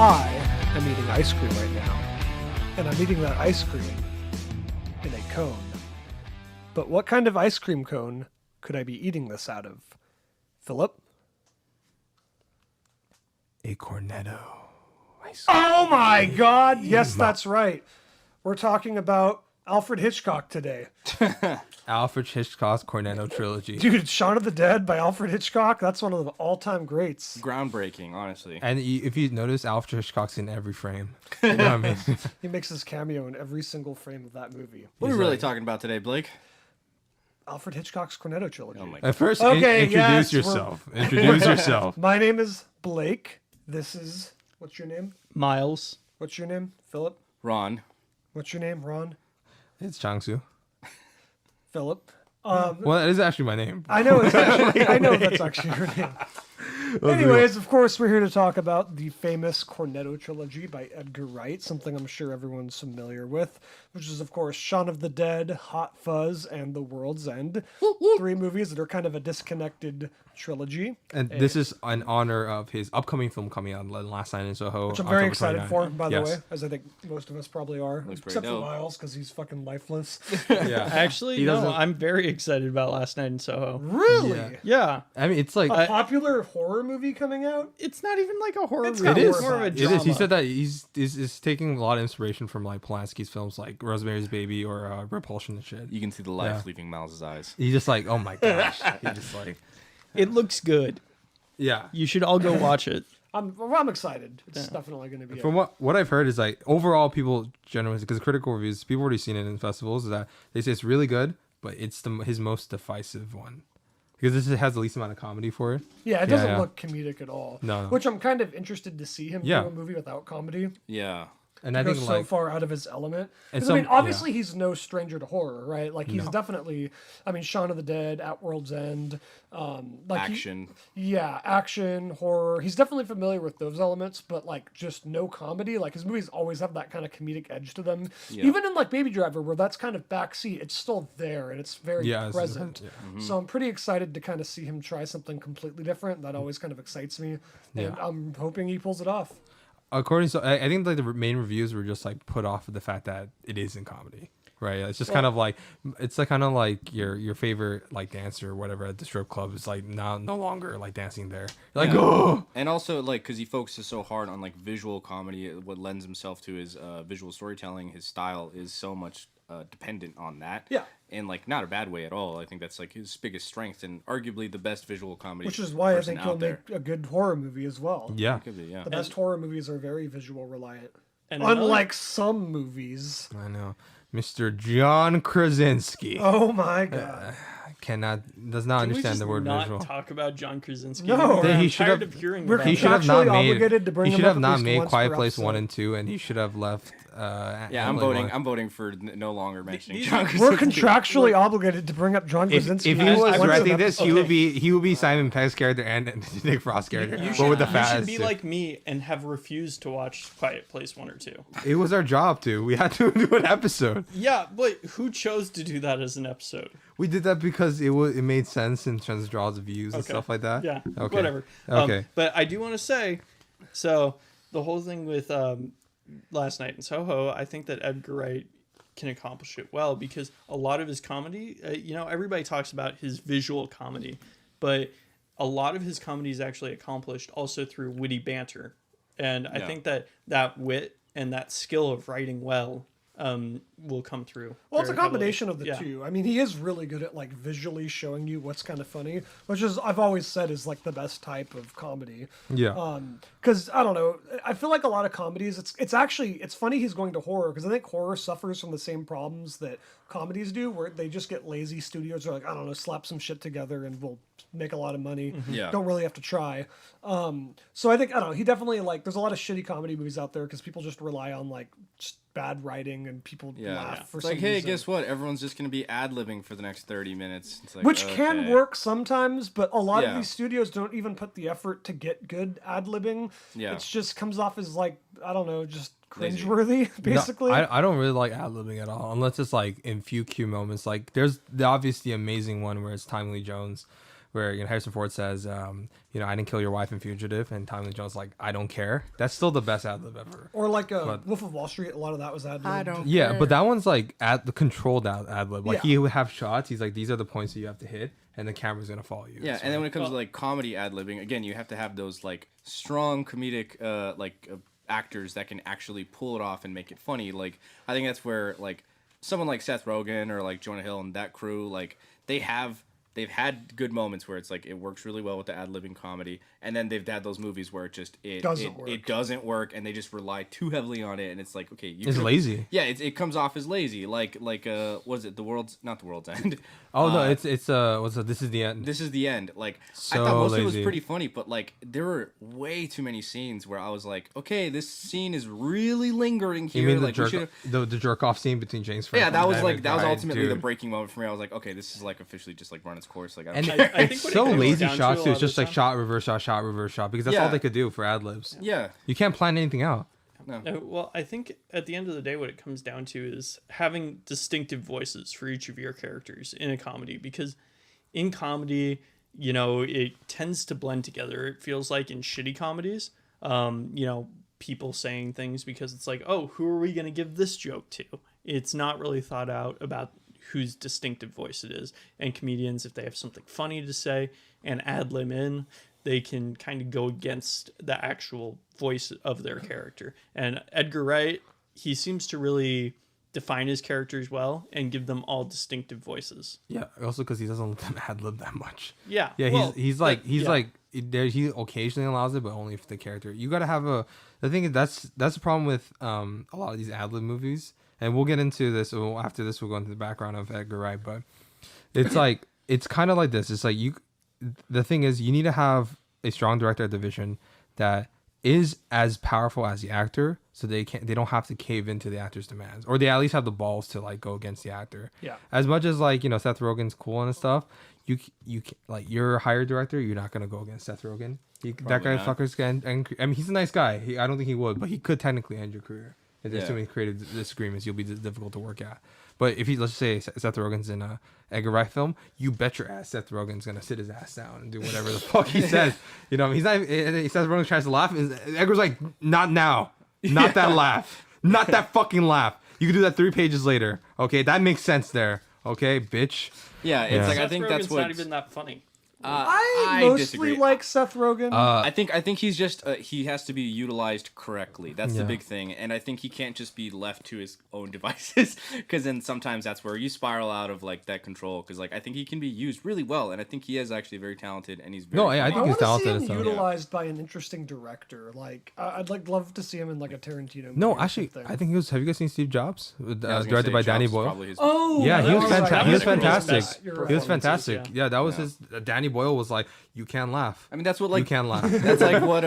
I am eating ice cream right now, and I'm eating that ice cream in a cone. But what kind of ice cream cone could I be eating this out of? Philip? A Cornetto ice cream. Oh my god! Yes, that's right. We're talking about Alfred Hitchcock today. Alfred Hitchcock's Cornetto Trilogy. Dude, Shaun of the Dead by Alfred Hitchcock, that's one of the all-time greats. Groundbreaking, honestly. And if you notice, Alfred Hitchcock's in every frame. You know what I mean? He makes his cameo in every single frame of that movie. What are we really talking about today, Blake? Alfred Hitchcock's Cornetto Trilogy. Oh my At first, Okay, introduce yes, yourself. Introduce yourself. My name is Blake. This is... What's your name? Miles. What's your name? Philip? Ron. What's your name? Ron? It's Changsu. Philip? Well, that is actually my name. I know it's actually, I know that's actually your name. Anyways, of course, we're here to talk about the famous Cornetto Trilogy by Edgar Wright, something I'm sure everyone's familiar with, which is, of course, Shaun of the Dead, Hot Fuzz, and The World's End. 3 movies that are kind of a disconnected trilogy. And this is in honor of his upcoming film coming out Last Night in Soho. Which I'm very October excited 29th. for, by the Yes. way, as I think most of us probably are. Looks pretty Except for dope. Miles, because he's fucking lifeless. Yeah. Actually, He no, doesn't- I'm very excited about Last Night in Soho. Really? Yeah. Yeah. I mean, it's like... A popular horror movie coming out? It's not even like a horror It's movie. got It's horror more of a vibes. It drama. is. He said that he's taking a lot of inspiration from like Polanski's films like Rosemary's Baby or Repulsion and shit. You can see the life Yeah. leaving Miles' eyes. He's just like, oh my gosh. He just like, It looks good. yeah. You should all go watch it. I'm excited. It's definitely going to be From what I've heard is like overall people generally, because critical reviews, people already seen it in festivals, is that they say it's really good, but it's his most divisive one. Because this has the least amount of comedy for it. Yeah, it doesn't yeah. look comedic at all. No. Which I'm kind of interested to see him Yeah. do a movie without comedy. Yeah. And I Goes think so like far out of his element. And 'Cause, I mean, some- obviously he's no stranger to horror, right? Like he's No. definitely, I mean, Shaun of the Dead, At World's End, like Action. action, horror. He's definitely familiar with those elements, but like just no comedy. Like his movies always have that kind of comedic edge to them. Yeah. Even in like Baby Driver, where that's kind of backseat, it's still there and it's very Yeah, it's- present. yeah. So I'm pretty excited to kind of see him try something completely different. That always kind of excites me, and Yeah. I'm hoping he pulls it off. according to I think like the main reviews were just like put off of the fact that it is in comedy. Right, it's just kind of like your favorite like dancer or whatever at the strip club is like no longer like dancing there. You're like, oh, And also, like, because he focuses so hard on, like, visual comedy, what lends himself to his visual storytelling, his style is so much dependent on that. Yeah. And, like, not a bad way at all. I think that's, like, his biggest strength and arguably the best visual comedy Which is why I person think he'll out there. make a good horror movie as well. yeah, Could be, yeah. The best horror movies are very visual reliant. And Unlike some movies. I know, Mr. John Krasinski Oh my god. does not Can we understand just the word not visual. talk about John Krasinski? No. anymore? He I'm should tired have- of hearing We're about He it. should have not contractually made. obligated to bring He him should up have at not least made once Quiet per Place 1 episode. and 2, and he should have left. Yeah, I'm voting. I'm voting for no longer mentioning these John are- We're Krasinski. contractually obligated to bring up John If Krasinski. he as was once an directing this, episode. he would be Simon Pegg's character and Nick Frost's character, You but with the should fast. be like me and have refused to watch Quiet Place 1 or 2. It was our job to. We had to do an episode. Yeah, but who chose to do that as an episode? We did that because it made sense in terms of draws of views and Okay. stuff like that. Yeah, Okay. whatever. Okay. But I do want to say, so the whole thing with Last Night in Soho, I think that Edgar Wright can accomplish it well because a lot of his comedy, everybody talks about his visual comedy, but a lot of his comedy is actually accomplished also through witty banter. And I Yeah. think that wit and that skill of writing well will come through. Well, it's a very heavily. combination of the Yeah. two. I mean, he is really good at like visually showing you what's kind of funny, which is I've always said is like the best type of comedy. Yeah. Because I don't know, I feel like a lot of comedies, it's funny he's going to horror because I think horror suffers from the same problems that comedies do, where they just get lazy. Studios are like, I don't know, slap some shit together and we'll make a lot of money. Yeah. Don't really have to try. So I think I don't know. He definitely like. There's a lot of shitty comedy movies out there because people just rely on like just bad writing and people laugh for It's some like, hey, reason. guess what? Everyone's just gonna be ad-libbing for the next 30 minutes. It's like, Which can okay. work sometimes, but a lot of Yeah. these studios don't even put the effort to get good ad-libbing. Yeah. It just comes off as like, I don't know, just Lazy. cringeworthy, basically. No, I don't really like ad-libbing at all, unless it's like in few moments. Like there's the obviously amazing one where it's Timely Jones, where Harrison Ford says, I didn't kill your wife in Fugitive, and Tommy Lee Jones like, I don't care. That's still the best ad lib ever. Or like Wolf of Wall Street, a lot of that was ad lib. I don't. Yeah, but that one's like at the controlled ad lib. Like Yeah. he would have shots. He's like, these are the points that you have to hit, and the camera's gonna follow you. Yeah, So- and then when it comes to like comedy ad libbing, again, you have to have those like strong comedic actors that can actually pull it off and make it funny. Like I think that's where like someone like Seth Rogen or like Jonah Hill and that crew, like they've had good moments where it's like it works really well with the ad-libbing comedy, and then they've had those movies where it doesn't work, and they just rely too heavily on it, and it's like, okay, it's lazy. Yeah, it comes off as lazy. Like what is it? Not the World's End. Oh no, it's what's it? This is the end. This is the end. Like So I thought most of it lazy. was pretty funny, but like there were way too many scenes where I was like, okay, this scene is really lingering here. You mean like the jerk off scene between James Franco? yeah, that was and ultimately the dude. breaking moment for me. I was like, okay, this is like officially just like run its course. Like I don't And care. I think it's when it so comes lazy down to shots a too. lot It's of just the like shot, reverse shot, because that's Yeah. all they could do for ad libs. Yeah. You can't plan anything out. No. Well, I think at the end of the day, what it comes down to is having distinctive voices for each of your characters in a comedy. Because in comedy, it tends to blend together. It feels like in shitty comedies, people saying things because it's like, oh, who are we going to give this joke to? It's not really thought out about whose distinctive voice it is. And comedians, if they have something funny to say and ad lib in, they can kind of go against the actual voice of their character. And Edgar Wright, he seems to really define his characters well and give them all distinctive voices. Yeah, also because he doesn't let them ad lib that much. Yeah. Yeah, well, he occasionally allows it, but only for the character. You gotta have the thing is that's the problem with a lot of these ad lib movies, and we'll get into this. After this, we'll go into the background of Edgar Wright, but it's like it's kind of like this. It's like the thing is, you need to have a strong director at the vision that is as powerful as the actor, so they don't have to cave into the actor's demands, or they at least have the balls to like go against the actor. Yeah. As much as like Seth Rogen's cool and stuff, you like you're a hired director, you're not gonna go against Seth Rogen. That guy not. fuckers can. I mean, he's a nice guy. I don't think he would, but he could technically end your career. If there's too many creative disagreements, you'll be difficult to work at. But if let's say Seth Rogen's in a Edgar Wright film, you bet your ass Seth Rogen's gonna sit his ass down and do whatever the fuck he says. He's not. Seth Rogen tries to laugh, and Edgar's like, not now, not that laugh, not that fucking laugh. You can do that 3 pages later. Okay, that makes sense there. Okay, bitch. Yeah, it's Yeah. like I Seth think Rogen's that's what not even that funny. I mostly disagree. like Seth Rogen. I think he's just he has to be utilized correctly. That's the Yeah. big thing, and I think he can't just be left to his own devices, because then sometimes that's where you spiral out of like that control. Because like I think he can be used really well, and I think he is actually very talented, and he's very No, I I think he's want to see talented him and stuff. utilized by an interesting director. Like I'd love to see him in like a Tarantino movie. No, or actually, something. I think he was. Have you guys seen Steve Jobs? I was gonna Directed say by Danny Jobs is Boyle. probably his- Oh, Yeah, he was that's right. fantastic. He was That was fantastic. best You're He right. was fantastic. performances, Yeah, that was his. Danny Boyle was like, you can't laugh. I mean, that's what You like can't laugh. that's like what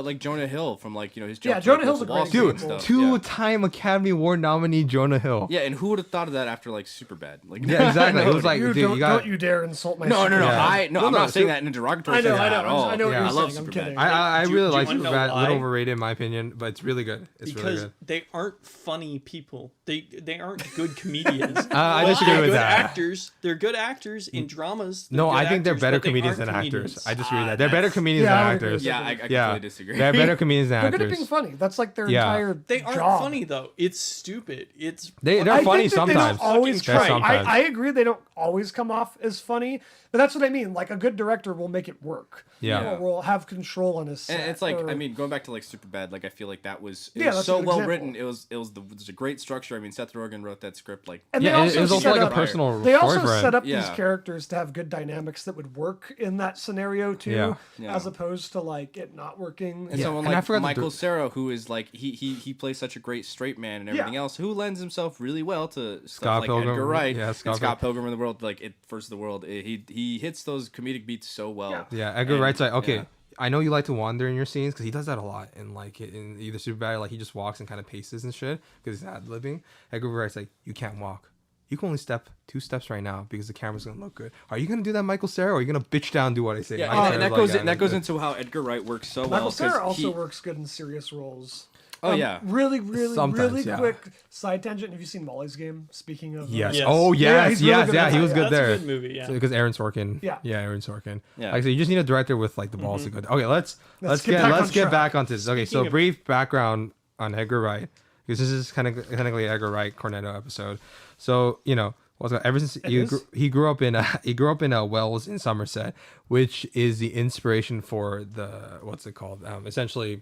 like Jonah Hill from like his Yeah, Jump Jonah to Hill's a Wall great Street Dude, and example. stuff. two-time Academy Award nominee Jonah Hill. Yeah, and who would have thought of that after like Superbad? Like Yeah, exactly. It was like, You dude, don't, you got. don't you dare insult my no, secret. Yeah. I'm No, not saying Super- that in a derogatory I know, sense I know, at all. I know what Yeah. you're I love saying. I'm Superbad. kidding. I Do- really do you like wanna know Superbad. A why? little overrated in my opinion, but it's really good. It's really Because good. they aren't funny people. They aren't good comedians. I Well, disagree they're with good that. actors. They're good actors in dramas. They're No, good I think they're actors, better but they comedians aren't than actors. comedians. I disagree with that. They're better that's- comedians Yeah, I than would agree actors. with Yeah, I completely Yeah, disagree. they're better comedians than They're good at actors. being funny. That's like their Yeah. entire They aren't job. funny though. It's stupid. It's They're I funny think that they sometimes. don't always Fucking try. sometimes. I agree they don't always come off as funny, but that's what I mean. Like a good director will make it work. Yeah. Or will have control on his set. And it's like, or- I mean, going back to like Superbad, like I feel like that was Yeah, that's a so good well example. written. It was a great structure. I mean, Seth Rogen wrote that script like And they Yeah, also it was also set like a up- personal They story also for him. set up these Yeah. characters to have good dynamics that would work in that scenario too, Yeah. Yeah. as opposed to like it not working. and Yeah, someone and I like forgot the Michael Cera, who is like he plays such a great straight man and everything Yeah. else, who lends himself really well to stuff Scott like Pilgrim. Edgar Wright Yeah, and Scott Scott Pilgrim in the World, like First of the World. He hits those comedic beats so well. Yeah, Edgar And- Wright's like, okay, yeah. I know you like to wander in your scenes because he does that a lot in like in either Superbad, like he just walks and kind of paces and shit because he's ad libbing. Edgar Wright's like, you can't walk. You can only step 2 steps right now because the camera's gonna look good. Are you gonna do that, Michael Cera, or are you gonna bitch down, do what I say? Yeah, Michael and Cera's that like, goes yeah, in, that goes good. into how Edgar Wright works so well. Michael 'cause Cera also he- works good in serious roles. Oh yeah. Really Sometimes, yeah. quick side tangent. Have you seen Molly's Game? Speaking of, Yes. Yes. Oh Yeah, yes, he's really good at he that. was good That's there. a good movie. Yeah. Because Aaron Sorkin. Yeah. Aaron Sorkin. Yeah. Like so, you just need a director with like the balls to go. Okay, let's Let's get get back on let's get track. back onto this. Okay, so Speaking of- brief background on Edgar Wright, because this is kind of technically an Edgar Wright Cornetto episode. So ever since he grew up in Wells in Somerset, which is the inspiration for the what's it called? Essentially,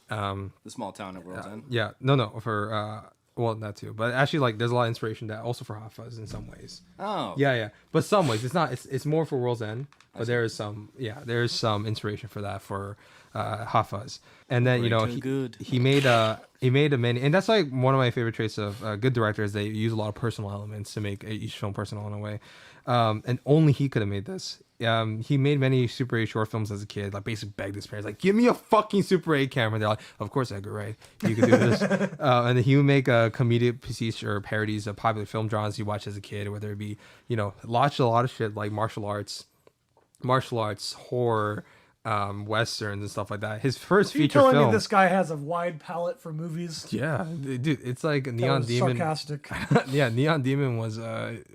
The small town at World's End. yeah, no for well that too, but actually like there's a lot of inspiration that also for Hot Fuzz in some ways. Oh. Yeah, but some ways it's not. It's more for World's End, but there is some inspiration for that for Hot Fuzz, and then he made a many, and that's like one of my favorite traits of good directors. They use a lot of personal elements to make each film personal in a way, and only he could have made this. He made many Super 8 short films as a kid, like basically begged his parents, like, give me a fucking Super 8 camera. And they're like, of course, Edgar Wright, you can do this. And then he would make comedic pieces or parodies of popular film genres you watched as a kid, whether it be, watched a lot of shit like martial arts, horror, westerns and stuff like that. His first Are you feature telling film. me this guy has a wide palette for movies? Yeah, dude, it's like That Neon was Demon. sarcastic. Yeah, Neon Demon was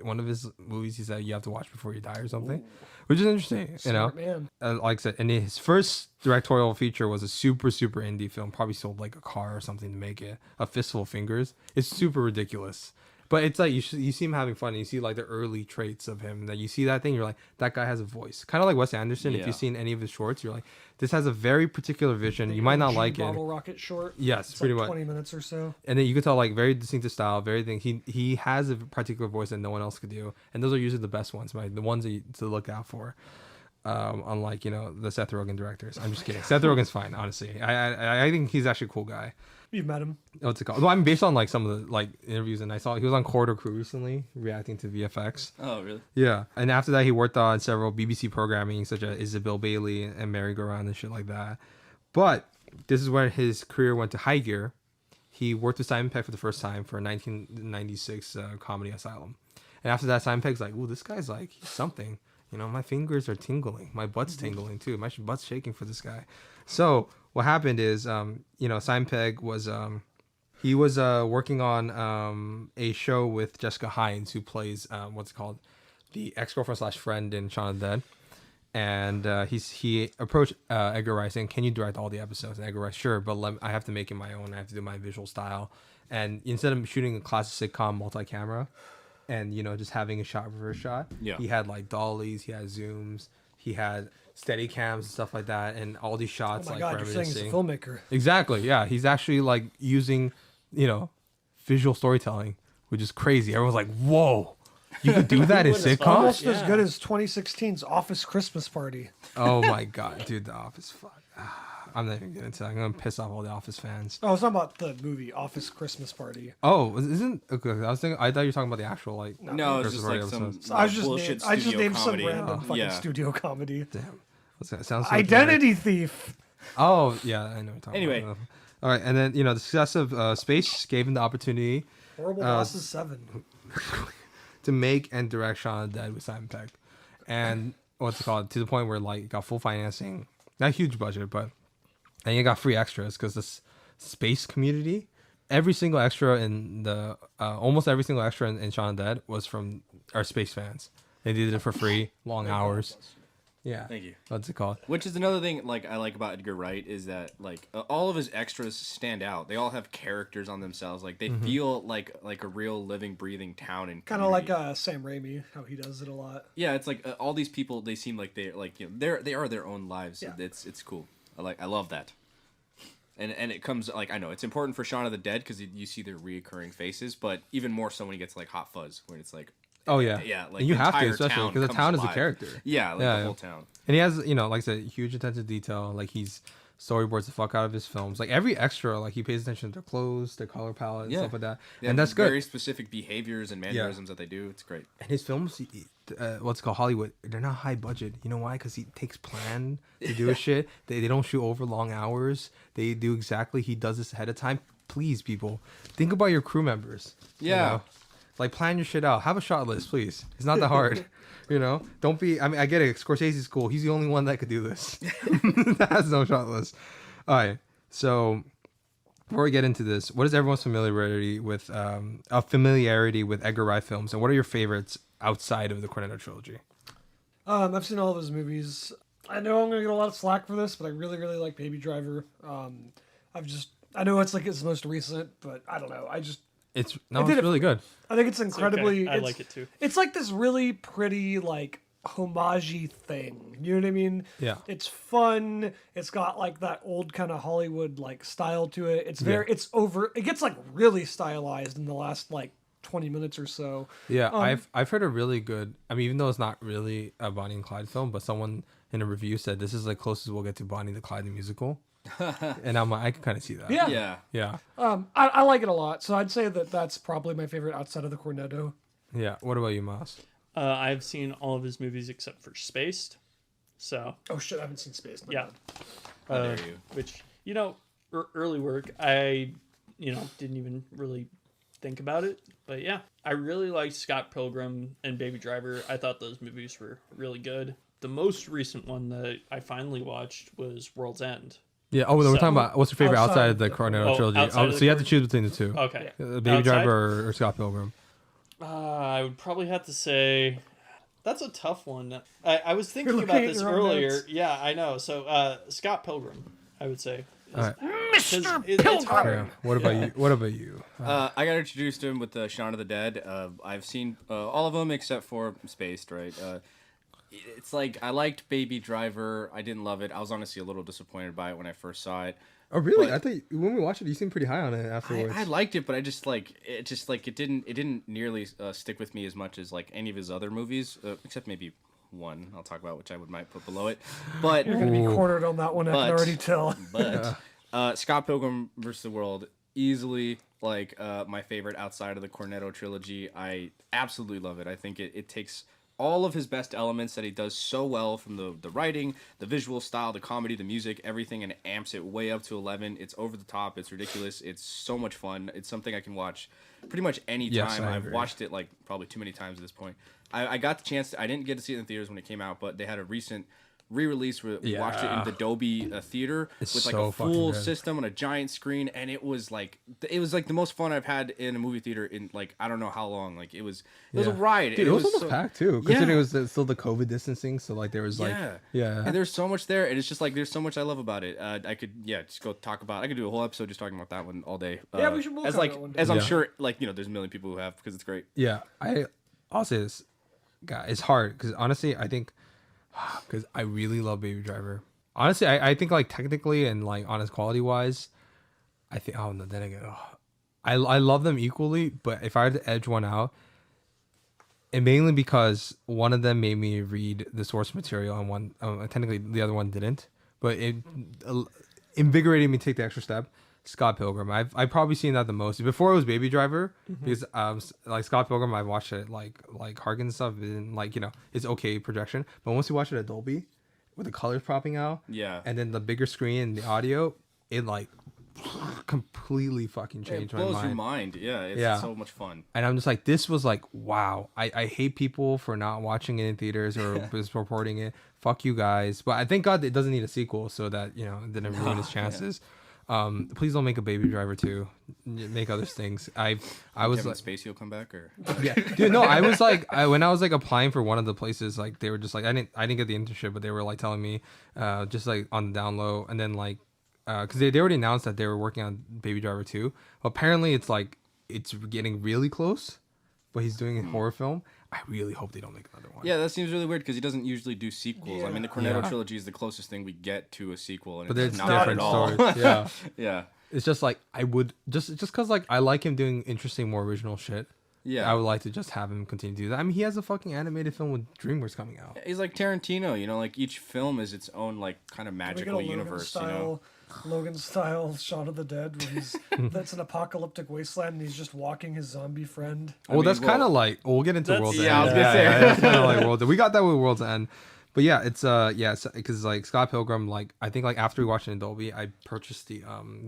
one of his movies. He said you have to watch before you die or something, which is interesting. Smart man. Like I said, and his first directorial feature was a super indie film. Probably sold like a car or something to make it. A Fistful of Fingers. It's super ridiculous. But it's like you see him having fun, and you see like the early traits of him. That you see that thing, you're like, that guy has a voice. Kind of like Wes Anderson. If Yeah. you've seen any of his shorts, you're like, this has a very particular vision. You might not OG like it. Bottle Rocket short. Yes, It's pretty like much. 20 minutes or so. And then you could tell like very distinctive style, very thing. He has a particular voice that no one else could do, and those are usually the best ones, right? The ones that to look out for. Unlike the Seth Rogen directors. I'm just kidding. Seth Rogen's fine, honestly. I think he's actually a cool guy. You've met him. What's it called? Well, I'm based on like some of the like interviews, and I saw he was on Corridor Crew recently, reacting to VFX. Oh, really? Yeah, and after that, he worked on several BBC programming, such as Isabel Bailey and Merry Go Round and shit like that. But this is where his career went to high gear. He worked with Simon Pegg for the first time for a 1996 comedy Asylum, and after that, Simon Pegg's like, "Ooh, this guy's like he's something." My fingers are tingling. My butt's tingling too. My butt's shaking for this guy. So what happened is, Simon Pegg was he was working on a show with Jessica Hines, who plays what's it called, the ex-girlfriend / friend in Shaun of the Dead. And he approached Edgar Wright saying, "Can you direct all the episodes?" And Edgar Wright, "Sure, but I have to make it my own. I have to do my visual style." And instead of shooting a classic sitcom multi-camera, and just having a shot reverse shot, he had like dollies, he had zooms, he had steady cams and stuff like that, and all these shots Oh my like God, you're saying he's a filmmaker. Exactly, yeah, he's actually like using visual storytelling, which is crazy. Everyone's like, whoa, you could do that in wouldn't have sitcoms? thought? Almost as Yeah. good as 2016's Office Christmas Party. Oh my God, dude, The Office, fuck. I'm not even getting into that. I'm gonna piss off all the Office fans. Oh, it's not about the movie Office Christmas Party. Oh, isn't okay? I thought you were talking about the actual like. No, it's Christmas just Party like some episodes. I was just bullshit named, I just studio named comedy. some random fucking Yeah. studio comedy. Damn, what's that? Sounds so Identity Thief. Oh yeah, I know what you're talking Anyway. about. All right, and then the success of Space gave him the opportunity Horrible Bosses 7. to make and direct Shaun of the Dead with Simon Pegg, and what's it called, to the point where like it got full financing, not a huge budget, but and you got free extras because this space community, every single extra in the almost every single extra in Shaun of the Dead was from our space fans. They did it for free, long hours. Yeah. Thank you. What's it called? Which is another thing like I like about Edgar Wright is that like all of his extras stand out. They all have characters on themselves. Like they feel like a real living, breathing town and Kind of like community. Sam Raimi, how he does it a lot. Yeah, it's like all these people. They seem like they're like they are their own lives. Yeah. It's cool. I love that. And it comes like I know it's important for Shaun of the Dead because you see their reoccurring faces, but even more so when he gets like Hot Fuzz, when it's like Oh yeah. yeah, like and you the have to, entire especially town because the comes town is a alive. character. Yeah, like Yeah, the yeah. whole town. And he has, like I said, huge attention to detail. Like he's storyboards the fuck out of his films. Like every extra, like he pays attention to their clothes, their color palette, and Yeah. stuff like that. They And have that's good. Very specific behaviors and mannerisms that they do. It's great. And his films, what's called Hollywood, they're not high budget. You know why? Because he takes plan to do his shit. They don't shoot over long hours. They do exactly. He does this ahead of time. Please, people, think about your crew members. Yeah. Like plan your shit out. Have a shot list, please. It's not that hard. Don't be. I mean, I get it. Scorsese's cool. He's the only one that could do this. That has no shot list. All right. So before we get into this, what is everyone's familiarity with Edgar Wright films, and what are your favorites outside of the Cornetto Trilogy? I've seen all of his movies. I know I'm gonna get a lot of slack for this, but I really, really like Baby Driver. I know it's like his most recent, but I don't know. It's really good. I think it's incredibly. Okay. I like it too. It's like this really pretty, like, homage-y thing. You know what I mean? Yeah. It's fun. It's got like that old kind of Hollywood like style to it. It's very. It's over. It gets like really stylized in the last like 20 minutes or so. Yeah, I've heard a really good. I mean, even though it's not really a Bonnie and Clyde film, but someone in a review said this is like closest we'll get to Bonnie and Clyde the musical. And I'm like, I can kind of see that. Yeah. I like it a lot. So I'd say that that's probably my favorite outside of the Cornetto. Yeah. What about you, Miles? I've seen all of his movies except for Spaced. So. Oh shit! I haven't seen Space. Yeah. How dare you? Which early work, I didn't even really think about it, but yeah, I really liked Scott Pilgrim and Baby Driver. I thought those movies were really good. The most recent one that I finally watched was World's End. Yeah. Oh, we're talking about what's your favorite outside of the the Cornetto trilogy. So you have to choose between the two. Okay. Baby Outside? Driver or Scott Pilgrim. I would probably have to say that's a tough one. I was thinking You're about looking at this your own earlier. notes. Yeah, I know. So Scott Pilgrim, I would say. All right. Mr. It's Pilgrim. hard. Yeah. What about you? What about you? I got introduced to him with Shaun of the Dead. I've seen all of them except for Spaced, right? It's like I liked Baby Driver. I didn't love it. I was honestly a little disappointed by it when I first saw it. Oh, really? But- I thought when we watched it, you seemed pretty high on it afterwards. I liked it, but it didn't nearly stick with me as much as like any of his other movies, except maybe one I'll talk about, which I might put below it. But You're gonna be cornered on that one. I can already tell. But Scott Pilgrim vs. the World, easily like my favorite outside of the Cornetto trilogy. I absolutely love it. I think it takes all of his best elements that he does so well, from the writing, the visual style, the comedy, the music, everything, and amps it way up to 11. It's over the top. It's ridiculous. It's so much fun. It's something I can watch pretty much any Yes, time. I I've agree. watched it like probably too many times at this point. I got the chance. I didn't get to see it in theaters when it came out, but they had a recent re-release where we watched it in the Dolby theater It's with like so a fucking full good. system on a giant screen, and it was like the most fun I've had in a movie theater in like I don't know how long. Like it was a ride. Dude, it was almost so- packed too. Considering Yeah. it was still the COVID distancing, so like there was like And there's so much there, and it's just like there's so much I love about it. I could just go talk about. I could do a whole episode just talking about that one all day. Yeah, we should. We'll as cover like that one. as I'm Yeah. sure like there's a million people who have because it's great. Yeah, I'll say this, guy. It's hard because honestly, I think because I really love Baby Driver. Honestly, I think like technically and like honest quality wise, I think. Oh no, then again, I love them equally. But if I had to edge one out, and mainly because one of them made me read the source material and one technically the other one didn't, but it invigorated me to take the extra step. Scott Pilgrim. I've probably seen that the most. Before it was Baby Driver, because like Scott Pilgrim, I watched it like Harkin and stuff, and like it's okay projection. But once you watch it at Dolby, with the colors popping out, and then the bigger screen and the audio, it like completely fucking It changed my blows mind. your mind. Yeah, it's so much fun. And I'm just like, this was like, wow. I hate people for not watching it in theaters or just reporting it. Fuck you guys. But I thank God it doesn't need a sequel so that it didn't ruin his chances. Please don't make a Baby Driver 2. Make other things. I was Kevin like, Spacey will come back, or yeah, dude. No, I was like, when I was like applying for one of the places, like they were just like, I didn't get the internship, but they were like telling me, just like on the down low, and then like, because they already announced that they were working on Baby Driver 2. Apparently, it's like it's getting really close, but he's doing a horror film. I really hope they don't make another one. yeah, that seems really weird because he doesn't usually do sequels. I mean, the Cornetto Yeah. trilogy is the closest thing we get to a sequel, and But it's there's not different at all. stories. Yeah. Yeah. It's just like I would just because like I like him doing interesting, more original shit. Yeah. I would like to just have him continue to do that. I mean, he has a fucking animated film with DreamWorks coming out. He's like Tarantino, like each film is its own like kind of We get a magical universe, Logan style Shaun of the Dead, where that's an apocalyptic wasteland, and he's just walking his zombie friend. Well, that's kind of like we'll get into World's End. yeah, I was gonna say. That's kind of like World's End. We got that with World's End, but yeah, it's because like Scott Pilgrim, like I think like after we watched it in Dolby, I purchased the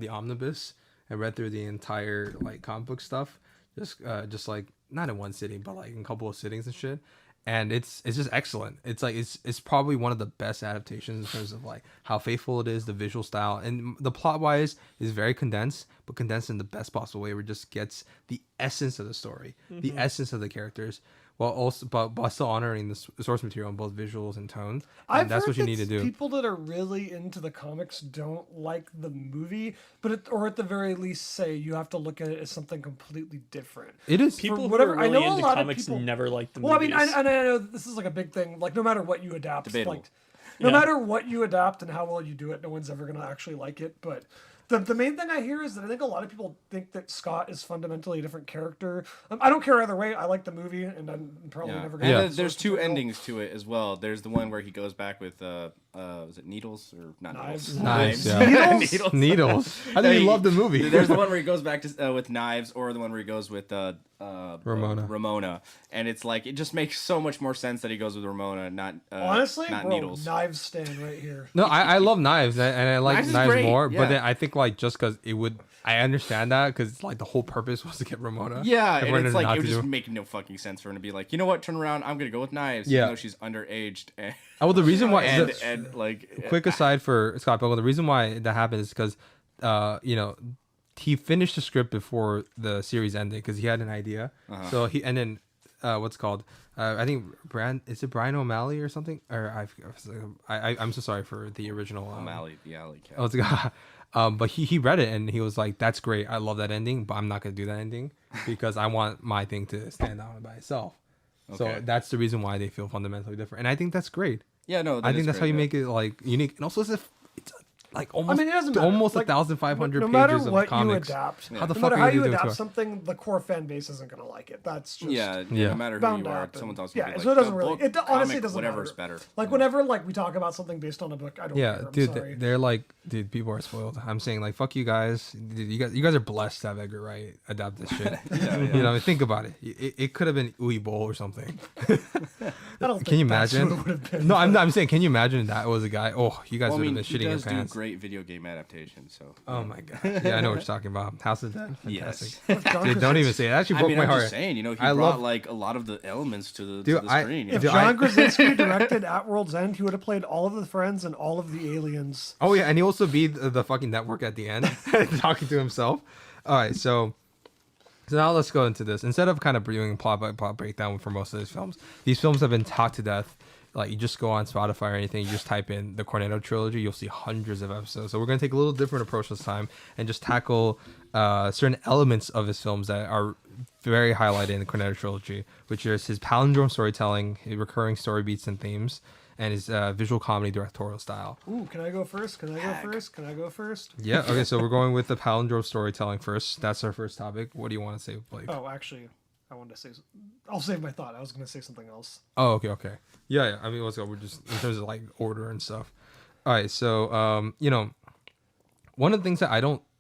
omnibus and read through the entire like comic book stuff, just like not in one sitting, but like in a couple of sittings and shit. and it's just excellent. It's like it's probably one of the best adaptations in terms of like how faithful it is, the visual style, and the plot wise is very condensed, but condensed in the best possible way, where it just gets the essence of the story, the essence of the characters, while also but still honoring the source material in both visuals and tone. And that's what you need to do. People that are really into the comics don't like the movie, or at the very least say you have to look at it as something completely different. It is People who are really into comics never like the movies. Well, I mean, I know this is like a big thing. Like, no matter what you adapt, Debatable. like, no matter what you adapt and how well you do it, no one's ever going to actually like it. But the main thing I hear is that I think a lot of people think that Scott is fundamentally a different character. I don't care either way. I like the movie, and I'm probably never going to. And there's two endings to it as well. There's the one where he goes back with was it Needles or not Knives? Needles? Knives, Needles. Needles. I think you love the movie. There's the one where he goes back to with Knives, or the one where he goes with Ramona, and it's like it just makes so much more sense that he goes with Ramona, not Honestly, not bro, Needles. Knives stand right here. No, I love Knives, and I like Knives is Knives great, more. yeah. But then I think like just because it would, I understand that because like the whole purpose was to get Ramona. Yeah, and Everyone it's did like not it would to just do- make no fucking sense for him to be like, you know what, turn around, I'm gonna go with Knives, Yeah. even though she's underaged. And, Oh, well, the reason why and like quick aside for Scott Pilgrim, the reason why that happened is because he finished the script before the series ended because he had an idea. So he and then what's it called I think is it Brian O'Malley or something, or I'm so sorry for the original O'Malley, the alley cat. Oh, it's but he read it and he was like, that's great, I love that ending, but I'm not gonna do that ending because I want my thing to stand out by itself. So Okay. that's the reason why they feel fundamentally different, and I think that's great. Yeah, no, I think that's how you make it like unique, and also it's like almost I mean, it doesn't matter. almost Like, 1,500 no matter pages of what comics. you adapt, How the no fuck matter are how you you gonna do it to adapt it? something, the core fan base isn't going to like it. That's just Yeah. no matter who bound you to are, happen. someone's also Yeah, gonna be so it like, doesn't the really. book, It honestly comic, doesn't whatever's matter. better. Like whenever we talk about something based on a book, I don't care. I'm Dude, sorry. they're like, dude, people are spoiled. I'm saying like, fuck you guys. Dude, you guys are blessed to have Edgar Wright adapt this shit. You know, think about it. It could have been Uwe Boll or something. I don't Can you think that's imagine? what it would have been. No, I'm saying, can you imagine that was a guy? Oh, you guys Well, I would mean, have he been shitting your does do pants. great video game adaptations, so. Oh my god. Yeah, I know what you're talking about. House of Dead. Fantastic. Yes. Dude, don't even say it. That actually broke my I'm heart. just saying, he I brought love- like a lot of the elements to the Dude, screen. If Dude, John Krasinski directed At World's End, he would have played all of the friends and all of the aliens. Oh yeah, and he also beat the fucking network at the end, talking to himself. All right, so now let's go into this. Instead of kind of doing plot by plot breakdown for most of these films have been talked to death. Like, you just go on Spotify or anything, you just type in the Cornetto Trilogy, you'll see hundreds of episodes. So we're gonna take a little different approach this time and just tackle certain elements of his films that are very highlighted in the Cornetto Trilogy, which is his palindrome storytelling, his recurring story beats and themes, and his visual comedy directorial style. Ooh, can I go first? Can I go first? Yeah, okay, so we're going with the palindrome storytelling first. That's our first topic. What do you want to say, Blake? Oh, actually, I wanted to say. I'll save my thought. I was going to say something else. Oh, okay. Yeah. I mean, let's go. We're just in terms of like order and stuff. All right, so one of the things that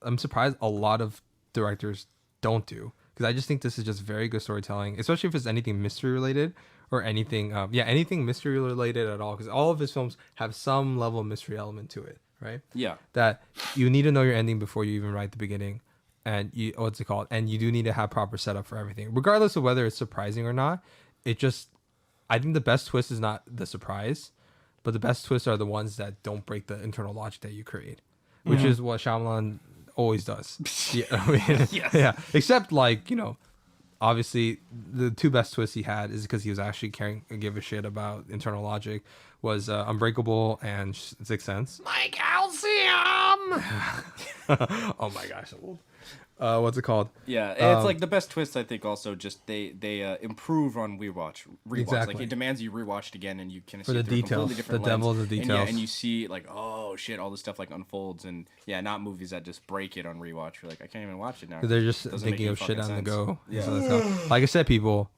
I'm surprised a lot of directors don't do, because I just think this is just very good storytelling, especially if it's anything mystery related or anything, anything mystery related at all, because all of his films have some level of mystery element to it, right? Yeah. That you need to know your ending before you even write the beginning, and and you do need to have proper setup for everything, regardless of whether it's surprising or not. I think the best twist is not the surprise, but the best twists are the ones that don't break the internal logic that you create, which is what Shyamalan always does. Yeah, I mean, Yes. yeah. Except obviously the two best twists he had is because he was actually give a shit about internal logic, was Unbreakable and Sixth Sense. My calcium! Oh my gosh. What's it called? Yeah, it's like the best twist. I think also just they improve on rewatch. Exactly. Like, it demands you rewatch it again, and you can For see the it through a completely details, different the lens. devil of the details. And you see like, oh shit, all this stuff like unfolds, and not movies that just break it on rewatch. You're like, I can't even watch it now. They're just Doesn't thinking make of shit fucking on the sense. go. Yeah. So that's how- like I said, people,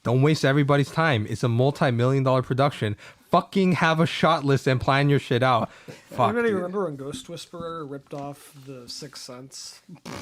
don't waste everybody's time. It's a multi-million-dollar production. Fucking have a shot list and plan your shit out. Fuck. Anybody Dude. remember when Ghost Whisperer ripped off the Sixth Sense?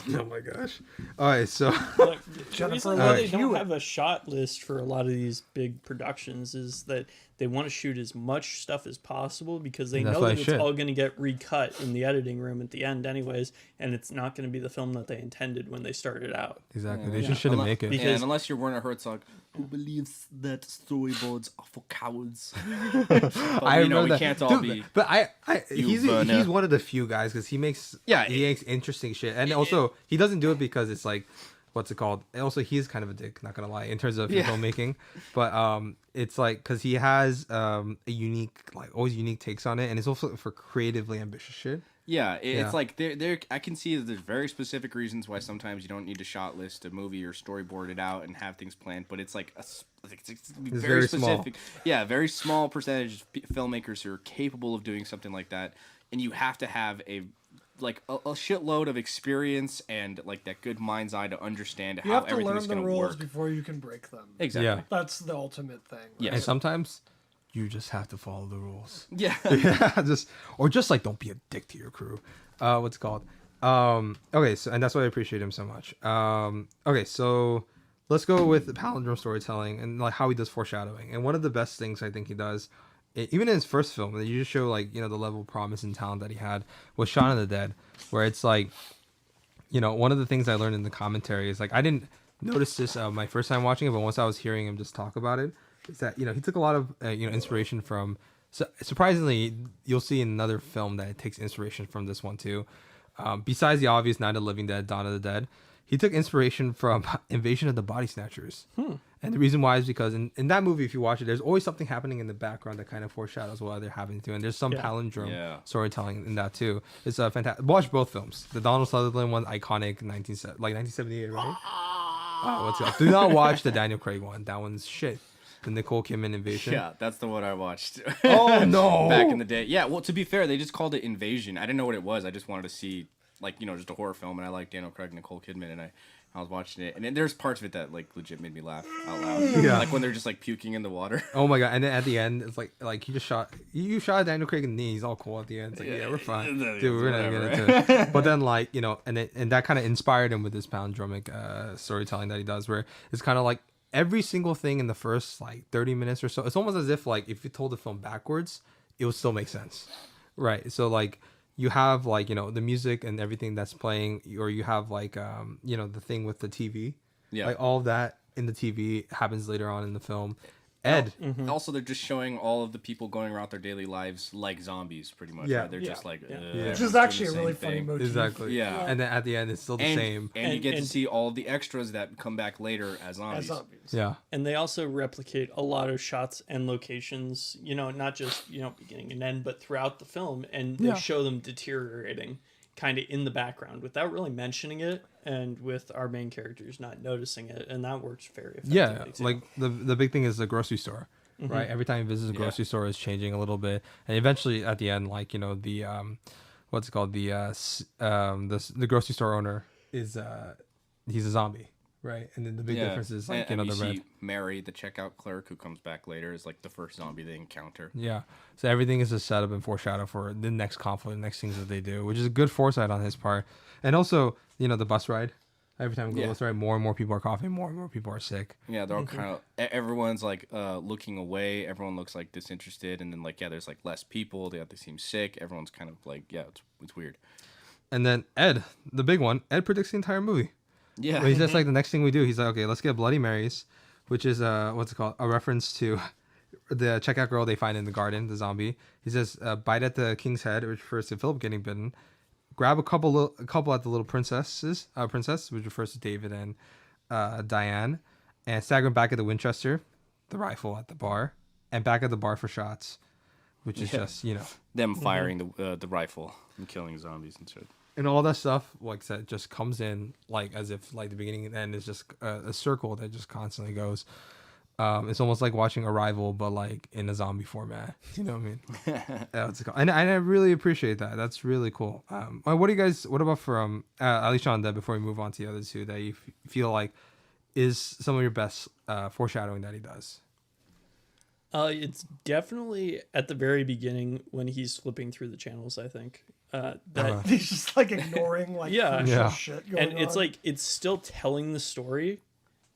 Oh my gosh. All right, so Like, the Jennifer reason why they Love don't Hewitt. have a shot list for a lot of these big productions is that they want to shoot as much stuff as possible because they And that's know why that I it's should. all going to get recut in the editing room at the end anyways, and it's not going to be the film that they intended when they started out. Exactly. They just shouldn't make it. Because- And unless you're Werner Herzog, who believes that storyboards are for cowards. I you know, remember we that. can't all Dude, be. But he's Werner. one of the few guys because he makes he makes interesting shit, and also he doesn't do it because it's like what's it called? And also he's kind of a dick, not gonna lie, in terms of filmmaking. But it's like because he has a unique, like always unique takes on it, and it's also for creatively ambitious shit. Yeah, it's Yeah. like there. I can see that there's very specific reasons why sometimes you don't need to shot list a movie or storyboard it out and have things planned. But it's like it's very very small. specific. Yeah, very small percentage of filmmakers who are capable of doing something like that, and you have to have a shitload of experience and like that good mind's eye to understand You how have to learn everything's the going to rules work. before you can break them. Exactly. Yeah. That's the ultimate thing. Right? Yes. And sometimes you just have to follow the rules. Yeah. Yeah, just like don't be a dick to your crew. What's it called? Okay, so and that's why I appreciate him so much. Okay, so let's go with the palindrome storytelling and like how he does foreshadowing. And one of the best things I think he does, even in his first film, you just show like the level of promise and talent that he had was Shawn of the Dead, where it's like, one of the things I learned in the commentary is like I didn't notice this my first time watching it, but once I was hearing him just talk about it, is that he took a lot of inspiration from. So surprisingly, you'll see in another film that it takes inspiration from this one too. Besides the obvious Night of the Living Dead, Dawn of the Dead, he took inspiration from Invasion of the Body Snatchers. And the reason why is because in that movie, if you watch it, there's always something happening in the background that kind of foreshadows what they're happening to. And there's some palindrome storytelling in that too. It's a fantastic. Watch both films. The Donald Sutherland one, iconic, 1978, right? What's it called? Do not watch the Daniel Craig one. That one's shit. The Nicole Kidman Invasion. Yeah, that's the one I watched. Oh no! Back in the day. Yeah, well, to be fair, they just called it Invasion. I didn't know what it was. I just wanted to see, like, just a horror film, and I like Daniel Craig and Nicole Kidman, and I was watching it, and then there's parts of it that, like, legit made me laugh out loud. Yeah. Like, when they're just, like, puking in the water. Oh my god! And then at the end, it's like you shot Daniel Craig in the knee. He's all cool at the end. It's like, yeah, we're fine, dude. We're not gonna get into it. But then, like, and that kind of inspired him with this palindromic storytelling that he does, where it's kind of like every single thing in the first like 30 minutes or so. It's almost as if like if you told the film backwards, it would still make sense, right? So like you have like the music and everything that's playing, or you have like the thing with the TV, like all of that in the TV happens later on in the film. Ed. Also, they're just showing all of the people going around their daily lives like zombies, pretty much. Yeah. Right? They're just like, Which everyone's is doing actually the a same really funny thing. motif. Exactly. Yeah. And then at the end, it's still the same. And you get to And- see all the extras that come back later as zombies. As zombies. Yeah. And they also replicate a lot of shots and locations, not just, beginning and end, but throughout the film. And they show them deteriorating kind of in the background without really mentioning it, and with our main characters not noticing it. And that works very effectively. Yeah. too. Like the big thing is the grocery store, right? Every time he visits a grocery store, is changing a little bit. And eventually at the end, like, the, what's it called? The grocery store owner is, he's a zombie. Right, and then the big difference is like and the you red. see Mary, the checkout clerk, who comes back later, is like the first zombie they encounter. Yeah, so everything is a setup and foreshadow for the next conflict, the next things that they do, which is a good foresight on his part. And also, the bus ride. Every time we go bus ride, more and more people are coughing, more and more people are sick. Yeah, they're all kind of everyone's like looking away. Everyone looks like disinterested, and then like there's like less people. They seem sick. Everyone's kind of like it's weird. And then Ed, the big one, Ed predicts the entire movie. Yeah, He's just like the next thing we do. He's like, okay, let's get Bloody Marys, which is what's it called? A reference to the checkout girl they find in the garden, the zombie. He says, bite at the king's head, which refers to Philip getting bitten. Grab a couple at the little princess, which refers to David and Diane, and stagger back at the Winchester, the rifle at the bar, and back at the bar for shots, which is just them firing the rifle and killing zombies and shit. And all that stuff, like I said, just comes in like as if like the beginning and end is just a circle that just constantly goes. It's almost like watching Arrival, but like in a zombie format. You know what I mean? That's cool. And I really appreciate that. That's really cool. What do you guys? What about from at least Shawn, that before we move on to the other two, that you feel like is some of your best foreshadowing that he does? It's definitely at the very beginning when he's flipping through the channels, I think. That He's just like ignoring like Yeah. crucial Yeah. shit going and it's on. like it's still telling the story,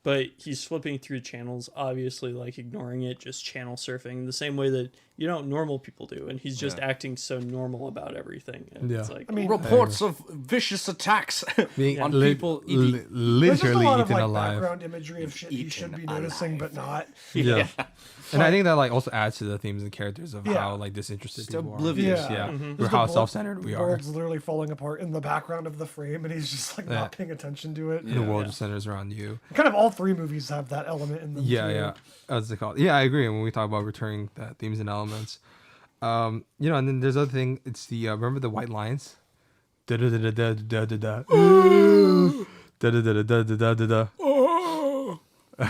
but he's flipping through channels, obviously like ignoring it, just channel surfing the same way that normal people do, and he's just acting so normal about everything. And it's like, I mean, Reports of vicious attacks Being on people eating. there's just a literally lot of eaten like alive. background imagery of shit he should be Eaten noticing, but alive. not. Yeah. And I think that like also adds to the themes and characters of Yeah. how like disinterested Just people oblivious. are. Yeah. There's Or the how world- self-centered we the are. world's literally falling apart in the background of the frame, and he's just like Yeah. not paying attention to it. The world just centers around you. Kind of all three movies have that element in them. Yeah, too. yeah. What's it called? Yeah, I agree. When we talk about returning the themes and elements, and then there's other thing. It's the remember the white lines. Da da da da da da da da. Da da da da da da da da. you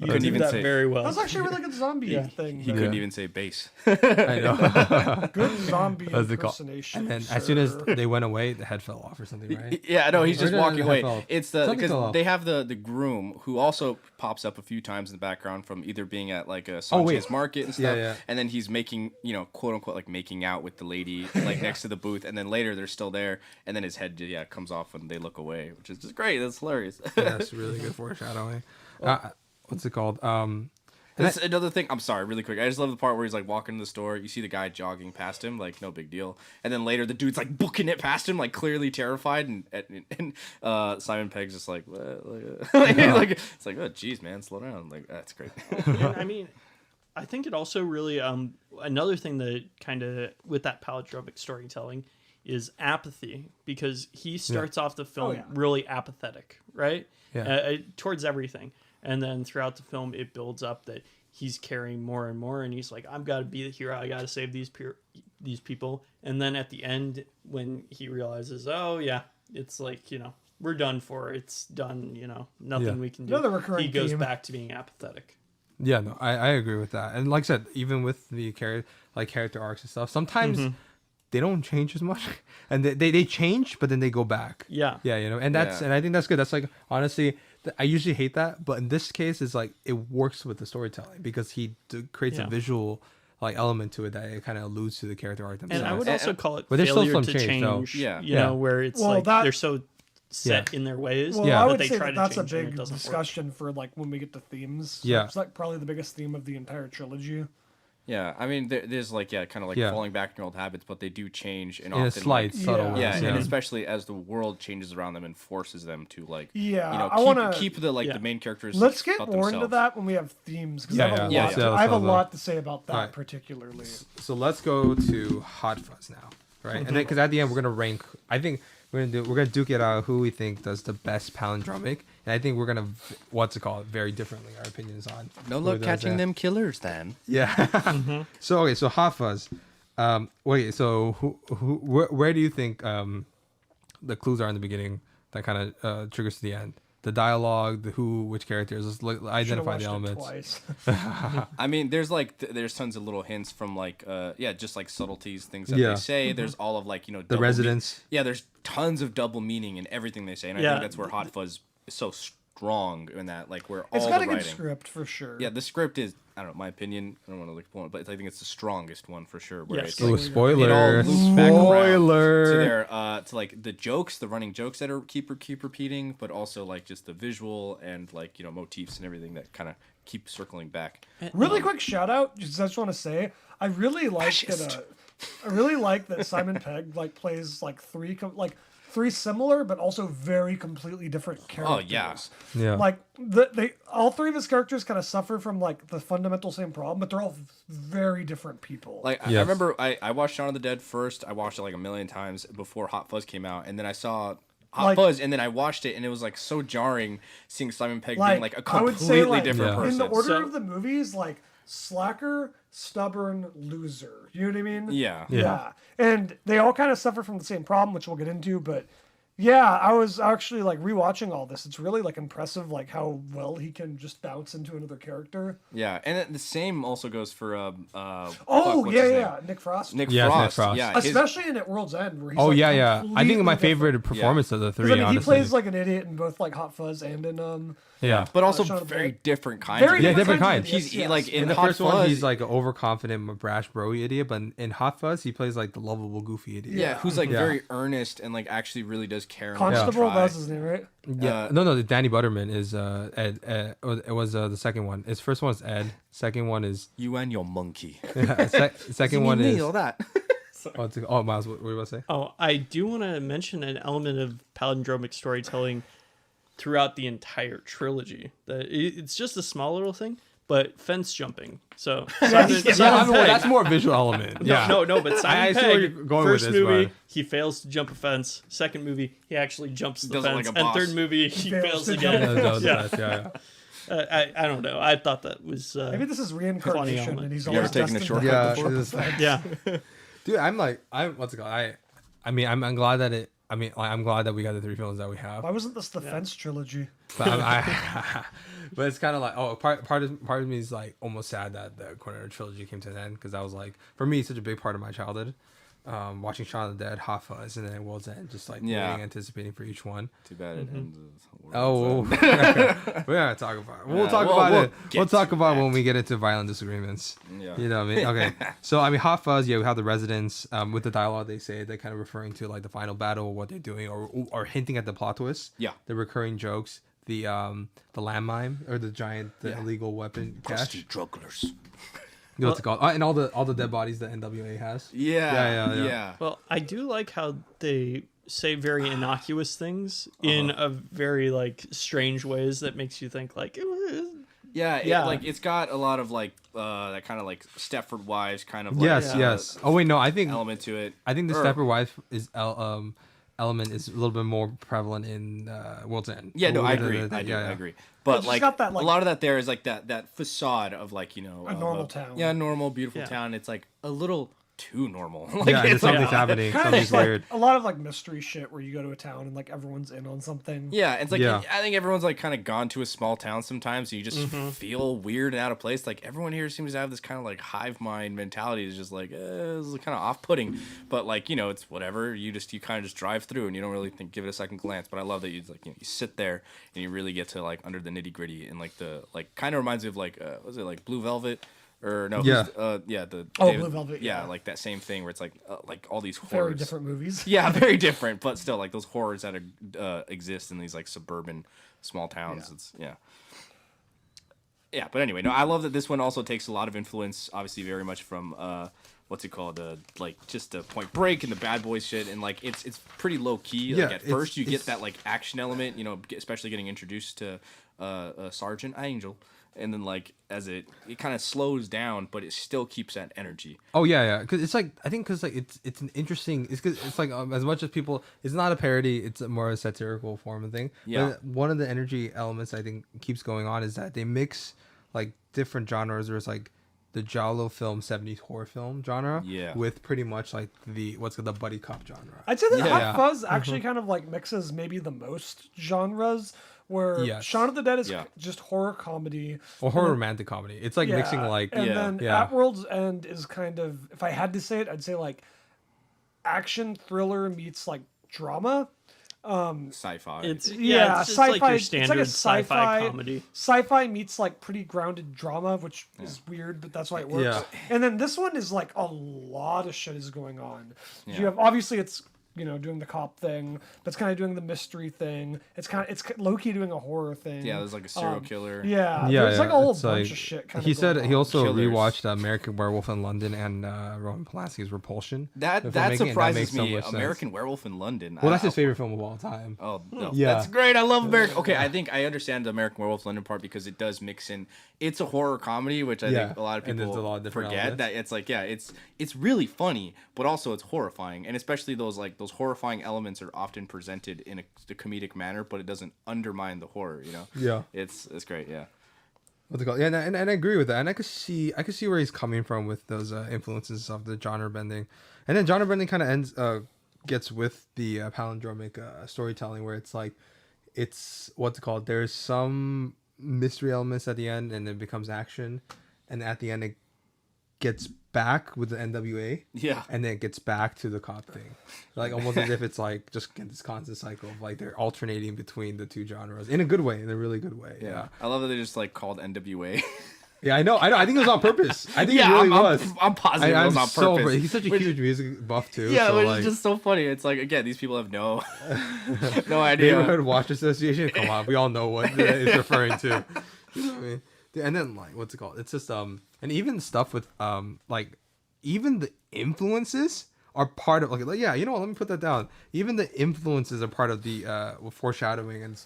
couldn't did even that say- very well. That's actually a really good zombie Yeah. thing. He though. couldn't even say bass. I know. Good zombie What's it called? impersonation. And then as soon as sir. they went away, the head fell off or something, right? Yeah, no, he's just Or no, walking the away. head fell off. It's the Something fell because off. they have the groom who also pops up a few times in the background from either being at like a Oh, wait. Sanchez market and stuff, Yeah, yeah. and then he's making quote unquote like making out with the lady like next to the booth, and then later they're still there, and then his head comes off when they look away, which is just great. That's hilarious. Yeah, that's really good foreshadowing. What's it called? That's another thing. I'm sorry, really quick. I just love the part where he's like walking to the store. You see the guy jogging past him, like no big deal. And then later, the dude's like booking it past him, like clearly terrified. And Simon Pegg's just like, what? Like, it's like, oh, geez, man, slow down. Like, that's great. And, I mean, I think it also really another thing that kind of with that palindromic storytelling is apathy, because he starts off the film really apathetic, right? Yeah. Towards everything. And then throughout the film, it builds up that he's caring more and more, and he's like, "I've got to be the hero. I got to save these people." And then at the end, when he realizes, "Oh yeah, it's like we're done for. It's done. Nothing we can do." Another recurring he goes theme. back to being apathetic. Yeah, no, I agree with that. And like I said, even with the character arcs and stuff, sometimes they don't change as much, and they change, but then they go back. Yeah. Yeah, and and I think that's good. That's like honestly, I usually hate that, but in this case, it's like it works with the storytelling because he creates a visual like element to it that it kind of alludes to the character arc themselves. And I would also call it But there's still failure some to change, though. change. Yeah. You know, where it's Well, like that- they're so set in their ways. Well, Yeah. I that would they say try that to that's a change them and it big doesn't work. discussion for like when we get to themes. So Yeah. it's like probably the biggest theme of the entire trilogy. Yeah, I mean, there's like kind of like Yeah. falling back in your old habits, but they do change and in a often slight, like, subtle Yeah. way. yeah, and especially as the world changes around them and forces them to like Yeah, I wanna- keep the the main characters. Let's get about more into themselves. that when we have themes. 'Cause Yeah, I have, yeah. a lot, Yeah, I have a let's lot to say about that Alright. particularly. So let's go to Hot Fuzz now, right? And then because at the end we're gonna rank. I think we're gonna duke it out who we think does the best palindromic, and I think we're gonna very differently our opinions on. No who luck does catching that. them killers, then. Yeah. So okay, so Hot Fuzz. Wait, so where do you think the clues are in the beginning that kind of triggers to the end? The dialogue, the who, which characters. Let's Should've identify the watched it elements. twice. I mean, there's there's tons of little hints from just like subtleties, things that Yeah. they say. There's all of The double residents. there's tons of double meaning in everything they say, and I Yeah. think that's where Hot Fuzz is so strong in that, like where It's all got the a good writing. script for sure. Yeah, the script is, I don't know, my opinion. I don't want to look point, but I think it's the strongest one for sure. Where Yes. it's Oh, like, spoiler! it all loops back around Spoiler! to their to like the jokes, the running jokes that are keep repeating, but also like just the visual and like motifs and everything that kind of keep circling back. Really quick shout out. I just want to say I really like that. I really like that Simon Pegg plays three similar but also very completely different characters. Oh, yeah. Yeah. Like they all three of his characters kind of suffer from like the fundamental same problem, but they're all very different people. Like I Yes. remember I watched Shaun of the Dead first. I watched it like a million times before Hot Fuzz came out, and then I saw Hot Fuzz, and then I watched it, and it was like so jarring seeing Simon Pegg being like a I would say, completely different Yeah. person. in the order So- of the movies, like slacker, stubborn, loser. You know what I mean? Yeah. Yeah. And they all kind of suffer from the same problem, which we'll get into, but yeah, I was actually like rewatching all this. It's really like impressive like how well he can just bounce into another character. Yeah, and the same also goes for Oh, what's yeah, his yeah, name? Nick Frost. Nick Yes, Nick Frost. Frost. Yeah, his- Especially in At World's End, where he's Oh like, yeah. I think completely my different. favorite performance of the 'Cause, three. I mean, he honestly. plays like an idiot in both like Hot Fuzz and in yeah. but also Shaun of the very Dead. different kinds. Very of Yeah, idiots. different kinds kind. of He's idiots, yes. like in In the Hot first Fuzz. one, he's like an overconfident, brash, bro idiot, but in Hot Fuzz, he plays like the lovable, goofy idiot. yeah, who's like Yeah. very earnest and like actually really does just care. Constable, that's his name, right? Yeah, no. Danny Butterman is Ed. It was the second one. His first one is Ed. Second one is you and your monkey. Second one is all that. Miles, what were you about to say? Oh, I do want to mention an element of palindromic storytelling throughout the entire trilogy. It's just a small little thing, but fence jumping. So That's more a visual element. Yeah. No, but Simon I see where Pegg, you're going first with this, movie, but- he fails to jump a fence. Second movie, he actually jumps the Does it fence. like a And boss. third movie, he fails to again. jump. That was the Yeah. best, yeah. I don't know. I thought that was... Maybe this is reincarnation, element. and he's You ever always taken a destined shortcut to before? jump it's the like- fence. Yeah. Dude, what's it called? I'm glad that it. I'm glad that we got the 3 films that we have. Why wasn't this the Fence trilogy? But, but it's kind of like part of me is like almost sad that the Cornetto Trilogy came to an end, because that was like, for me, such a big part of my childhood. Watching Shaun of the Dead, Hot Fuzz, and then World's End, just like Yeah. waiting, anticipating for each one. Too bad it ends. Oh, we're gonna talk about it. We'll talk about it. We'll talk about when we get into violent disagreements. Yeah. You know what I mean? Okay. So Hot Fuzz. Yeah, we have the residents. With the dialogue, they're kind of referring to like the final battle, what they're doing, or hinting at the plot twist. Yeah. The recurring jokes. The landmine or the giant illegal weapon cache. Jugglers. You know what's it called? And all the dead bodies that NWA has. Yeah. Well, I do like how they say very innocuous things in a very like strange ways that makes you think like Yeah. Like it's got a lot of like that kind of like Stepford Wives kind of like, Yes. Oh wait, no. I think element to it. the Stepford Wife is element is a little bit more prevalent in World's End. Yeah, no, I The- agree. the- I agree. But just like, got that, a like- lot of that there is like that facade of like, you know, A normal town. Yeah, normal, beautiful Yeah. town. It's like a little too normal. Like, Yeah, it's something's like, happening. Kind of Something's just like weird. a lot of like mystery shit where you go to a town and like everyone's in on something. Yeah, it's like Yeah. I think everyone's like kind of gone to a small town sometimes, so you just feel weird and out of place. Like everyone here seems to have this kind of like hive mind mentality. It's just like it's kind of off-putting, but like, you know, it's whatever. You kind of just drive through and you don't really give it a second glance. But I love that you like, you know, you sit there and you really get to like under the nitty gritty, and like the like kind of reminds me of like was it like Blue Velvet? Or no, Yeah. the Blue Velvet, yeah, yeah. like that same thing where it's like all these horrors. Very different movies. Yeah, very different, but still like those horrors that exist in these like suburban small towns. Yeah. It's yeah. But anyway, no, I love that this one also takes a lot of influence, obviously very much from what's it called, like just the Point Break and the Bad Boys shit, and like it's pretty low key. Yeah, Like at first you get that like action element, you know, especially getting introduced to Sergeant Angel. And then, like, as it kind of slows down, but it still keeps that energy. Oh yeah. Because it's like, I think because like it's an interesting. It's like as much as people, it's not a parody. It's more a satirical form of thing. Yeah. But one of the energy elements I think keeps going on is that they mix like different genres. There's like the giallo film, 70s horror film genre. Yeah. With pretty much like the buddy cop genre. I'd say that Yeah. Hot Fuzz actually kind of like mixes maybe the most genres, where Yes. Shaun of the Dead is Yeah. just horror comedy. Or horror romantic comedy. It's like mixing like and Yeah. then Yeah. At World's End is kind of, if I had to say it, I'd say like action thriller meets like drama. Sci-fi. it's Yeah, it's just sci-fi. like your It's like standard a sci-fi comedy. Sci-fi meets like pretty grounded drama, which is weird, but that's why it works. Yeah. And then this one is like a lot of shit is going on. Yeah. You have, obviously it's, you know, doing the cop thing, but it's kind of doing the mystery thing. It's low-key doing a horror thing. yeah, there's like a serial killer. Yeah, Yeah, there's like a whole it's bunch like- of shit. Kind He of said going he on. also Killers. rewatched American Werewolf in London and Roman Polanski's Repulsion. That The filmmaking, and surprises makes so me. much sense. American Werewolf in London. Well, that's his favorite film of all time. Oh no, Yeah. that's great. I love American. Okay, I think I understand the American Werewolf London part because it does mix in. It's a horror comedy, which I Yeah, think a lot of and there's people a lot of different forget. elements. That it's like, yeah, it's really funny, but also it's horrifying, and especially those horrifying elements are often presented in a comedic manner, but it doesn't undermine the horror. You know? Yeah. It's great. Yeah. What's it called? Yeah, and I agree with that, and I could see where he's coming from with those influences of the genre bending, and then genre bending kind of gets with the palindromic storytelling, where it's like it's what's it called? There's some mystery elements at the end, and it becomes action, and at the end it gets back with the NWA, Yeah. and then it gets back to the cop thing, like almost as if it's like just this constant cycle of like they're alternating between the two genres in a good way, in a really good way. Yeah. I love that they just like called NWA. Yeah, I know. I think it was on purpose. I think it Yeah, really was. I'm positive it was on purpose. He's such a huge music buff too. Yeah, so which like, is just so funny. It's like, again, these people have no idea. Neighborhood Watch Association. Come on, we all know what it's referring to. You know what I mean? And then like, what's it called? It's just and even stuff with like, even the influences are part of like yeah, you know what? Let me put that down. Even the influences are part of the foreshadowing and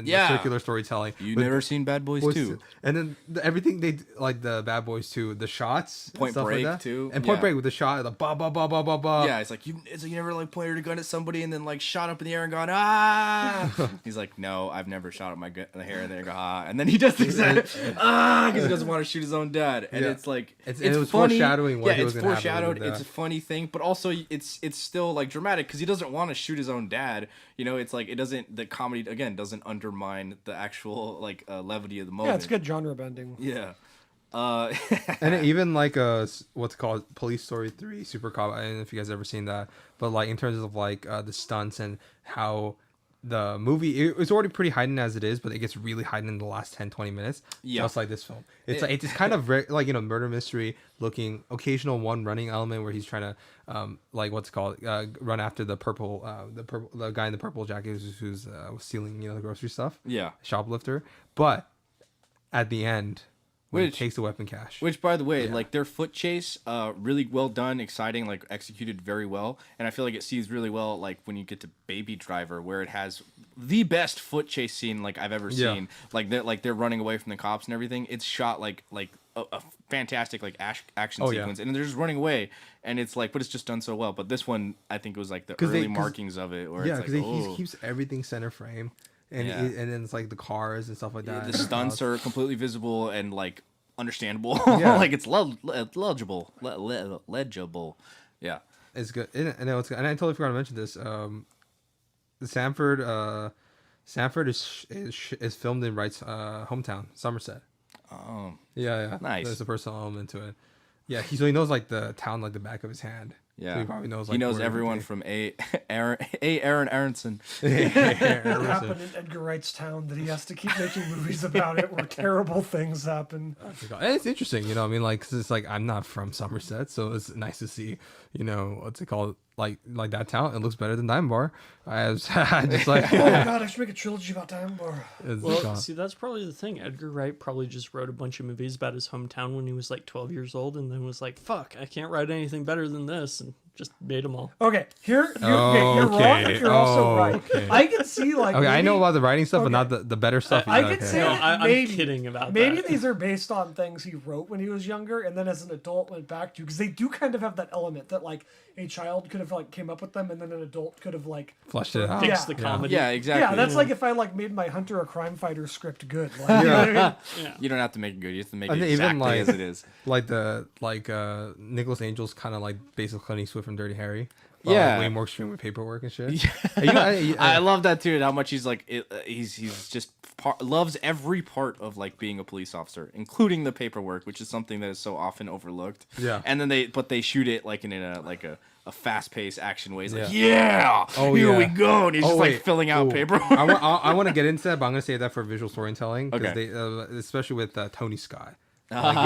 the circular storytelling. You never seen Bad Boys 2? And then everything they like the Bad Boys 2, the shots, Point stuff Break like that. too, and Point Break with the shot, like ba ba ba ba ba ba. Yeah, it's like you never like pointed a gun at somebody and then like shot up in the air and gone ah. He's like, no, I've never shot up my hair and then go ah, and then he does things because he doesn't want to shoot his own dad, and it's like it was funny. foreshadowing what he was it's gonna have foreshadowed. with It's a funny thing, but also it's still like dramatic because he doesn't want to shoot his own dad. You know, it's like it doesn't. The comedy again doesn't undermine the actual like levity of the moment. Yeah, it's good genre bending. Yeah. And even like what's called Police Story 3 Super Cop. I don't know if you guys ever seen that, but like in terms of like the stunts and how the movie it's already pretty heightened as it is, but it gets really heightened in the last 10-20 minutes. Yeah, just like this film. It's like it's kind of very, like, you know, murder mystery looking, occasional one running element where he's trying to like what's called run after the guy in the purple jacket who's stealing, you know, the grocery stuff. Yeah, shoplifter. But at the end, when he takes the weapon cache. Which, by the way, like their foot chase, really well done, exciting, like executed very well. And I feel like it sees really well, like when you get to Baby Driver, where it has the best foot chase scene like I've ever seen. Like they're running away from the cops and everything. It's shot like a fantastic like action sequence, and they're just running away, and it's like, but it's just done so well. But this one, I think it was like the early markings of it, where it's like, he keeps everything center frame. And and then it's like the cars and stuff like that. The stunts are completely visible and like understandable. Like it's legible. Yeah, it's good. And I totally forgot to mention this. The Sanford is filmed in Wright's hometown, Somerset. Oh, yeah, nice. There's a personal element to it. Yeah, so he knows like the town like the back of his hand. Yeah, so he probably knows. Like, he knows everyone from Aaron Aronson. It happened in Edgar Wright's town that he has to keep making movies about it where terrible things happen. And it's interesting, you know. I mean, like, 'cause it's like I'm not from Somerset, so it's nice to see, you know, what's it called, like that town. It looks better than Diamond Bar. I was just like, oh my god, I should make a trilogy about Diamond Bar. Well, see, that's probably the thing. Edgar Wright probably just wrote a bunch of movies about his hometown when he was like 12 years old, and then was like, "Fuck, I can't write anything better than this," and just made them all. Okay, you're wrong, but you're also right. Okay. I can see like. Okay, maybe, I know about the writing stuff, but not the better stuff. I could say No, that I'm kidding about maybe that. these are based on things he wrote when he was younger, and then as an adult went back to, because they do kind of have that element that like a child could have like came up with them, and then an adult could have like flushed it out. Fix the comedy. Yeah, exactly. Yeah, that's like if I like made my Hunter a crime fighter script good. Like, you know what I mean? You don't have to make it good. You have to make I it think exactly even, like, as it is. Like Nicholas Angel's kind of like basically Clint Eastwood from Dirty Harry. Yeah. Like, way more extreme with paperwork and shit. I love that too. And how much he's like, he's just loves every part of like being a police officer, including the paperwork, which is something that is so often overlooked. Yeah. And then they shoot it like in a fast paced action way. He's like, Oh, here yeah. we go, and he's just like filling out Ooh. paperwork. I want to get into that, but I'm gonna save that for visual storytelling. Okay. They, especially with Tony Scott. He he talks there's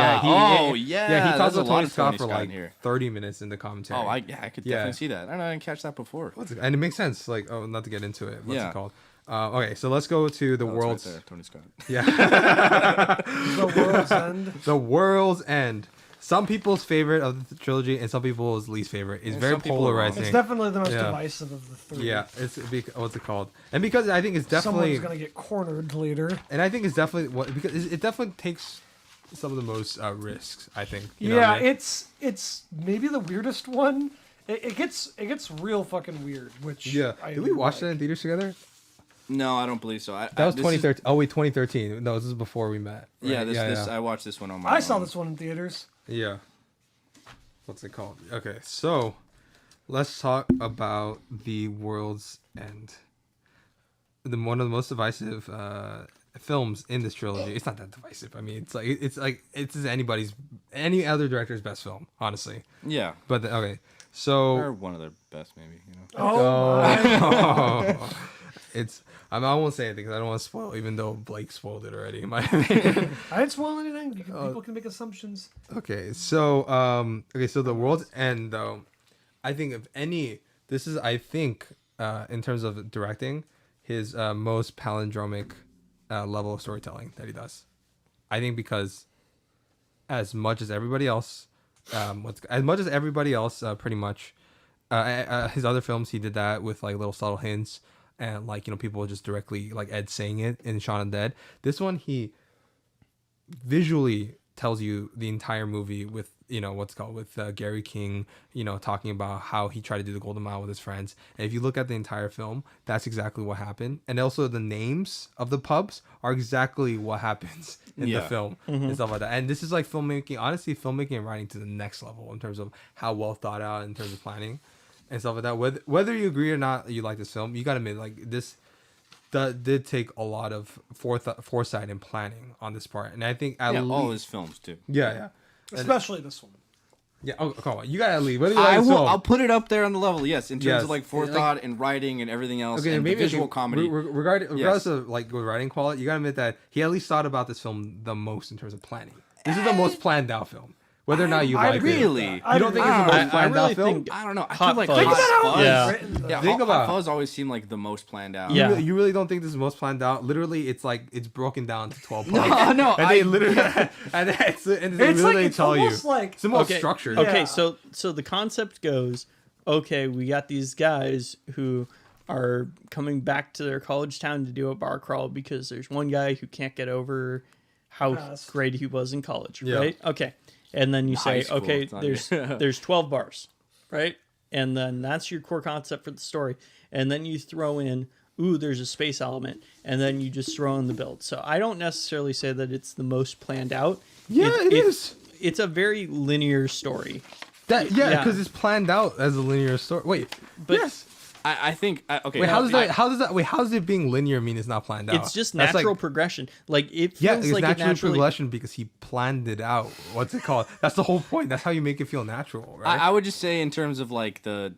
a about lot Tony of Scott Tony for Scott like in here. 30 minutes in the commentary. I could definitely see that. I didn't catch that before. And it makes sense. Like, not to get into it. What's Yeah. it called? Okay, so let's go to the world's. Right there, Tony Scott. Yeah. The World's End. The World's End. Some people's favorite of the trilogy and some people's least favorite. It's very some people are wrong. polarizing. It's definitely the most Yeah. divisive of the three. Yeah, what's it called? And because I think it's definitely, Someone's gonna get cornered later. and I think it's definitely because it definitely takes some of the most risks. I think. You know what Yeah, I mean? it's maybe the weirdest one. It gets real fucking weird. Which Yeah. I Did we watch that like. in theaters together? No, I don't believe so. That was 2013. Oh wait, 2013. No, this is before we met. Right? Yeah, this I watched this one on my I own. saw this one in theaters. Yeah. What's it called? Okay, so let's talk about The World's End. One of the most divisive films in this trilogy. It's not that divisive. I mean, it's any other director's best film, honestly. Yeah. But okay, so Or one of their best, maybe. You know. Oh, my. it's. I won't say anything because I don't want to spoil, even though Blake spoiled it already. In my opinion. I didn't spoil anything. People can make assumptions. Okay, so so the World's End though, I think if any, this is I think in terms of directing, his most palindromic level of storytelling that he does. I think because as much as everybody else, pretty much, his other films he did that with like little subtle hints and like people just directly like Ed saying it in Shaun of the Dead. This one he visually tells you the entire movie with with Gary King talking about how he tried to do the Golden Mile with his friends, and if you look at the entire film, that's exactly what happened. And also the names of the pubs are exactly what happens in the film and stuff like that. And this is like filmmaking and writing to the next level in terms of how well thought out in terms of planning and stuff like that. Whether you agree or not you like this film, you gotta admit like this did take a lot of foresight and planning on this part. And I think all his films too. Yeah. Especially this one. Yeah, come on. You gotta leave. Whether you like this film, I'll put it up there on the level. Yes, in terms of like forethought and writing and everything else. Okay, and maybe visual comedy. Regardless of like with writing quality, you gotta admit that he at least thought about this film the most in terms of planning. This is the most planned out film. Whether or not you like it. Really? You don't think it's the most planned out film? I don't know. I Hot feel like Fuzz. Hot Fuzz. Yeah. Think about Hot Fuzz always seemed like the most planned out. Yeah. You really don't think this is most planned out? Literally, it's like it's broken down to 12 parts. No, And they literally and they literally tell you almost like it's the most structured. Okay, Yeah. so the concept goes, okay, we got these guys who are coming back to their college town to do a bar crawl because there's one guy who can't get over how Past. great he was in college, Yeah. right? Okay. And then you High say, school, okay, it's not there's 12 bars, right? And then that's your core concept for the story. And then you throw in, there's a space element, and then you just throw in the build. So I don't necessarily say that it's the most planned out. Yeah, it is. It's a very linear story. Because it's planned out as a linear story. Wait, But yes. I think okay. Wait, how does it being linear mean it's not planned out? it's just That's natural like, progression. Like it feels yeah, it's like natural it naturally. progression because he planned it out. What's it called? That's the whole point. That's how you make it feel natural, right? I would just say in terms of like the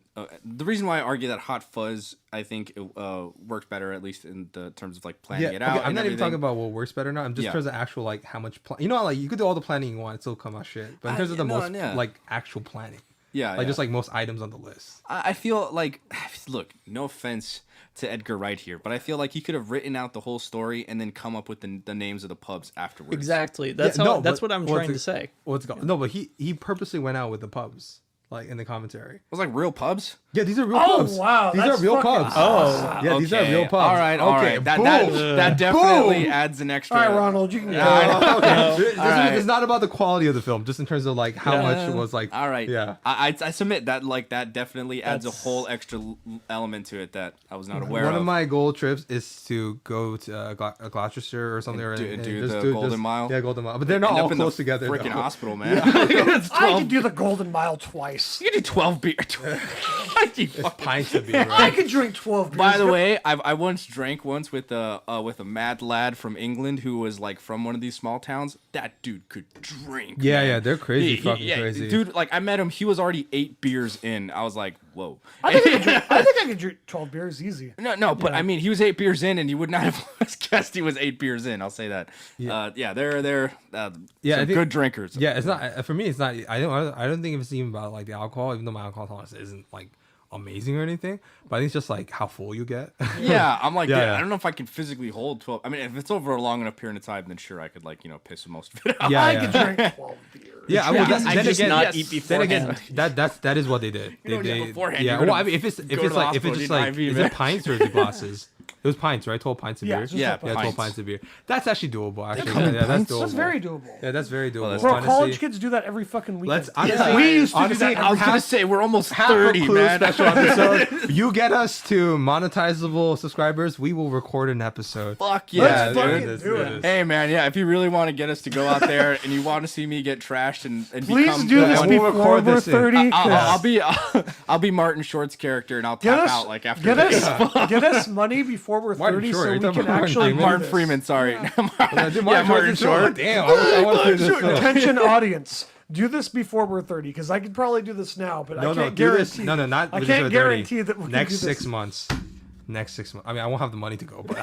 reason why I argue that Hot Fuzz I think works better at least in the terms of like planning it out. I'm and not even everything. talking about what works better now. I'm just in terms of actual like how much like you could do all the planning you want, it still come out shit. But in terms of the most like actual planning. Yeah, just like most items on the list. I feel like, look, no offense to Edgar Wright here, but I feel like he could have written out the whole story and then come up with the names of the pubs afterwards. Exactly. That's that's what I'm trying to say. What's it called? No, but he purposely went out with the pubs. Like in the commentary. It was like real pubs? Yeah, these are real pubs. Wow, these that's are real fucking pubs. awesome. Yeah, these are real pubs. All right. That definitely Boom. adds an extra. All right, Ronald, you can go. Okay. This right. is not about the quality of the film, just in terms of like how much it was like. All right. Yeah. I submit that like that definitely adds a whole extra element to it that I was not aware One of. of my goal trips is to go to Gloucestershire or something. And do the Golden Mile? Yeah, Golden Mile. But they're not End all up in the close together. Freaking though. hospital, man. I could do the Golden Mile twice. You can do 12 beer. Pints of beer, I right? could drink 12 beers. By the way, I once drank with a mad lad from England who was like from one of these small towns. That dude could drink. Yeah, man. yeah, they're crazy, fucking crazy. Dude, like I met him, he was already 8 beers in. I was like, whoa. I think I could drink 12 beers easy. No, but I mean, he was 8 beers in, and you would not have guessed he was 8 beers in. I'll say that. Yeah. They're I some think- good drinkers. Yeah, it's not for me. It's not. I don't think it's even about like the alcohol, even though my alcohol tolerance isn't like amazing or anything. But I think it's just like how full you get. Yeah, I'm like, Yeah. I don't know if I can physically hold 12. I mean, if it's over a long enough period of time, then sure, I could like piss most of it out. Yeah, I yeah. could drink 12 beers. Yeah, well, I then just again, not eat then again, beforehand. that is what they did. You don't get beforehand, Yeah, you're well, gonna I mean, if it's go to the like if hospital it's just and like need an IV, is man. it pints or is it glasses? It was pints, right? 12 pints of Yeah, beer. it's just Yeah, a Yeah, 12 pints. pints of beer. That's actually doable. Actually, come in yeah, that's pints? doable. That's very doable. Yeah, that's very doable. that's Bro, honestly- college kids do that every fucking weekend. Let's honestly, we used to honestly, do that I was every gonna say we're almost half 30, a Clue man. special episode. You get us to monetizable subscribers, we will record an episode. Fuck yeah, Let's dude. fucking it is, do it it. is. Hey man, yeah. If you really want to get us to go out there and you want to see me get trashed and Please become, do this we'll before record we're this in. 30. I'll be Martin Short's character and I'll Get tap us, out like after get this. us, get us money before we're Martin 30 Short, so you're we talking can about actually Martin do Martin this. Freeman, sorry. Martin Short. Damn, I want to do this. film. Attention audience, do this before we're 30 because I could probably do this now, but I No, can't do this. guarantee. No, not. I this can't is 30. guarantee that we Next can do this. 6 months. next 6 months. I mean, I won't have the money to go, but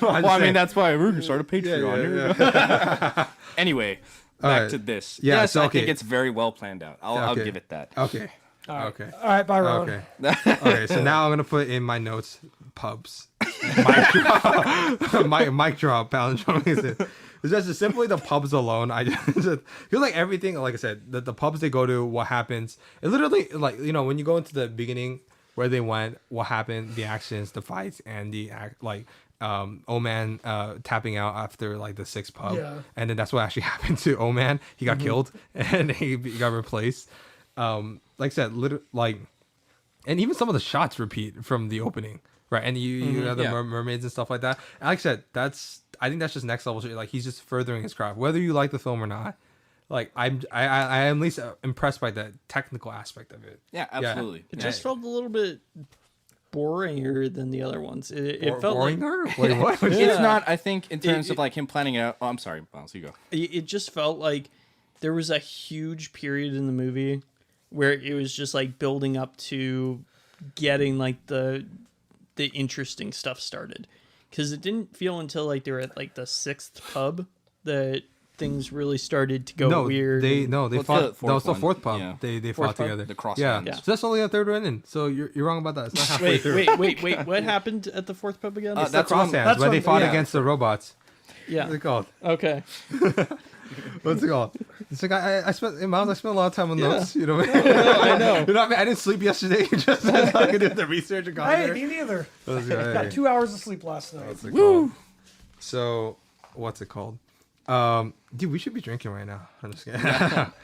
Well, I mean, that's why we're gonna start a Patreon. Yeah. Anyway, back right. to this. Yeah, Yes, so, I okay. think it's very well planned out. I'll Okay. give it that. Okay. All right. Okay. All right, bye, Ron. Okay. Okay. So now I'm gonna put in my notes pubs. Mic drop. Mic drop. Palindrome. It's just simply the pubs alone. I just feel like everything. Like I said, the pubs they go to, what happens. It literally, like, you know, when you go into the beginning where they went, what happened, the actions, the fights, and the act, like O-Man tapping out after like the 6th pub, Yeah. and then that's what actually happened to O-Man. He got killed and he got replaced. Like I said, like, and even some of the shots repeat from the opening, right? And you have the Yeah. mermaids and stuff like that. And like I said, I think that's just next level shit. Like, he's just furthering his craft, whether you like the film or not. Like, I am at least impressed by the technical aspect of it. Yeah, absolutely. It just felt a little bit boringer than the other ones. It felt boring. like Wait, what? It's Yeah. not. I think in terms of it- like him planning it out. Oh, I'm sorry, Miles. You go. it just felt like there was a huge period in the movie where it was just like building up to getting like the interesting stuff started, because it didn't feel until like they were at like the 6th pub that things really started to go weird. They Well, it's fought. the That was the fourth 4th one. pub. Yeah. They Fourth fought pub? together. The cross Yeah. hands. Yeah. So that's only a third one in. So you're wrong about that. It's not halfway through. wait. What happened at the 4th pub again? It's That's the cross when- hands that's when they when- fought yeah. against the robots. Yeah. What's it called? Okay. What's it called? It's like I spent a lot of time on Yeah. notes. You know what I mean? I know. You know what I mean? I didn't sleep yesterday. Just so I could do the research and got Hey, there. me neither. Got Got 2 hours of sleep last night. What's it called? So, what's it called? Dude, we should be drinking right now. I'm just kidding.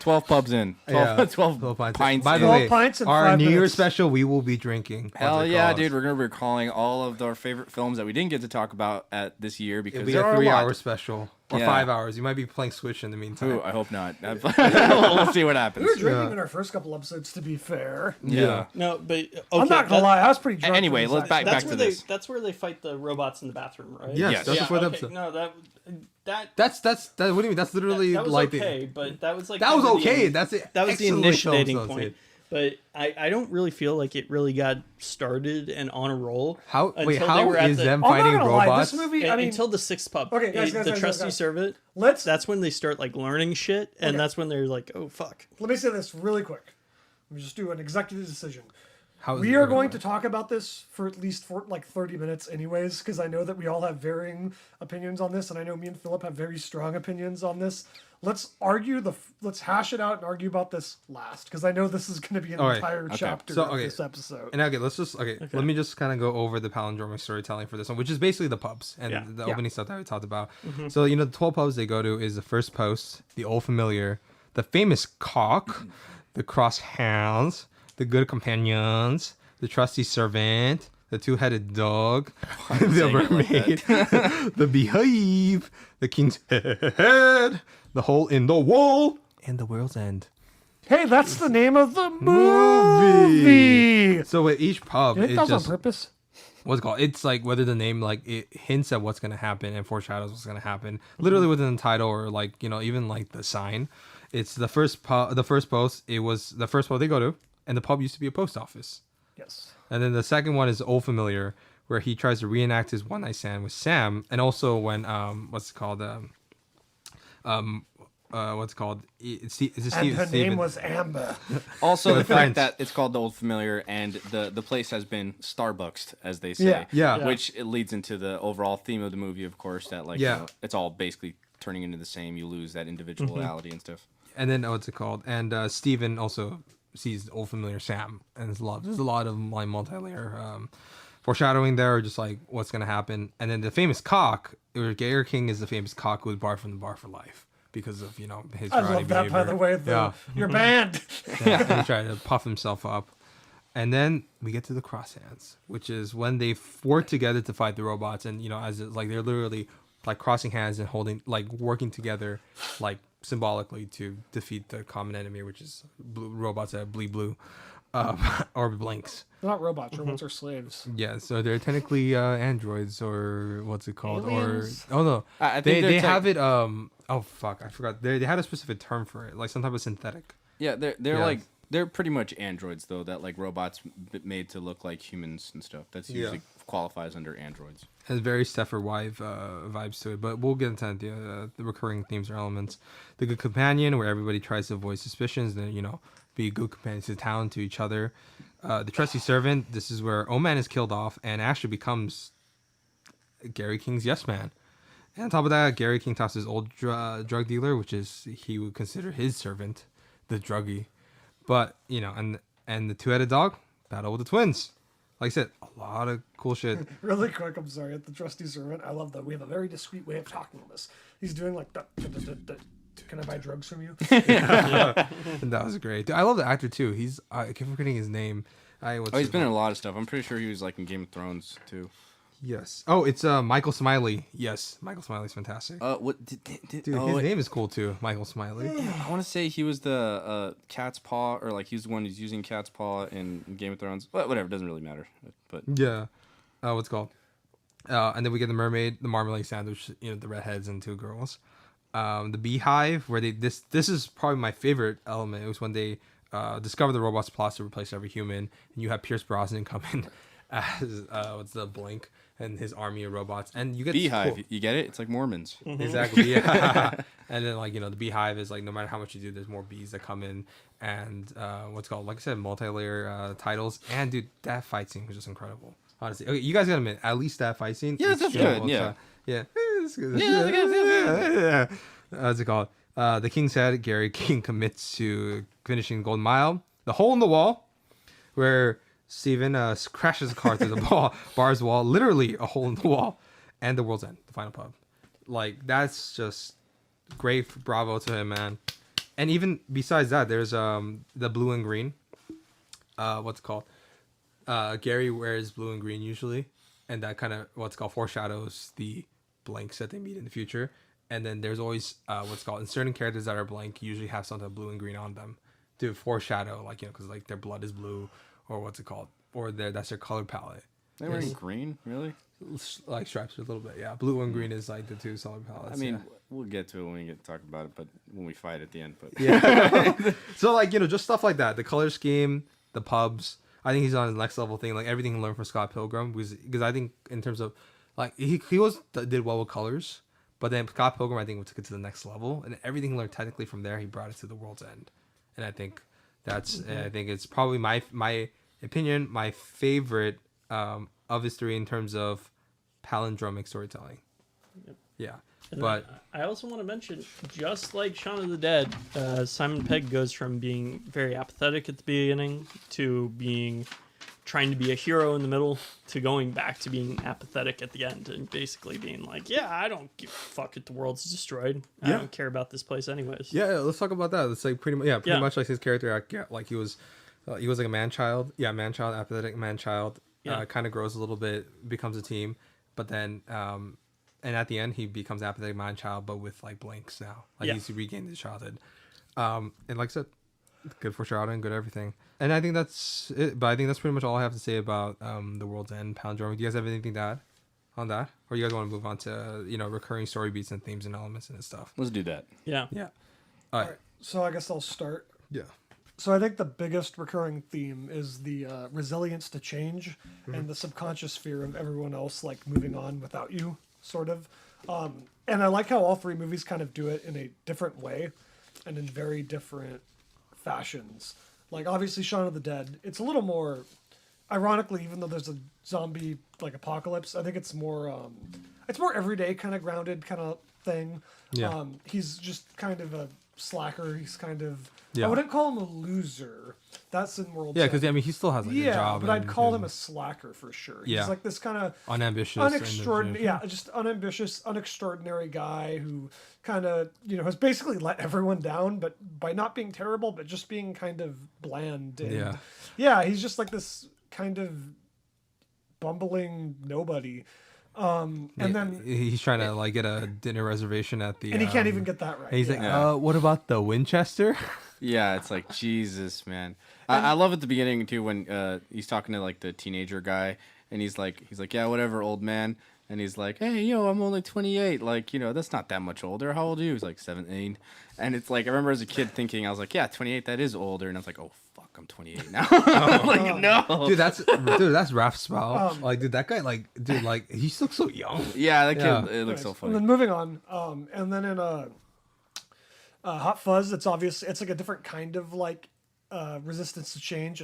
12 pubs in. 12, Yeah. 12 pints. pints By in. the 12 way, pints in our 5 New Year's minutes. special, we will be drinking. Hell What's it yeah, called? dude. We're going to be recalling all of our favorite films that we didn't get to talk about at this year because It'll be there a are a 3-hour lot. special. Or Yeah. 5 hours. You might be playing Switch in the meantime. Ooh, I hope not. We'll see what happens. We were drinking Yeah. in our first couple episodes, to be fair. Yeah. No, but okay, I'm not gonna lie, I was pretty drunk. Anyway, for this, let's back- actually. That's to where this. that's where they fight the robots in the bathroom, right? Yes, Yes. that's Yeah, the fourth okay. episode. No, that That's what do you mean? That's literally that was like okay, but that was like that was kind of the okay. in- That's it. that was the Excellently initiating filmed, so point. it's- But I don't really feel like it really got started and on a roll. How wait? until they How were at is the- them I'm not fighting gonna lie, robots? this movie, I mean, until the 6th pub. Okay, guys, the guys, trusty guys. servant. let's That's when they start like learning shit, and Okay. that's when they're like, oh fuck. let me say this really quick. Let me just do an executive decision. How is We it are gonna going work? to talk about this for at least like 30 minutes anyways, because I know that we all have varying opinions on this, and I know me and Philip have very strong opinions on this. Let's let's hash it out and argue about this last, because I know this is going to be an All right. entire Okay. chapter So, of okay. this episode. And okay, let me just kind of go over the palindromic storytelling for this one, which is basically the pubs and Yeah. the Yeah. opening stuff that we talked about. So, you know, the 12 pubs they go to is the first post, the old familiar, the famous cock, the cross hands, the good companions, the trusty servant, the two-headed dog, the saying it like mermaid, the behave, the king's head, the hole in the wall, and the world's end. Hey, that's the name of the Movie. movie. So with each pub, You think it's that was just on purpose? what's it called? It's like whether the name like it hints at what's gonna happen and foreshadows what's gonna happen. Literally within the title or like, you know, even like the sign. It's the first pub. The first post. It was the first pub they go to, and the pub used to be a post office. Yes. And then the second one is Old Familiar, where he tries to reenact his one night stand with Sam, and also when what's it called what's it called? Is it And Steve, her Steven? name was Amber. Also, the French. fact that it's called the Old Familiar and the place has been Starbucksed, as they say. Yeah. Yeah. Which it leads into the overall theme of the movie, of course, that like Yeah. you know, it's all basically turning into the same. You lose that individuality and stuff. And then what's it called? And Steven also sees Old Familiar Sam, and there's a lot of like multi-layer foreshadowing there, or just like what's gonna happen. And then the famous cock, Gayer King is the famous cock who was barred from the bar for life because of, you know, his I rowdy love that, by behavior. the way. Your band. Yeah, and he tried to puff himself up. And then we get to the cross hands, which is when they work together to fight the robots, and you know, as it's like they're literally like crossing hands and holding, like working together, like symbolically to defeat the common enemy, which is robots that bleed blue, or blinks. They're not robots. Robots are slaves. Yeah, so they're technically androids, or what's it called? Aliens? Or oh no, I think they they're have it. Oh fuck, I forgot. They had a specific term for it, like some type of synthetic. Yeah, they're Yeah. like They're pretty much androids though, that like robots made to look like humans and stuff. That's usually qualifies under androids. Has very Stepford Wife vibes to it, but we'll get into the recurring themes or elements. The good companion, where everybody tries to avoid suspicions, and be good companions to town to each other. The trusty servant. This is where Oman is killed off and actually becomes Gary King's yes man. And on top of that, Gary King talks to his old drug dealer, which is he would consider his servant, the druggie. But and the two-headed dog battle with the twins. Like I said, a lot of cool shit. Really quick, I'm sorry. At the trusty servant, I love that we have a very discreet way of talking on this. He's doing like the can I buy drugs from you? And that was great. Dude, I love the actor too. I keep forgetting his name. He's been in a lot of stuff. I'm pretty sure he was like in Game of Thrones too. Yes. Oh, it's Michael Smiley. Yes, Michael Smiley's fantastic. What Dude, his name is cool too, Michael Smiley. I want to say he was the cat's paw, or like he's the one who's using cat's paw in Game of Thrones. But whatever, doesn't really matter. But yeah. What's it called? And then we get the mermaid, the marmalade sandwich, the redheads and two girls. The beehive, where this is probably my favorite element. It was when they discover the robot's plot to replace every human, and you have Pierce Brosnan come in as what's the Blink and his army of robots, and you get beehive. Cool. You get it? It's like Mormons. Mm-hmm. Exactly. Yeah. And then the beehive is like no matter how much you do, there's more bees that come in, and what's called, like I said, multi-layer titles. And dude, that fight scene was just incredible. Honestly, okay, you guys gotta admit, at least that fight scene. Yeah, that's good. Yeah. Yeah. Yeah. What's it called? The King said Gary King commits to finishing Golden Mile. The hole in the wall, where Steven crashes the car through the bar's wall, literally a hole in the wall, and the world's end, the final pub. Like, that's just great. Bravo to him, man. And even besides that, there's the blue and green. What's it called? Gary wears blue and green usually, and that kind of foreshadows the blanks that they meet in the future. And then there's always in certain characters that are blank usually have something blue and green on them to foreshadow, because like their blood is blue, or or that's their color palette. They're wearing green, really? Like stripes a little bit, yeah. Blue and green is like the two color palettes. I mean, we'll get to it when we get to talk about it, but when we fight at the end. But yeah. So just stuff like that. The color scheme, the pubs. I think he's on his next level thing. Like everything he learned from Scott Pilgrim, because I think in terms of like he did well with colors, but then Scott Pilgrim I think took it to the next level, and everything he learned technically from there he brought it to the world's end, and I think that's I think it's probably my opinion, my favorite of his three in terms of palindromic storytelling. Yep. Yeah. And But I also want to mention, just like Shaun of the Dead, Simon Pegg goes from being very apathetic at the beginning to trying to be a hero in the middle to going back to being apathetic at the end and basically being like, yeah, I don't give a fuck if the world's destroyed. I don't care about this place anyways. Yeah, let's talk about that. It's like pretty much like his character. Like he was like a man-child. Yeah, man-child, apathetic man-child. Kind of grows a little bit, becomes a team, but then and at the end he becomes apathetic man-child, but with like blanks now. Like he's regained his childhood. And like I said, good foreshadowing, good everything. And I think that's it. But I think that's pretty much all I have to say about the World's End Palindrome. Do you guys have anything to add on that, or you guys want to move on to recurring story beats and themes and elements and stuff? let's do that. Yeah. All right. So I guess I'll start. Yeah. So I think the biggest recurring theme is the resilience to change and the subconscious fear of everyone else like moving on without you, sort of. And I like how all three movies kind of do it in a different way and in very different fashions. Like obviously Shaun of the Dead, it's a little more, ironically, even though there's a zombie like apocalypse, I think it's more everyday kind of grounded kind of thing. Yeah. He's just kind of a slacker. He's kind of, Yeah. I wouldn't call him a loser. That's in World. Yeah, because I mean he still has like a job. But I'd call him a slacker for sure. Yeah. He's like this kind of unambitious, unextraordinary. Yeah, just unambitious, unextraordinary guy who kind of has basically let everyone down, but by not being terrible, but just being kind of bland. And he's just like this kind of bumbling nobody. And then he's trying to like get a dinner reservation at the and he can't even get that right. And he's like, what about the Winchester? Yeah, it's like Jesus, man. I love at the beginning too when he's talking to like the teenager guy, and he's like, yeah, whatever, old man. And he's like, hey, I'm only 28. Like, that's not that much older. How old are you? He's like 17. And it's like, I remember as a kid thinking, I was like, yeah, 28, that is older. And I was like, oh, fuck. I'm 28 now. I'm like, no. Dude, that's Raph's spell. Like, dude, that guy, like, dude, like, he looks so young. Yeah, that kid, Yeah. it looks so And funny. then moving on, and then in Hot Fuzz, it's like a different kind of like resistance to change.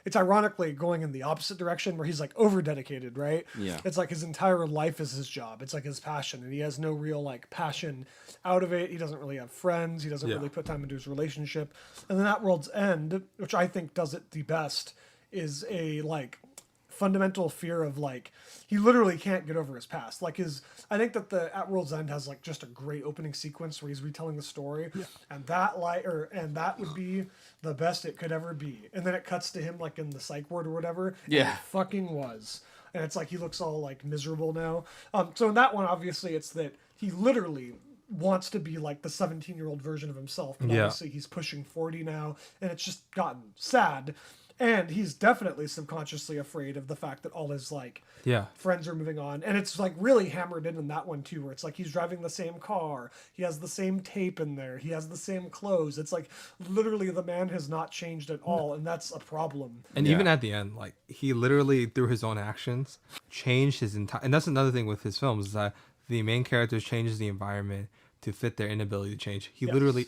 It's ironically going in the opposite direction where he's like over dedicated, right? Yeah. It's like his entire life is his job. It's like his passion, and he has no real like passion out of it. He doesn't really have friends. He doesn't really put time into his relationship. And then At World's End, which I think does it the best, is a like fundamental fear of like he literally can't get over his past. Like I think that the At World's End has like just a great opening sequence where he's retelling the story, and that would be the best it could ever be. And then it cuts to him like in the psych ward or whatever. And Yeah. it fucking was. And it's like he looks all like miserable now. So in that one, obviously, it's that he literally wants to be like the 17-year-old version of himself, but obviously he's pushing 40 now, and it's just gotten sad. And he's definitely subconsciously afraid of the fact that all his like friends are moving on. And it's like really hammered in that one too, where it's like he's driving the same car, he has the same tape in there, he has the same clothes. It's like literally the man has not changed at all, and that's a problem. And even at the end, like, he literally through his own actions changed his entire. And that's another thing with his films, is that the main character changes the environment to fit their inability to change. He literally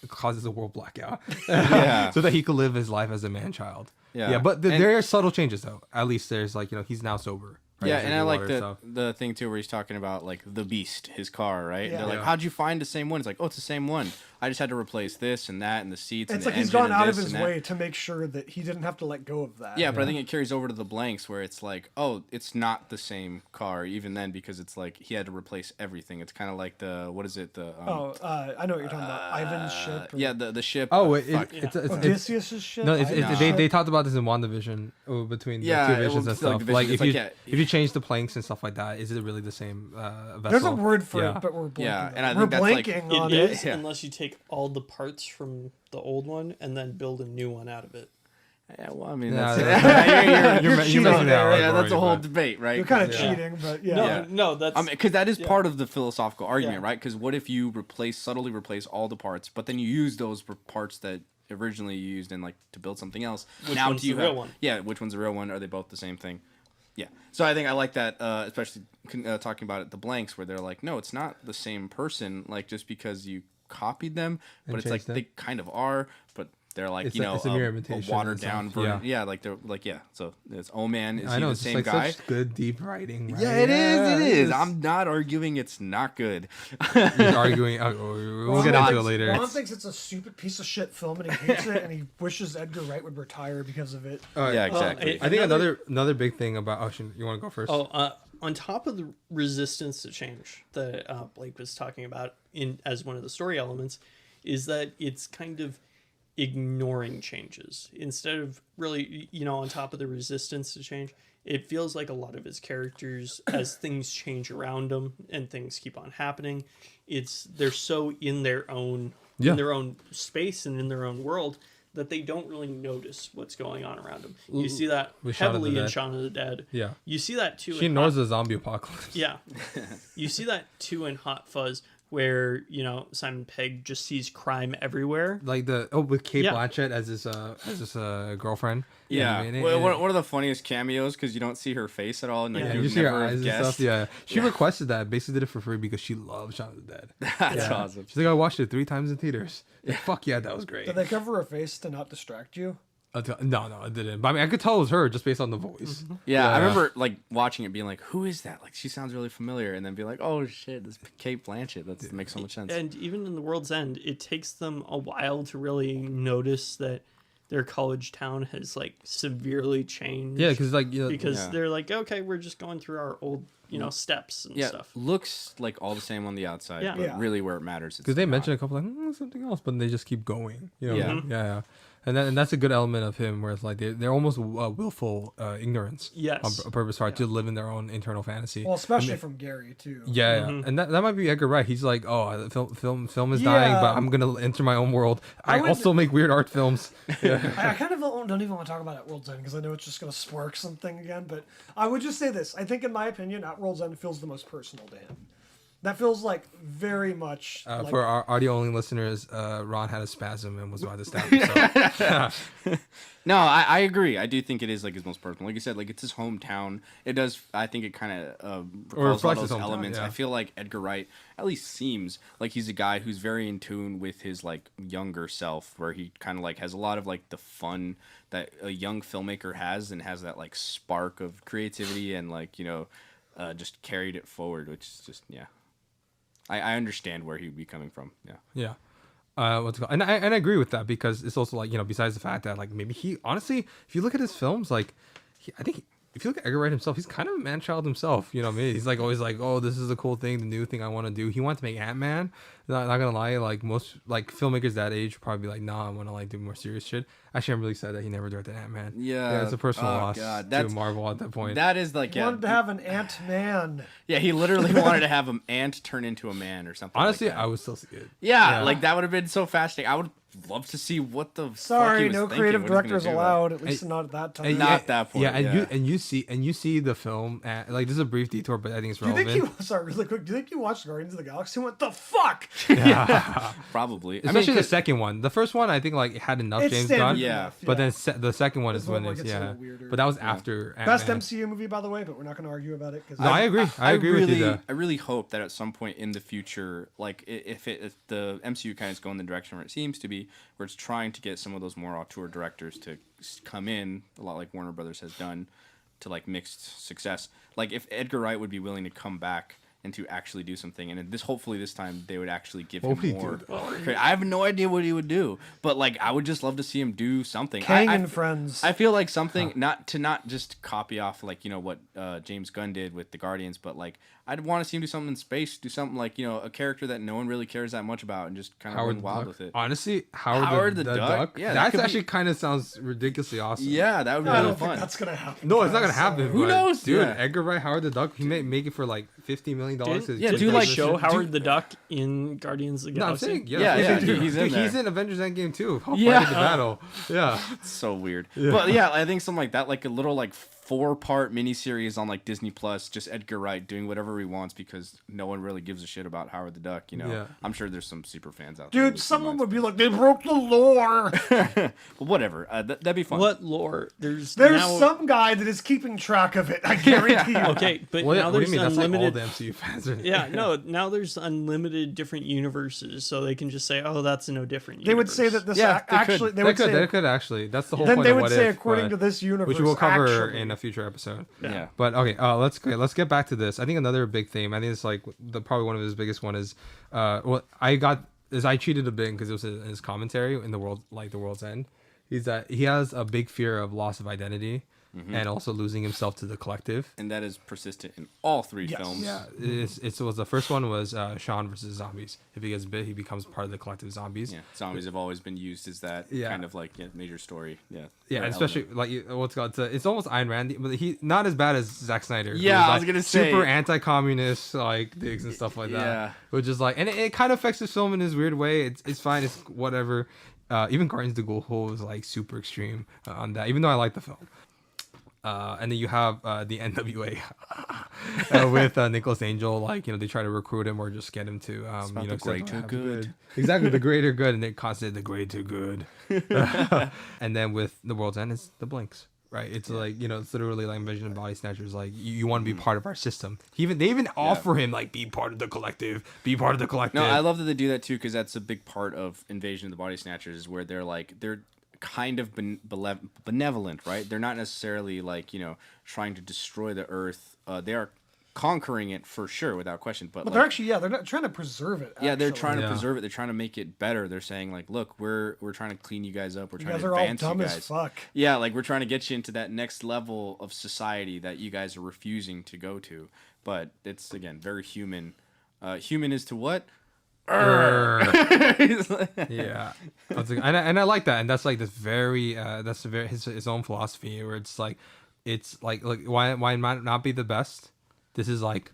causes a world blackout so that he could live his life as a man-child. But there are subtle changes, though. At least there's like, he's now sober. Right? Yeah, He's and I drinking like water, the thing too where he's talking about like the Beast, his car, right? Yeah. They're like, how'd you find the same one? It's like, oh, it's the same one. I just had to replace this and that and the seats. It's and like the he's engine gone and out of this his and that. way to make sure that he didn't have to let go of that. Yeah, but I think it carries over to the blanks where it's like, oh, it's not the same car even then because it's like he had to replace everything. It's kind of like the what is it? The I know what you're talking about. Ivan's ship. yeah, the ship. Oh, fuck. it's Odysseus' ship. no, Ivan's they ship? talked about this in WandaVision between the Yeah, two it visions was and like stuff. the vision. Like It's if like, you change the planks and stuff like that, is it really the same vessel? There's a word for Yeah. it, but we're blanking. Yeah, and I we're think that's like- blanking on It it. is, unless you take all the parts from the old one and then build a new one out of it. Yeah, well, I mean, Yeah, that's, you're cheating messing there. that yeah, up that's a already, whole but- debate, right? You're kind of 'Cause- cheating, but yeah. No, Yeah. no, that's because that is part of the philosophical argument, Yeah. right? Because what if you subtly replace all the parts, but then you use those parts that originally you used in like to build something else? Which now one's do you the real have, one? Yeah, which one's the real one? Are they both the same thing? Yeah. So I think I like that, especially talking about it, the blanks, where they're like, no, it's not the same person, like just because you copied them, but And it's like changed them. they kind of are, but they're like It's you a- know it's a mere imitation watered and stuff. down version. Yeah. Yeah, like they're like So it's Man is I he know the it's same just like guy? such good deep writing. Right? Yeah, it is. It is. is. I'm not arguing it's not good. He's arguing. We'll get into it later. Ron thinks it's a stupid piece of shit film, and he hates it, and he wishes Edgar Wright would retire because of it. Yeah, exactly. I think another big thing about you want to go first? on top of the resistance to change that Blake was talking about as one of the story elements, is that it's kind of ignoring changes instead of really, on top of the resistance to change. It feels like a lot of his characters, as things change around them and things keep on happening, they're so in their own space and in their own world that they don't really notice what's going on around them. You see that With Shaun of the heavily in Dead. Shaun of the Dead. Yeah. You see that too. She ignores the zombie apocalypse. Yeah. You see that too in Hot Fuzz, where, Simon Pegg just sees crime everywhere. Like with Kate Yeah. Blanchett as his girlfriend. Yeah, And one of the funniest cameos because you don't see her face at all, and like, Yeah. you you would see her never eyes have and guessed. stuff. Yeah, she requested that. Basically, did it for free because she loves Shaun of the Dead. That's awesome. She's like, I watched it 3 times in theaters. Yeah, fuck yeah, that was great. Did they cover her face to not distract you? No, it didn't. But I mean, I could tell it was her just based on the voice. Yeah, I remember like watching it, being like, "Who is that? Like, she sounds really familiar," and then be like, "Oh shit, this Kate Blanchett." That makes so much sense. And even in The World's End, it takes them a while to really notice that their college town has like severely changed. Yeah, because Yeah. they're like, okay, we're just going through our old, steps and stuff. looks like all the same on the outside, Yeah. but Yeah. really where it matters. because they mentioned a couple like something else, but they just keep going. Yeah. Yeah. And that's a good element of him, where it's like they're almost willful ignorance. Yes. On purpose, to live in their own internal fantasy. Well, especially from Gary too. Yeah, and that might be Edgar Wright. He's like, oh, film is dying, Yeah. but I'm gonna enter my own world. I would- also make weird art films. Yeah. I kind of don't even want to talk about At World's End because I know it's just going to spark something again. But I would just say this: I think, in my opinion, At World's End feels the most personal to him. That feels like very much like, For our audio only listeners, Ron had a spasm and was about to stab himself. No, I agree. I do think it is like his most personal. Like you said, like it's his hometown. It does. I think it kind of recalls all reflects his those hometown, elements. yeah. I feel like Edgar Wright at least seems like he's a guy who's very in tune with his like younger self, where he kind of like has a lot of like the fun that a young filmmaker has, and has that like spark of creativity and like just carried it forward, which is just I understand where he'd be coming from. Yeah. Yeah. What's it called? And I agree with that, because it's also like, besides the fact that like maybe he honestly, if you look at his films, like I think if you look at Edgar Wright himself, he's kind of a man child himself. You know what I mean? He's like always like, oh, this is a cool thing, the new thing I want to do. He wanted to make Ant-Man. Not gonna lie, like most like filmmakers that age would probably be like, nah, I want to like do more serious shit. Actually, I'm really sad that he never directed Ant-Man. Yeah. It's a personal loss God, to Marvel at that point. That is like he wanted to have an Ant-Man. Yeah, he literally wanted to have an ant turn into a man or something. Honestly, like that. I would still see it. Yeah, like that would have been so fascinating. I would love to see what the fuck he Sorry, was no thinking, creative what he was gonna directors do. allowed. At least not at that time. And Not that point, Yeah, and yeah. you see the film. Like this is a brief detour, but I think it's Do you relevant. think sorry, really quick? Do you think you watched Guardians of the Galaxy? What the fuck? Probably. Especially the second one. The first one, I think like it had enough It's James standard Gunn. Yeah. enough, But then the second one This is one when it's gets a little weirder. But that was after Best Ant-Man. MCU movie, by the way, but we're not going to argue about it. No, I agree. I agree with you there. I really hope that at some point in the future, like if the MCU kind of go in the direction where it seems to be, where it's trying to get some of those more auteur directors to come in, a lot like Warner Brothers has done, to like mixed success. Like if Edgar Wright would be willing to come back and to actually do something, and hopefully this time they would actually give him more. I have no idea what he would do, but like I would just love to see him do something. Kang and Friends. I feel like something not just copy off like what James Gunn did with the Guardians, but like I'd want to see him do something in space, do something like a character that no one really cares that much about, and just kind of run wild with it. Honestly, Howard the Duck. Yeah, that could actually be- kind of sounds ridiculously awesome. Yeah, that would be I really don't think fun. that's going to happen. No, it's not gonna Sorry. happen. Who but, knows? dude? Yeah. Edgar Wright, Howard the Duck. He may make it for like $50 million. do Did like- they show do- Howard the Duck in Guardians of the No, I'm Galaxy? saying Yeah, dude, he's in He's there. in Avengers Endgame too. I'll Yeah. fight in the battle. Yeah. So weird. But yeah, I think something like that, like a little like 4-part miniseries on like Disney Plus, just Edgar Wright doing whatever he wants because no one really gives a shit about Howard the Duck. Yeah. I'm sure there's some super fans out there. Dude, someone would be like, they broke the lore. But whatever. That'd be fun. What lore? There's There's some guy that is keeping track of it. I guarantee you. Okay, but What, now what do you there's mean? That's like all unlimited. the MCU fans. Are Yeah, no. Now there's unlimited different universes, so they can just say, "Oh, that's no different." They would say that this Yeah, they could. actually. They That would could, say. that could actually. That's the whole Then point they of would What say, If, according but- to this universe, which we'll cover actually. in a future episode. Yeah. But okay, let's get back to this. I think another big theme. I think it's like probably one of his biggest one is I cheated a bit because it was in his commentary in the world, like the World's End. He has a big fear of loss of identity and also losing himself to the collective. And that is persistent in all three films. Yeah, it was the first one was Shawn versus zombies. If he gets bit, he becomes part of the collective zombies. Yeah, zombies have always been used as that kind of like major story. Yeah, Yeah, Right especially element. like what's called it's almost Ayn Rand, but he not as bad as Zack Snyder. who Yeah, I was like, gonna say. super anti-communist like digs and stuff like that. Yeah. Which is like, and it kind of affects his film in his weird way. It's fine. It's whatever. Even Guardians of the Galaxy was like super extreme on that. Even though I like the film. And then you have the NWA with Nicholas Angel. Like they try to recruit him or just get him to the greater good. Exactly, the greater good, and they constantly the greater good. And then with the World's End, it's the Blinks. Right, it's like it's literally like Invasion of Body Snatchers. Like you want to be part of our system. They even offer him like be part of the collective, be part of the collective. No, I love that they do that too because that's a big part of Invasion of the Body Snatchers is where they're kind of benevolent, right? They're not necessarily like trying to destroy the Earth. They are conquering it for sure without question. But they're actually they're not trying to preserve it. yeah, they're trying to Yeah. preserve it. They're trying to make it better. They're saying like, look, we're trying to clean you guys up. We're You trying guys to are all advance dumb you as guys. fuck. Yeah, like we're trying to get you into that next level of society that you guys are refusing to go to. But it's again very human. Human is to what? Yeah, and I like that, and that's like this very his own philosophy where it's like why not be the best? This is like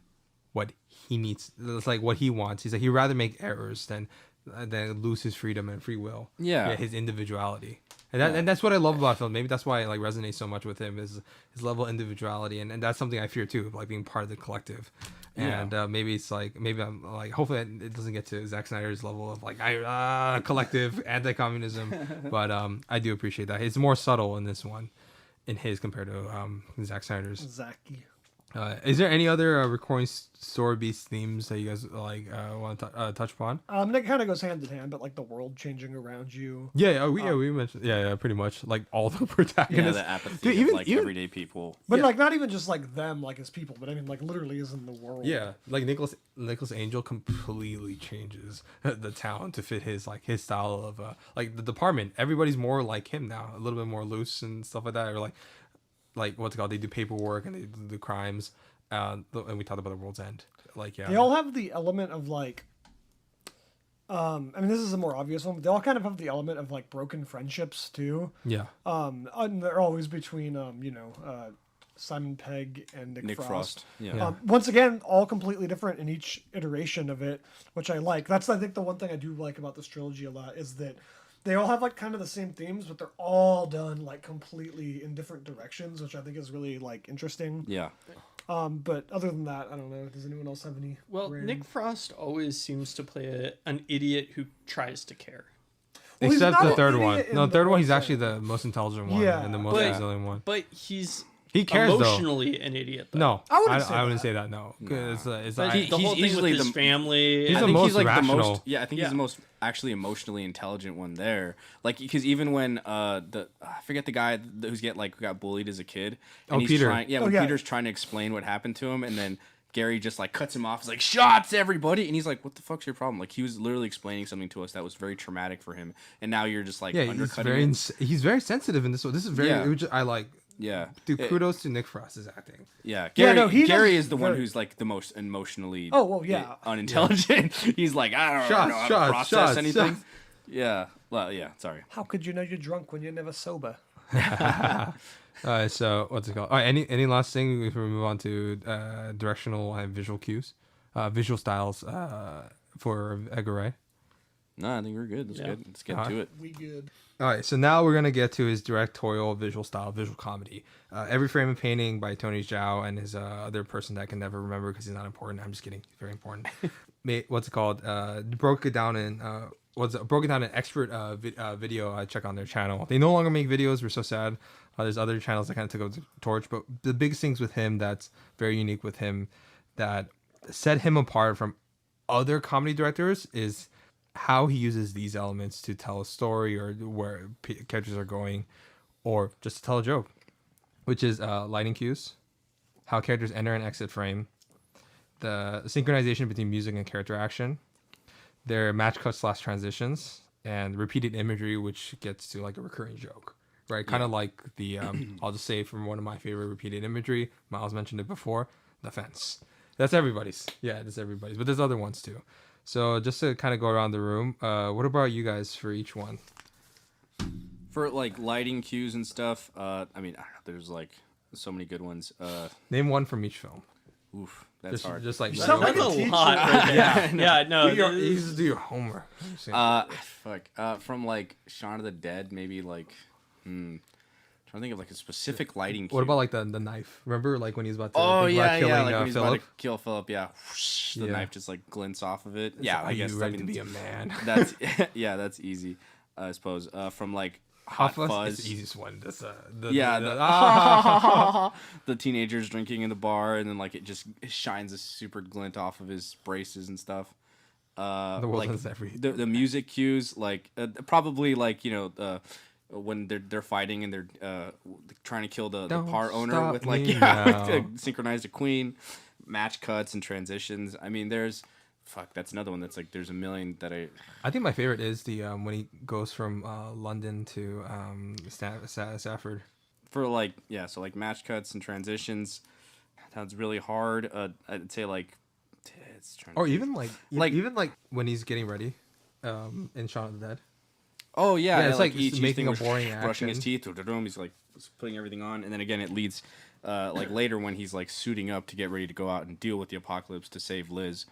what he needs. It's like what he wants. He's like he'd rather make errors than then lose his freedom and free will. Yeah. His individuality. And that's what I love about film. Maybe that's why it like resonates so much with him is his level of individuality, and that's something I fear too, like being part of the collective. And maybe I'm like, hopefully it doesn't get to Zack Snyder's level of like collective anti-communism, but I do appreciate that. It's more subtle in this one, in his compared to Zack Snyder's. Zacky. Is there any other recurring story beast themes that you guys like want to touch upon? That kind of goes hand in hand, but like the world changing around you. We mentioned pretty much like all the protagonists. The apathy of like everyday people. But like not even just like them like as people, but I mean like literally is in the world. Yeah, like Nicholas Angel completely changes the town to fit his style of like the department. Everybody's more like him now, a little bit more loose and stuff like that, or like what's it called? They do paperwork and they do the crimes. And we talked about the World's End. They all have the element of like. I mean, this is a more obvious one, but they all kind of have the element of like broken friendships too. Yeah. And they're always between Simon Pegg and Nick Frost. Yeah. Once again, all completely different in each iteration of it, which I like. That's I think the one thing I do like about this trilogy a lot is that. They all have like kind of the same themes, but they're all done like completely in different directions, which I think is really like interesting. Yeah. But other than that, I don't know. Does anyone else have any? Well, Nick Frost always seems to play an idiot who tries to care. Well, Except the third idiot one. in No, the third one, he's right actually sense. the most intelligent one Yeah, and the most but- resilient one. But he's He cares emotionally an idiot. Though. No, I wouldn't say I that. wouldn't say that. No, 'cause it's But like, the whole he's thing with easily his the- family. He's I the think most he's like rational. the most. Yeah, I think Yeah. he's the most actually emotionally intelligent one there. Like, because even when I forget the guy who's got bullied as a kid. And he's Peter. Trying, when Peter's trying to explain what happened to him, and then Gary just like cuts him off. He's like, "Shots, everybody!" And he's like, "What the fuck's your problem?" Like, he was literally explaining something to us that was very traumatic for him, and now you're just like undercutting. he's very sensitive in this one. This is very. Yeah. I like. Yeah. Dude, kudos to Nick Frost's acting. Yeah, Yeah, Gary, no, is the one who's like the most emotionally unintelligent. He's like, I don't know how to process anything. shots. Yeah. Well, yeah, sorry. How could you know you're drunk when you're never sober? So what's it called? All right, any last thing before we move on to directional and visual cues, visual styles for Edgar Wright? No, I think we're good. That's good. Let's get Alright. to it. We good. All right, so now we're gonna get to his directorial visual style, visual comedy. Every Frame of Painting by Tony Zhao and his other person that I can never remember because he's not important. I'm just kidding. He's very important. What's it called? Broke it down in expert video. Check on their channel. They no longer make videos. We're so sad. There's other channels that kind of took over the torch, but the biggest things with him that's very unique with him that set him apart from other comedy directors is how he uses these elements to tell a story or where characters are going or just to tell a joke, which is lighting cues, how characters enter and exit frame, the synchronization between music and character action, their match cuts / transitions, and repeated imagery, which gets to like a recurring joke, right? Kind of like the, I'll just say from one of my favorite repeated imagery, Miles mentioned it before, the fence. That's everybody's. Yeah, that's everybody's. But there's other ones too. So just to kind of go around the room, what about you guys for each one? For like lighting cues and stuff, I mean, I don't know, there's like so many good ones. Name one from each film. Oof, that's hard. Just like sound like That's a a teacher. lot. Right there. Yeah, no. you just do your homework. From like Shaun of the Dead, maybe like, trying to think of like a specific lighting cue. What about like the knife? Remember like when he was about to killing killing like when he's about Philip? to kill Philip, whoosh, the Yeah. knife just like glints off of it. Yeah, Are I guess you ready to be a man? that's that's easy, I suppose. From like Hot Fuzz, is the easiest one. That's the teenagers drinking in the bar, and then like it just shines a super glint off of his braces and stuff. The world Like has every. the music cues, like probably like when they're fighting and they're trying to kill the Don't bar owner stop with like me now. synchronized a queen, match cuts and transitions. I mean, that's another one that's like there's a million that I think my favorite is the when he goes from London to Stafford. for like so like match cuts and transitions. Sounds really hard. I'd say like it's trying. Or to even like when he's getting ready, in Shaun of the Dead. Oh yeah, it's like he's making a distinguished, boring brushing his action. teeth. He's like putting everything on, and then again it leads like later when he's like suiting up to get ready to go out and deal with the apocalypse to save Liz.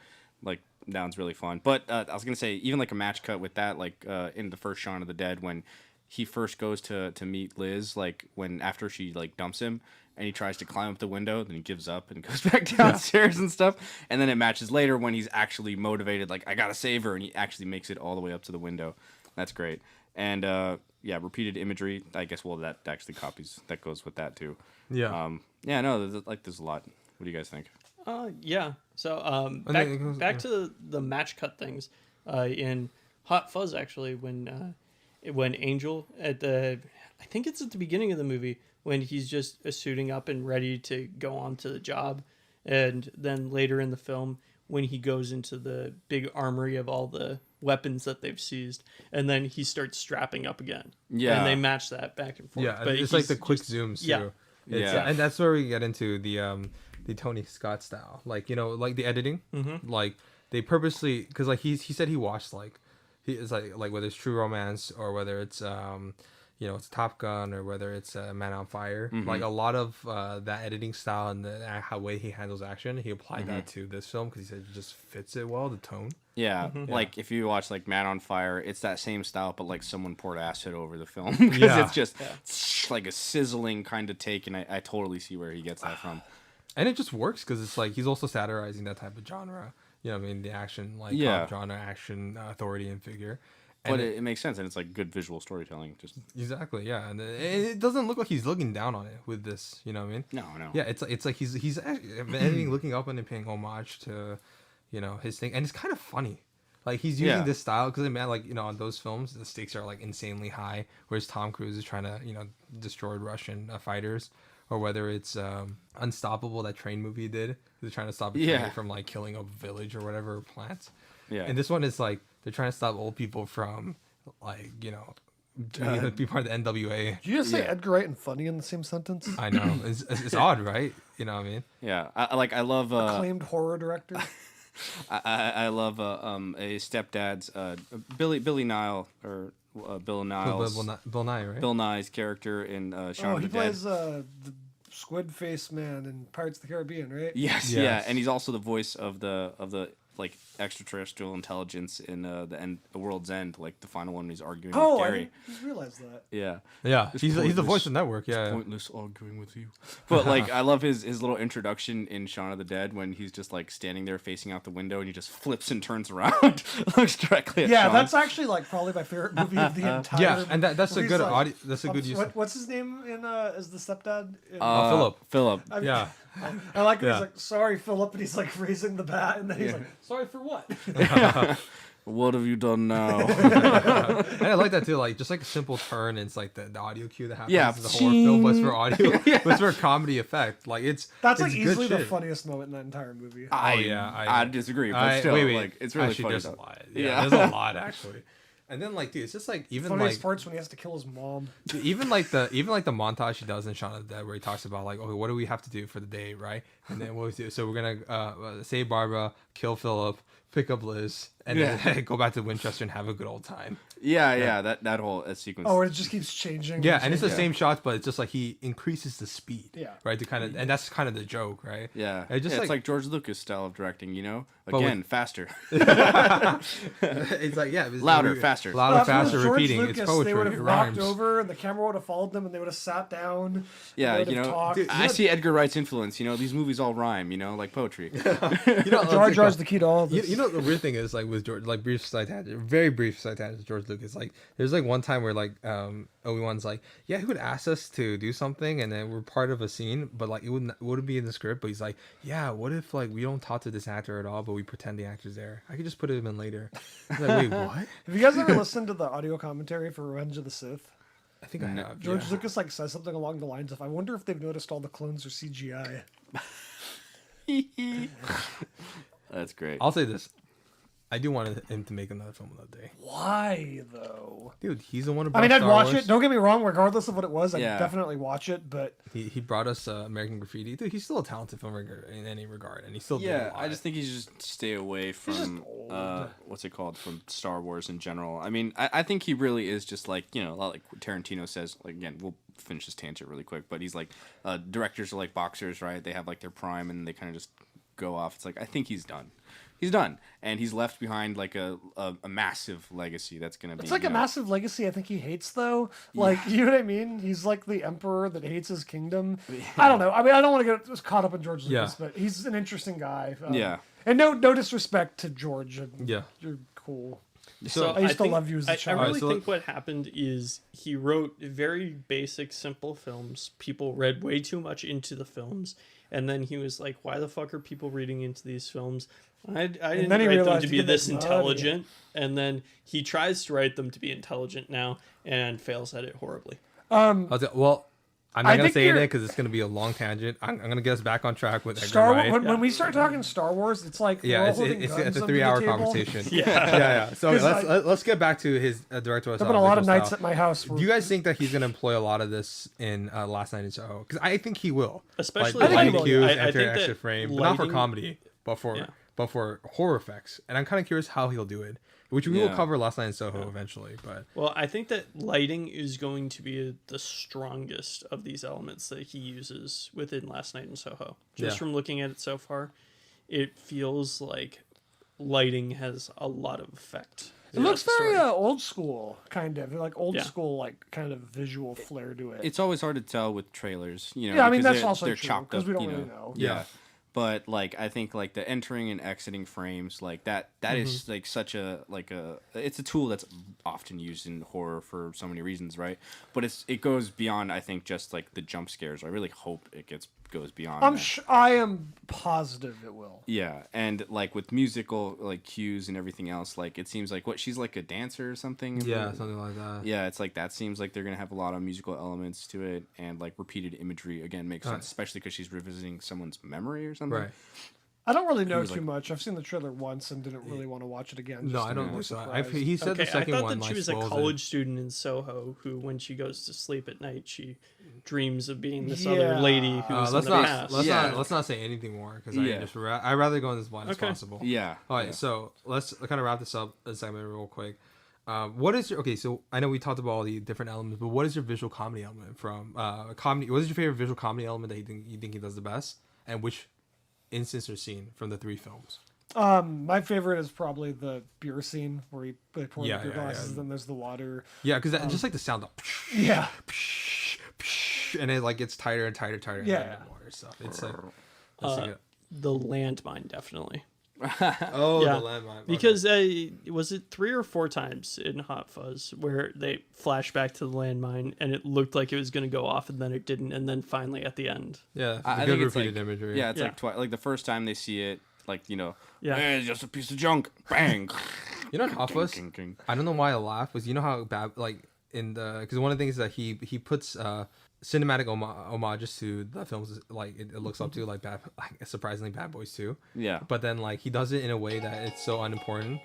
like that one's really fun. But I was gonna say even like a match cut with that, like in the first Shaun of the Dead when he first goes to meet Liz, like when after she like dumps him and he tries to climb up the window, then he gives up and goes back downstairs and stuff. And then it matches later when he's actually motivated, like I gotta save her, and he actually makes it all the way up to the window. That's great. And yeah, repeated imagery. I guess that actually that goes with that too. Yeah. Yeah, no, there's a lot. What do you guys think? Yeah. So back to the match cut things in Hot Fuzz, actually, when Angel I think it's at the beginning of the movie when he's just suiting up and ready to go on to the job, and then later in the film when he goes into the big armory of all the weapons that they've seized, and then he starts strapping up again. Yeah, and they match that back and forth. Yeah, but it's like the quick zooms too. Yeah. Yeah, and that's where we get into the Tony Scott style, like like the editing, like they purposely because like he said he watched like he is like whether it's True Romance or whether it's it's Top Gun or whether it's Man on Fire, like a lot of that editing style and the way he handles action, he applied that to this film because he said it just fits it well, the tone. Yeah, like if you watch like Man on Fire, it's that same style, but like someone poured acid over the film because it's just like a sizzling kind of take, and I totally see where he gets that from. And it just works because it's like he's also satirizing that type of genre. You know what I mean? The action, like cop genre, action, authority and figure. But it makes sense, and it's like good visual storytelling. Just exactly, yeah, and it doesn't look like he's looking down on it with this. You know what I mean? No. Yeah, it's like he's anything looking up and paying homage to, his thing, and it's kind of funny. Like he's using this style because like on those films the stakes are like insanely high, whereas Tom Cruise is trying to destroy Russian fighters, or whether it's Unstoppable, that train movie he did. They're trying to stop a train from like killing a village or whatever, plants. Yeah. And this one is like they're trying to stop old people from like be part of the NWA. Did you just say Edgar Wright and funny in the same sentence? I know it's odd, right? You know what I mean? Yeah, I love acclaimed horror director. I love a stepdad's Billy Nile or Bill Niles. Bill Nye, right? Bill Nye's character in Shaun of the Dead. He plays the Squid Face Man in Pirates of the Caribbean, right? Yes, yeah, and he's also the voice of the like extraterrestrial intelligence in the World's End, like the final one when he's arguing with Gary. I didn't realize that. Yeah. He's the voice of the network. Yeah, pointless arguing with you. But like, I love his little introduction in Shaun of the Dead when he's just like standing there facing out the window and he just flips and turns around, looks directly at Shaun. That's actually like probably my favorite movie of the entire. Yeah, and that's a good audio. That's a good use. What's his name in as the stepdad? Philip. Yeah. I like when he's like, sorry, Philip, and he's like raising the bat, and then he's like, sorry for what? What have you done now? And I like that too, like just like a simple turn, and it's like the audio cue that happens in the horror film, but it's for audio, but it's for a comedy effect. Like that's like easily the funniest moment in that entire movie. I disagree, but still, like it's really funny. There's a lot. Yeah, there's a lot actually. And then like, dude, it's just like even funniest parts when he has to kill his mom. Dude, even like the montage he does in Shaun of the Dead where he talks about like, okay, what do we have to do for the day, right? And then what we do? So we're gonna save Barbara, kill Philip, pick up Liz, and then go back to Winchester and have a good old time. That whole sequence. Oh, it just keeps changing. Yeah, and it's the same shots, but it's just like he increases the speed. Yeah. Right. To kind of, and that's kind of the joke, right? Yeah. It's like George Lucas style of directing, Again, faster. It's like louder, faster, repeating. Lucas, it's poetry. They would have it walked rhymes. over, and the camera would have followed them, and they would have sat down. Yeah, dude, I see Edgar Wright's influence. These movies all rhyme. Like poetry. Jar Jar's the key to all this. The weird thing is like with George, like very brief side tangent. George Lucas, like there's like one time where like Obi-Wan's like, yeah, he would ask us to do something, and then we're part of a scene, but like it wouldn't be in the script. But he's like, yeah, what if like we don't talk to this actor at all, but we pretend the actor's there? I could just put him in later. I was like, wait, what? Have you guys ever listened to the audio commentary for Revenge of the Sith? I think I have. George Lucas like says something along the lines of, "I wonder if they've noticed all the clones are CGI." That's great. I'll say this. I do want him to make another film another day. Why though? Dude, he's the one. I'd watch it. Don't get me wrong. Regardless of what it was, I'd definitely watch it. But he brought us American Graffiti. Dude, he's still a talented filmmaker in any regard, and he's still I just think he should just stay away from what's it called, from Star Wars in general. I mean, I think he really is just like a lot like Tarantino says. Like again, we'll finish this tangent really quick, but he's like directors are like boxers, right? They have like their prime, and they kind of just go off. It's like I think he's done. He's done, and he's left behind like a massive legacy that's gonna be. It's like a massive legacy. I think he hates though. Like you know what I mean? He's like the emperor that hates his kingdom. I don't know. I mean, I don't want to get caught up in George Lucas, but he's an interesting guy. Yeah. And no disrespect to George. Yeah. You're cool. So I used to love you as a I child. really think what happened is he wrote very basic, simple films. People read way too much into the films, and then he was like, "Why the fuck are people reading into these films? I didn't then he write them realized to he be could this make money." intelligent." And then he tries to write them to be intelligent now and fails at it horribly. Well, I'm I not gonna think say you're- it because it's gonna be a long tangent. I'm gonna get us back on track with Edgar Star Wright. when we start talking Star Wars, it's like we're all Yeah, holding it's guns a under the 3-hour table. conversation. Yeah. So 'Cause let's get back to his director. There've been a lot of nights at my house. Do you guys think that he's gonna employ a lot of this in Last Night in Soho? Because I think he will. Especially like, the lighting lighting cues, cues, I enter think extra that frame, but not for lighting- comedy, but for horror effects. And I'm kind of curious how he'll do it, which we will Yeah. cover Last Night in Soho eventually. But Well, I think that lighting is going to be the strongest of these elements that he uses within Last Night in Soho. Just Yeah. from looking at it so far, it feels like lighting has a lot of effect. It looks throughout the very story. old school, kind of like old Yeah. school, like kind of visual flair to it. It's always hard to tell with trailers, you know. Yeah, I mean, because that's also they're true, chopped 'cause up, we don't you really know. Yeah. But like I think like the entering and exiting frames like that is like such a it's a tool that's often used in horror for so many reasons, right? But it goes beyond I think just like the jump scares. I really hope it goes beyond. I am positive it will. Yeah, and like with musical like cues and everything else, like it seems like she's like a dancer or something. yeah, something like that. Yeah, it's like that seems like they're gonna have a lot of musical elements to it, and like repeated imagery again makes sense, especially because she's revisiting someone's memory or something. Right. I don't really know was too like- much. I've seen the trailer once and didn't really want to watch it again. No, just I to don't be think so. surprised. He said Okay, the I second thought one. that she like, was a spoils it. college student in Soho who, when she goes to sleep at night, she dreams of being this Yeah. other lady who's in Let's the not past. let's not say anything more because Yeah. I'd rather go in as blind as Okay. possible. Yeah. All right, so let's kind of wrap this up a segment real quick. What is your So I know we talked about all the different elements, but what is your visual comedy element from comedy? What is your favorite visual comedy element that you think he does the best, and which instance or scene from the 3 films? My favorite is probably the beer scene where they pour Yeah, the beer yeah, glasses, yeah. then there's the water. Yeah, because just like the sound of Yeah. and it like gets tighter and tighter, and Yeah. then the water stuff. It's like that's like The landmine, definitely. the Yeah. landmine. Okay. Because was it 3 or 4 times in Hot Fuzz where they flash back to the landmine and it looked like it was going to go off and then it didn't, and then finally at the end. yeah, I good think it's repeated like, imagery. Yeah, it's Yeah. like like the first time they see it, like Yeah. it's just a piece of junk, bang. You know, Hot Fuzz. King, king. I don't know why I laugh. Was you know how bad like in the because one of the things that he puts cinematic homages to the films like it looks up to like surprisingly Bad Boys 2. Yeah. But then like he does it in a way that it's so unimportant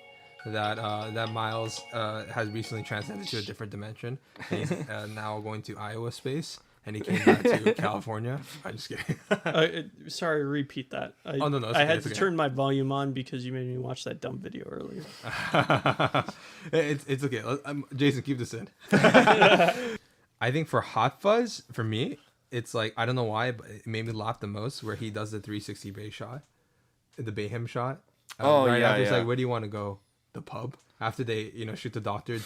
that that Miles has recently transcended to a different dimension. And he's now going to Iowa space. And he came back to California. I'm just kidding. Sorry, repeat that. Oh, no, it's I okay, had it's to okay. turn my volume on because you made me watch that dumb video earlier. It's okay. Jason, keep this in. I think for Hot Fuzz, for me, it's like I don't know why, but it made me laugh the most where he does the 360 Bay shot, the Bayhem shot. Oh, yeah, after it's yeah. like, where do you want to go? The pub. After they shoot the doctor.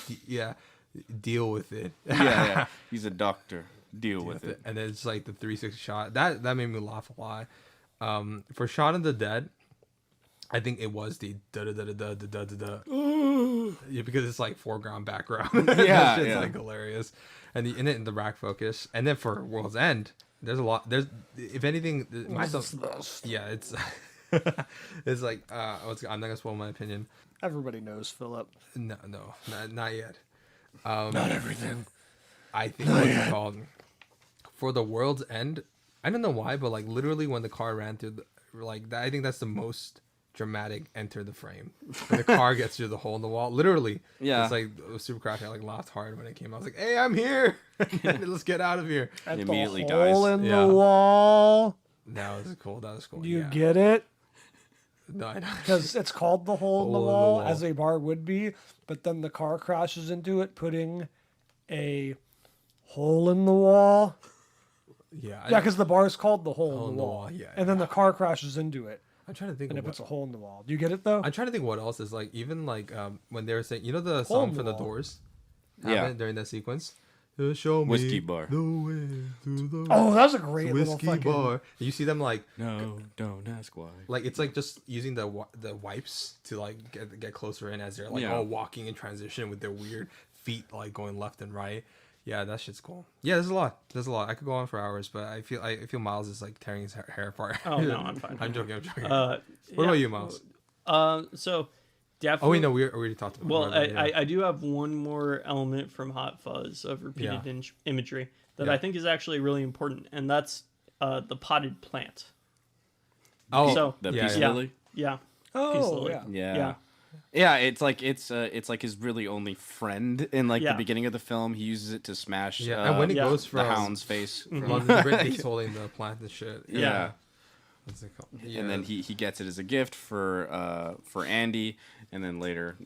Deal with it. Yeah. He's a doctor. Deal with it. And then it's like the 360 shot. That made me laugh a lot. For Shaun of the Dead, I think it was the da da da da da da da da. Yeah, because it's like foreground, background. That shit's like hilarious. And the rack focus. And then for World's End, there's a lot. There's if anything, myself. Yeah, it's it's like I'm not gonna spoil my opinion. Everybody knows Philip. No, not yet. Not everything. I think what's it called for the World's End. I don't know why, but like literally when the car ran through, I think that's the most dramatic enter the frame. When the car gets through the hole in the wall, literally. Yeah. It's like it was super crappy. I like laughed hard when it came. I was like, "Hey, I'm here! Let's get out of here." At He the immediately hole dies. in Yeah. the wall. That was cool. That was cool. Do you yeah. get it? No, I don't. Because it's called the hole in the Hole in the wall, wall. as a bar would be, but then the car crashes into it, putting a hole in the wall. Yeah. Yeah, because the bar is called the hole in the wall. Yeah, and then the car crashes into it. I'm trying to think and it of puts what, a hole in the wall. Do you get it though? I'm trying to think what else is like even like when they were saying the Hole song in from the the wall. Doors Yeah. happened during that sequence. Show me Whiskey bar. the way to the Oh, that was a great little whiskey fucking. bar. You see them like No, don't ask why. like it's like just using the wipes to like get closer in as they're like Yeah. all walking in transition with their weird feet like going left and right. Yeah, that shit's cool. Yeah, there's a lot. I could go on for hours, but I feel Miles is like tearing his hair apart. Oh, no, I'm fine. I'm joking. What What about you, Miles? So definitely. Oh wait, no, we already talked about. Well, it. I do have one more element from Hot Fuzz of repeated imagery that Yeah. I think is actually really important, and that's the potted plant. Oh, So- The yeah, peace yeah. lily. Yeah. Oh, Lily. yeah. Yeah. Yeah. Yeah, it's like his really only friend in like Yeah. the beginning of the film. He uses it to smash Yeah, and when he yeah. goes the from hound's face. London to Britain, he's holding the plant and shit. Yeah. What's it called? And then he gets it as a gift for Andy, and then later,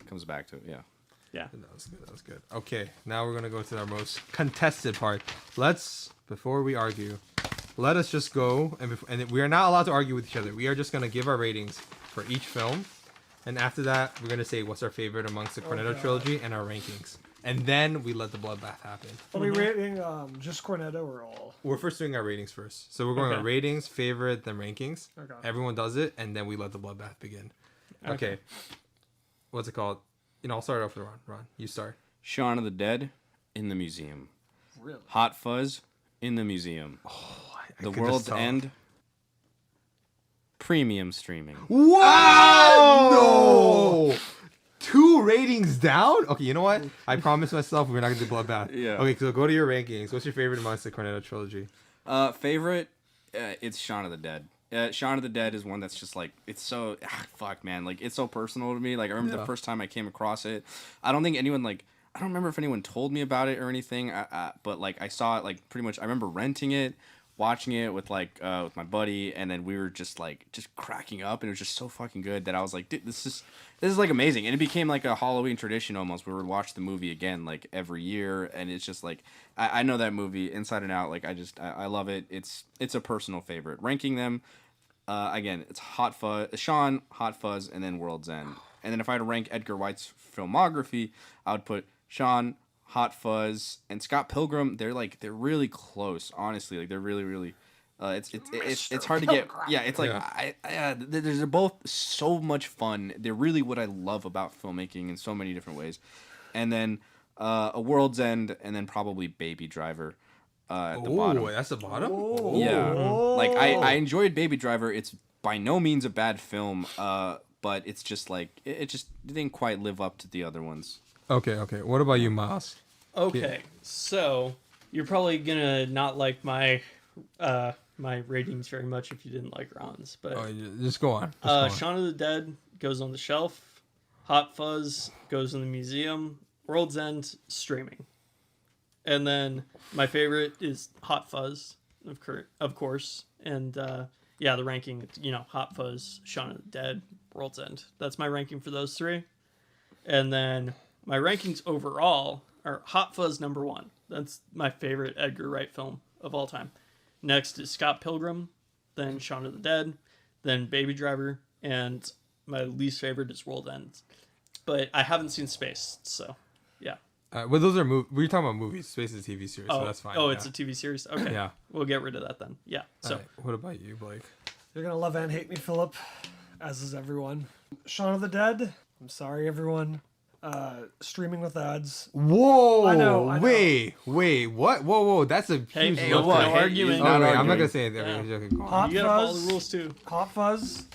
comes back to it. Yeah. Yeah. That was good. That was good. Okay, now we're gonna go to our most contested part. Before we argue, let us just go and we are not allowed to argue with each other. We are just gonna give our ratings for each film, and after that, we're gonna say what's our favorite amongst the Cornetto God. trilogy and our rankings, and then we let the bloodbath happen. Are we rating just Cornetto or all? We're first doing our ratings first, so we're going Okay. on ratings, favorite, then rankings. Okay. Everyone does it, and then we let the bloodbath begin. Okay. What's it called? I'll start off with Ron. You start. Shaun of the Dead in the museum. Really? Hot Fuzz in the museum. I The could just World's tell. End. Premium streaming. Wow! No! 2 ratings down? Okay, you know what? I promised myself we're not going to do bloodbath. Yeah. Okay, so go to your rankings. What's your favorite amongst the Cornetto trilogy? Favorite, it's Shaun of the Dead. Shaun of the Dead is one that's just like, it's so, fuck man, like it's so personal to me. Like I remember the first time I came across it. I don't think anyone I don't remember if anyone told me about it or anything. But like I saw it like pretty much. I remember renting it, watching it with with my buddy, and then we were just cracking up, and it was just so fucking good that I was like, dude, this is like amazing, and it became like a Halloween tradition almost. We would watch the movie again like every year, and it's just like I know that movie inside and out. Like I love it. It's a personal favorite. Ranking them, again, it's Shawn, Hot Fuzz, and then World's End. And then if I had to rank Edgar Wright's filmography, I would put Shawn, Hot Fuzz, and Scott Pilgrim. They're really close, honestly. Like they're really it's hard to get. Yeah, it's like they're both so much fun. They're really what I love about filmmaking in so many different ways. And then A World's End, and then probably Baby Driver at the bottom. That's the bottom? Yeah, like I enjoyed Baby Driver. It's by no means a bad film, but it's just like it didn't quite live up to the other ones. Okay. What about you, Miles? Okay, so you're probably gonna not like my my ratings very much if you didn't like Ron's, but Just go on. Just go on. Shaun of the Dead goes on the shelf, Hot Fuzz goes in the museum, World's End streaming, and then my favorite is Hot Fuzz, of course, and the ranking, Hot Fuzz, Shaun of the Dead, World's End. That's my ranking for those 3, and then my rankings overall are Hot Fuzz number 1. That's my favorite Edgar Wright film of all time. Next is Scott Pilgrim, then Shaun of the Dead, then Baby Driver, and my least favorite is World's End. But I haven't seen Space, so yeah. Well, those are we're talking about movies. Space is a TV series, so that's fine. Oh, it's a TV series? Okay. Yeah. We'll get rid of that then. Yeah. So Alright, what about you, Blake? You're gonna love and hate me, Philip, as is everyone. Shaun of the Dead. I'm sorry, everyone. Streaming with ads. Whoa! I know. Wait, what? Whoa! That's a huge hey, no what? thing. No arguing. Oh, wait, I'm not arguing. gonna say anything. I'm joking. Go on. Hot you gotta follow Fuzz. the rules too. Hot Fuzz.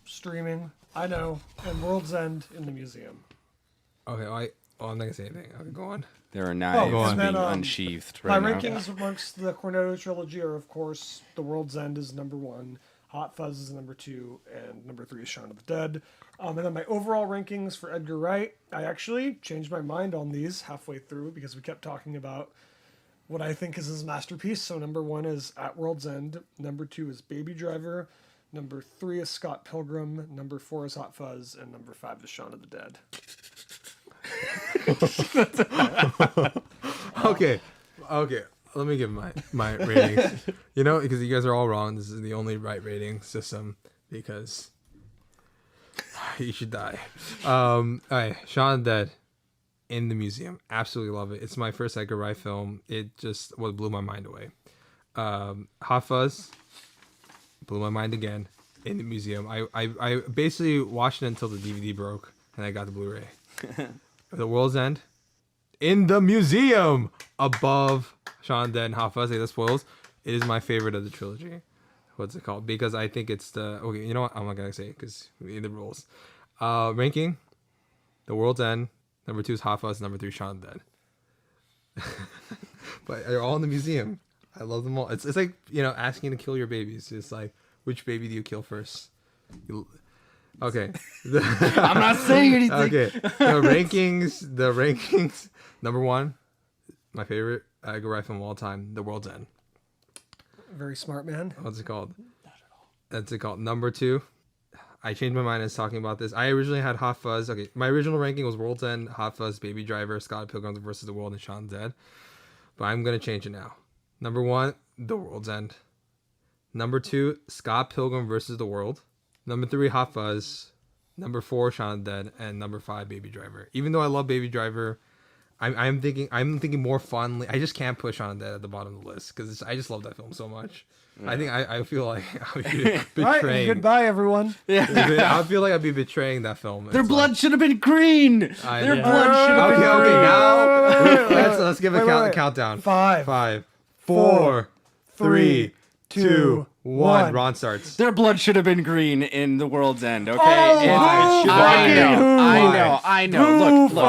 Streaming. I know. And World's End in the museum. Okay, I'm not gonna say anything. Okay, go on. There are knives go on. being And then, unsheathed My right now. rankings amongst the Cornetto trilogy are, of course, The World's End is number 1, Hot Fuzz is number 2, and number 3 is Shaun of the Dead. And then my overall rankings for Edgar Wright, I actually changed my mind on these halfway through because we kept talking about what I think is his masterpiece. So number 1 is At World's End, number 2 is Baby Driver, number 3 is Scott Pilgrim, number 4 is Hot Fuzz, and number 5 is Shaun of the Dead. Okay. Let me give my ratings. Because you guys are all wrong. This is the only right rating system. because he should die. All right, Shaun Dead in the museum. Absolutely love it. It's my first Edgar Wright film. It just blew my mind away. Hot Fuzz blew my mind again in the museum. I basically watched it until the DVD broke and I got the Blu-ray. The World's End in the museum above Shaun Dead and Hot Fuzz. That spoils. It is my favorite of the trilogy. What's it called? Because I think it's the okay. You know what? I'm not gonna say it because we need the rules. Ranking: The World's End. Number 2 is Hot Fuzz. Number 3 Shaun Dead. But they're all in the museum. I love them all. It's like, you know, asking to kill your babies. It's like, which baby do you kill first? Okay. I'm not saying anything. Okay. The rankings. Number 1, my favorite Edgar Wright film of all time, The World's End. Very smart man. What's it called? Not at all. That's it called. Number 2. I changed my mind as talking about this. I originally had Hot Fuzz. Okay, my original ranking was World's End, Hot Fuzz, Baby Driver, Scott Pilgrim versus the World, and Shaun Dead. But I'm gonna change it now. Number 1, The World's End. Number 2, Scott Pilgrim versus the World. Number 3, Hot Fuzz. Number 4, Shaun Dead, and number 5, Baby Driver. Even though I love Baby Driver, I'm thinking more fondly. I just can't put Shaun Dead at the bottom of the list because I just love that film so much. Yeah. I think I feel like I'll be betraying. Right, goodbye, everyone. Yeah. I feel like I'd be betraying that film. Their blood should have been green. Their blood should have been green. Okay, now let's give a countdown. 5, 4, 3, 2, 1. Ron starts. Their blood should have been green in The World's End. Okay, I know. Look.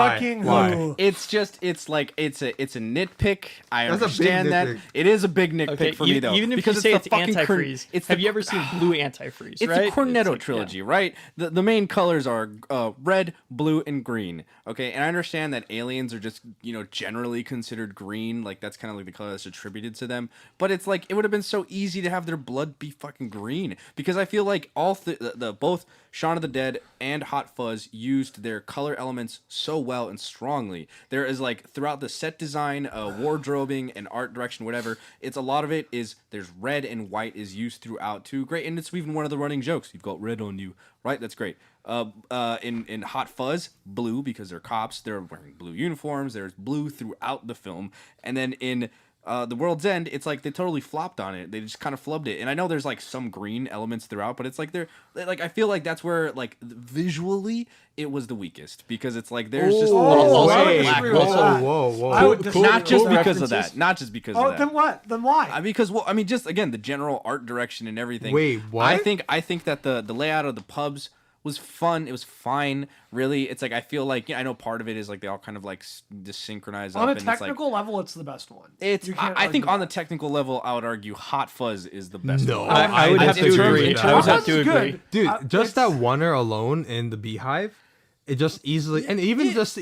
Why? It's just it's a nitpick. I understand that. It is a big nitpick for me though. Even if because you say it's fucking antifreeze, have you ever seen blue antifreeze? It's right? the Cornetto Trilogy, right? The main colors are red, blue, and green. Okay, and I understand that aliens are just generally considered green. Like that's kind of like the color that's attributed to them. But it's like it would have been so easy to have their blood be fucking green because I feel like both Shaun of the Dead and Hot Fuzz used their color elements so well and strongly. There is like throughout the set design, wardrobing, and art direction, whatever. It's a lot of it is there's red and white is used throughout too. Great, and it's even one of the running jokes. You've got red on you, right? That's great. In Hot Fuzz, blue because they're cops. They're wearing blue uniforms. There's blue throughout the film, and then in The World's End, it's like they totally flopped on it. They just kind of flubbed it. And I know there's like some green elements throughout, but it's like I feel like that's where like visually it was the weakest because it's like there's just whoa. Not just because of that. Not just because of that. Then what? Then why? Because just again the general art direction and everything. Wait, what? I think that the layout of the pubs was fun. It was fine. Really, it's like I feel like I know part of it is like they all kind of like just synchronize on up. a technical level, it's the best one. I think on the technical level, I would argue Hot Fuzz is the best. No, one. I would have to agree. I would have to agree, dude. Just that oneer alone in the beehive, it just easily and even just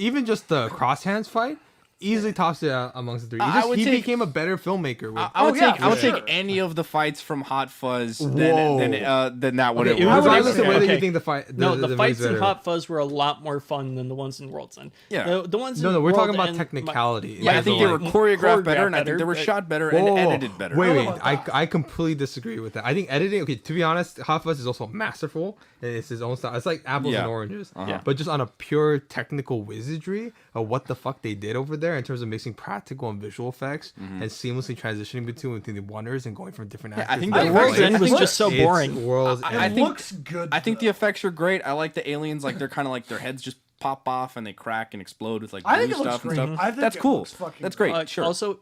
the cross hands fight. Easily tops it out amongst the three. He became a better filmmaker. I would take any of the fights from Hot Fuzz than that one. Okay, regardless of whether you think the fight. The fights in Hot Fuzz were a lot more fun than the ones in World's End. Yeah, the ones. No, we're talking about technicality. I think they were choreographed better, and I think they were shot better and edited better. Wait, I completely disagree with that. I think editing. Okay, to be honest, Hot Fuzz is also masterful, and it's his own style. It's like apples and oranges. But just on a pure technical wizardry of what the fuck they did over there in terms of mixing practical and visual effects and seamlessly transitioning between the wonders and going from different actors. I think the World's End was just so boring. It looks good. I think the effects are great. I like the aliens. Like they're kind of like their heads just pop off and they crack and explode with like blue stuff and stuff. I think that's cool. That's great. Sure. Also,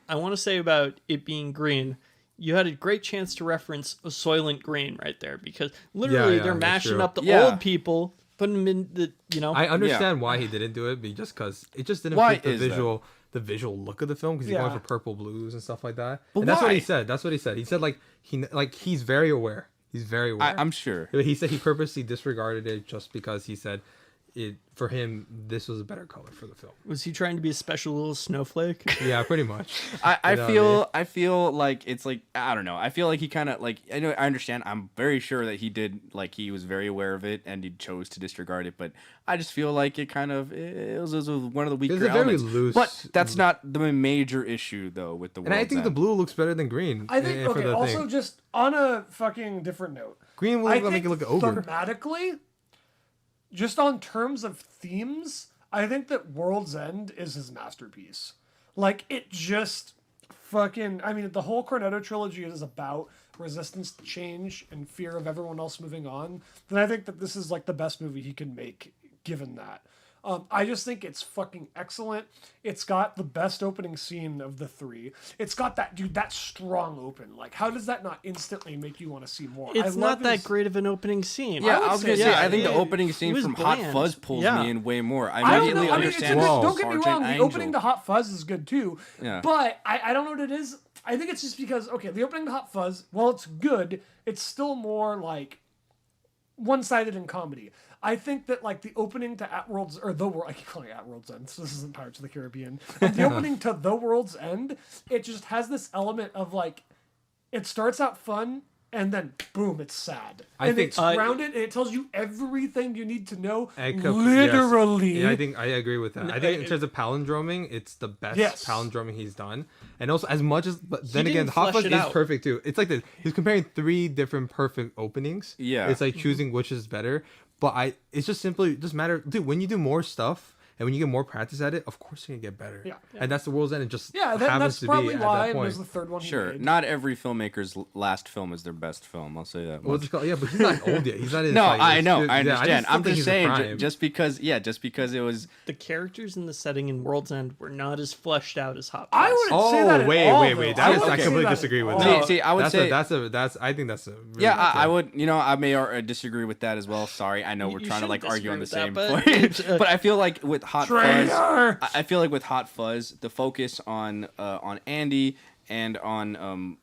I want to say about it being green. You had a great chance to reference a Soylent Green right there because literally they're mashing up the old people. Putting them in the, I understand why he didn't do it, just because it just didn't fit the visual look of the film because he's going for purple blues and stuff like that. But that's what he said. He said he's very aware. He's very aware. I'm sure. He said he purposely disregarded it just because he said for him, this was a better color for the film. Was he trying to be a special little snowflake? Yeah, pretty much. I You know what I mean? I feel like it's like I don't know. I feel like he kind of like I understand. I'm very sure that he was very aware of it and he chose to disregard it. But I just feel like it was one of the weaker a very elements. loose- But that's not the major issue though with the. And I World's think the End. blue looks better than green. I think for okay. the Also, thing. just on a fucking different note, Green will I make think it look ogre. thematically, just on terms of themes, I think that World's End is his masterpiece. Like, it just fucking... I mean, the whole Cornetto Trilogy is about resistance to change and fear of everyone else moving on. Then I think that this is, like, the best movie he can make, given that. I just think it's fucking excellent. It's got the best opening scene of the three. It's got that strong open. Like, how does that not instantly make you want to see more? It's not that great of an opening scene. Yeah, would I was say gonna say. yeah, I think the it- opening it scene was from Hot bland. Fuzz pulls Yeah. me in way more. I I don't immediately know. I mean, it's a understand. good, Whoa. don't get me wrong. Sergeant The Angel. opening to Hot Fuzz is good too. Yeah. But I don't know what it is. I think it's just because the opening to Hot Fuzz, while it's good, it's still more like one-sided in comedy. I think that like the opening to At World's or The World, I keep calling it At World's End. So this isn't Pirates of the Caribbean. But the opening to The World's End, it just has this element of like, it starts out fun. And then, boom, it's sad. And think- it's grounded, and it tells you everything you need to know, Yes. literally. Yeah, I think I agree with that. I think in terms of palindroming, it's the best Yes. palindroming he's done. And also, as much as, but then again, didn't Hot flesh Fuzz it is out. perfect too. It's like he's comparing 3 different perfect openings. Yeah. It's like choosing which is better. But it's just simply, just matter, dude, when you do more stuff, and when you get more practice at it, of course you're gonna get better. Yeah. And that's the World's End. It just Yeah, happens that's to probably be at why that it was point. the third one he Sure, made. not every filmmaker's last film is their best film. I'll say that. What's much. it called? Yeah, but he's not old yet. He's not in. No, like, I know, yeah, I understand. I'm think just he's in saying, prime. just because it was. The characters in the setting in World's End were not as fleshed out as Hot Fuzz. I wouldn't say that at wait, all, wait, though. wait. I I wouldn't say completely that at disagree with all. that. See, I would say I think that's a really Yeah, good I point. would. You know, I may disagree with that as well. Sorry, I know we're You trying to like shouldn't argue on the disagree same with point, that, but- but I feel like with Hot Traitor! Fuzz, I feel like with Hot Fuzz, the focus on Andy and on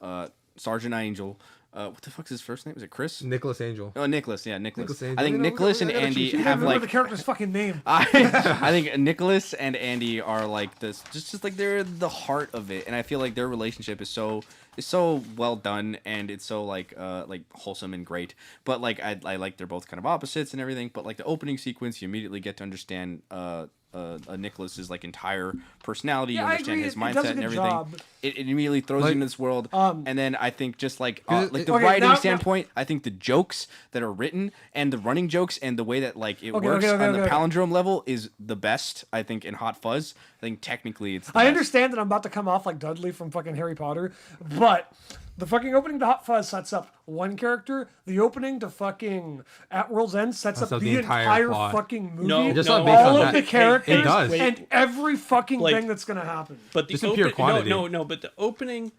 Sergeant Angel. What the fuck's his first name? Is it Chris? Nicholas Angel. Oh, Nicholas. Yeah, Nicholas. Nicholas Angel. I think You know, Nicholas and we gotta Andy cheat sheet. You have remember like. the character's fucking name. I think Nicholas and Andy are like this, just like they're the heart of it, and I feel like their relationship is so well done, and it's so like wholesome and great. But like I like they're both kind of opposites and everything. But like the opening sequence, you immediately get to understand Nicholas's like entire personality. Yeah, You I understand agree. his It does mindset a and good everything. job. It immediately throws you into this world, and then I think just like the Okay, writing now- standpoint, I think the jokes that are written and the running jokes and the way that like it Okay, works okay, on the okay. palindrome level is the best. I think in Hot Fuzz, I think technically it's. The I best. understand that I'm about to come off like Dudley from fucking Harry Potter, but the fucking opening to Hot Fuzz sets up one character. The opening to fucking At World's End sets up the entire plot. fucking movie. No, Just no, not based all on of that. the characters It does. and every fucking Blake, thing that's gonna happen. But the Just in pure quantity. no, but the opening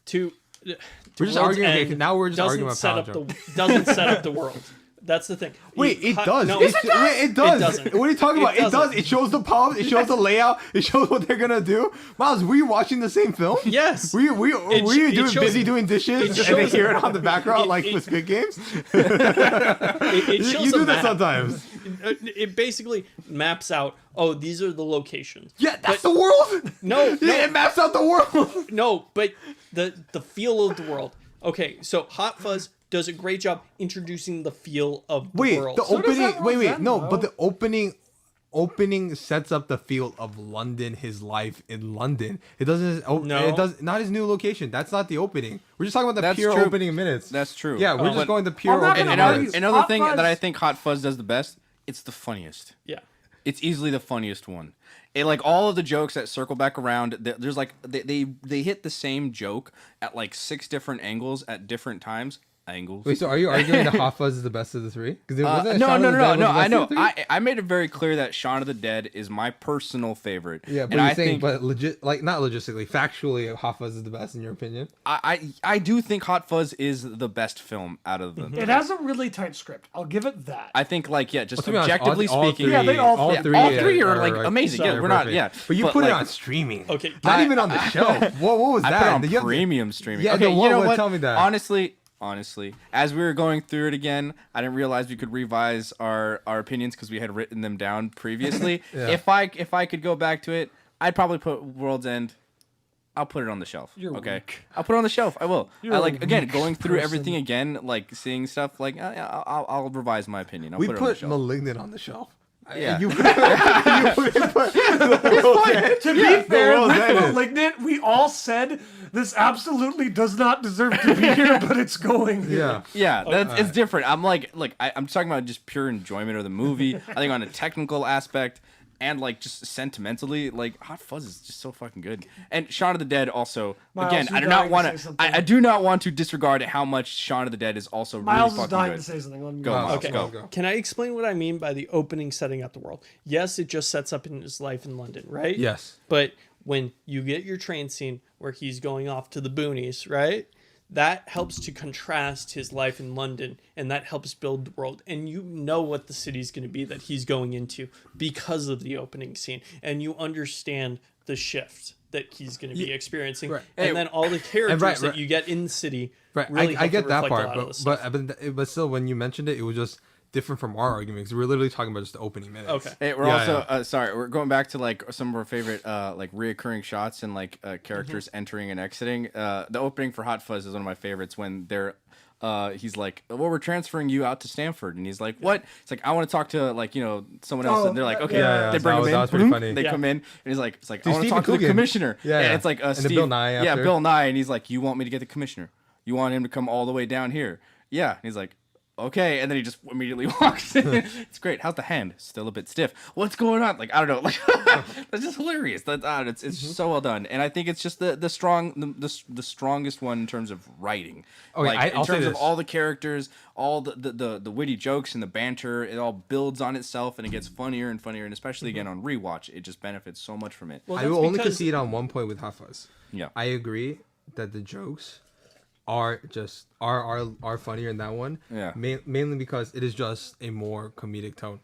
to We're just World's arguing. Okay, End now we're just doesn't arguing about set up palindrome. doesn't set up the world. That's the thing. Wait, it does. No, It does. It doesn't. What are you talking about? It does. doesn't. It shows the power. It shows the layout. It shows what they're gonna do. Miles, were you watching the same film? Yes. Were you it shows- busy doing dishes it and they shows- hear it on the background it- like it- with Squid Games? It shows You a do that map. sometimes. It basically maps out. Oh, these are the locations. Yeah, that's the world. No, Yeah, it maps out the world. no, but the feel of the world. Okay, so Hot Fuzz does a great job introducing the feel of the Wait, world. the So does opening. that Wait, World's End, no, though. but the opening sets up the feel of London, his life in London. It doesn't. No. It does not his new location. That's not the opening. We're just talking about the That's pure true. opening minutes. That's true. Yeah, we're But- just going the pure I'm not opening gonna argue. minutes. Another Hot thing that Fuzz- I think Hot Fuzz does the best, it's the funniest. yeah. It's easily the funniest one. It like all of the jokes that circle back around. There's like they hit the same joke at like 6 different angles at different times. Angles. Wait, so are you arguing that Hot Fuzz is the best of the 3? Because No. I know. I made it very clear that Shaun of the Dead is my personal favorite. Yeah, but and you're I saying, think but legit, like not logistically, factually, Hot Fuzz is the best in your opinion. I do think Hot Fuzz is the best film out of them. It has a really tight script. I'll give it that. I think like just Well, to be honest, objectively all speaking, Yeah, they all all three- three, all three are like amazing. so- Yeah, they're we're not. perfect. Yeah, but you put it like, on streaming. Okay, not I- even on the show. What was I that? put it on You have to- premium streaming. Yeah, okay, no, you know what? what? Tell me that. Honestly, honestly. As we were going through it again, I didn't realize we could revise our opinions because we had written them down previously. Yeah. If I could go back to it, I'd probably put World's End. I'll put it on the shelf. You're okay. weak. I'll put it on the shelf. I will. You're I a like again weak going through person. everything again, like seeing stuff. Like I'll revise my opinion. I'll We put it on the put shelf. Malignant on the shelf. Yeah. You put the World's End. To be fair, World's with End. Malignant, we all said this absolutely does not deserve to be here, but it's going here. Yeah. Yeah, it's different. I'm I'm talking about just pure enjoyment of the movie. I think on a technical aspect and like just sentimentally, like Hot Fuzz is just so fucking good. And Shaun of the Dead also. Miles, Again, you're I do not dying to want say to. something. I do not want to disregard how much Shaun of the Dead is also Miles really is fucking dying good. to say something. Let me Go, Miles. Okay. Go. Can I explain what I mean by the opening setting up the world? Yes, it just sets up in his life in London, right? Yes. But when you get your train scene where he's going off to the boonies, right? That helps to contrast his life in London, and that helps build the world. And you know what the city's going to be that he's going into because of the opening scene, and you understand the shift that he's going to be experiencing, Right. and Hey, then all the characters right. that you get in the city. Right. Really I help get to that reflect a part, lot of the stuff. but still, when you mentioned it, it was just different from our argument because we're literally talking about just the opening minutes. Okay. Hey, we're Yeah, also sorry. We're going back to like some of our favorite like reoccurring shots and like characters entering and exiting. The opening for Hot Fuzz is one of my favorites when they're. He's like, well, we're transferring you out to Stanford, and he's like, what? It's like I want to talk to like someone else, Oh, and they're like, okay, yeah, they bring him in. that was pretty funny. They Yeah. come in, and he's like, I Dude, want to Stephen talk to the Coogan. commissioner. Yeah, and yeah. it's like And Steve, then Bill Nye yeah, after. Bill Nye, and he's like, you want me to get the commissioner? You want him to come all the way down here? Yeah, and he's like. Okay, and then he just immediately walks in. It's great. How's the hand? Still a bit stiff. What's going on? Like I don't know. Like that's just hilarious. It's so well done, and I think it's just the strongest one in terms of writing. Okay, Like I'll in say terms of this. all the characters, all the witty jokes and the banter, it all builds on itself and it gets funnier and funnier. And especially again on rewatch, it just benefits so much from it. Well, I that's will only because- concede on one point with Hot Fuzz. Yeah. I agree that the jokes are funnier in that one. Yeah. Mainly because it is just a more comedic tone.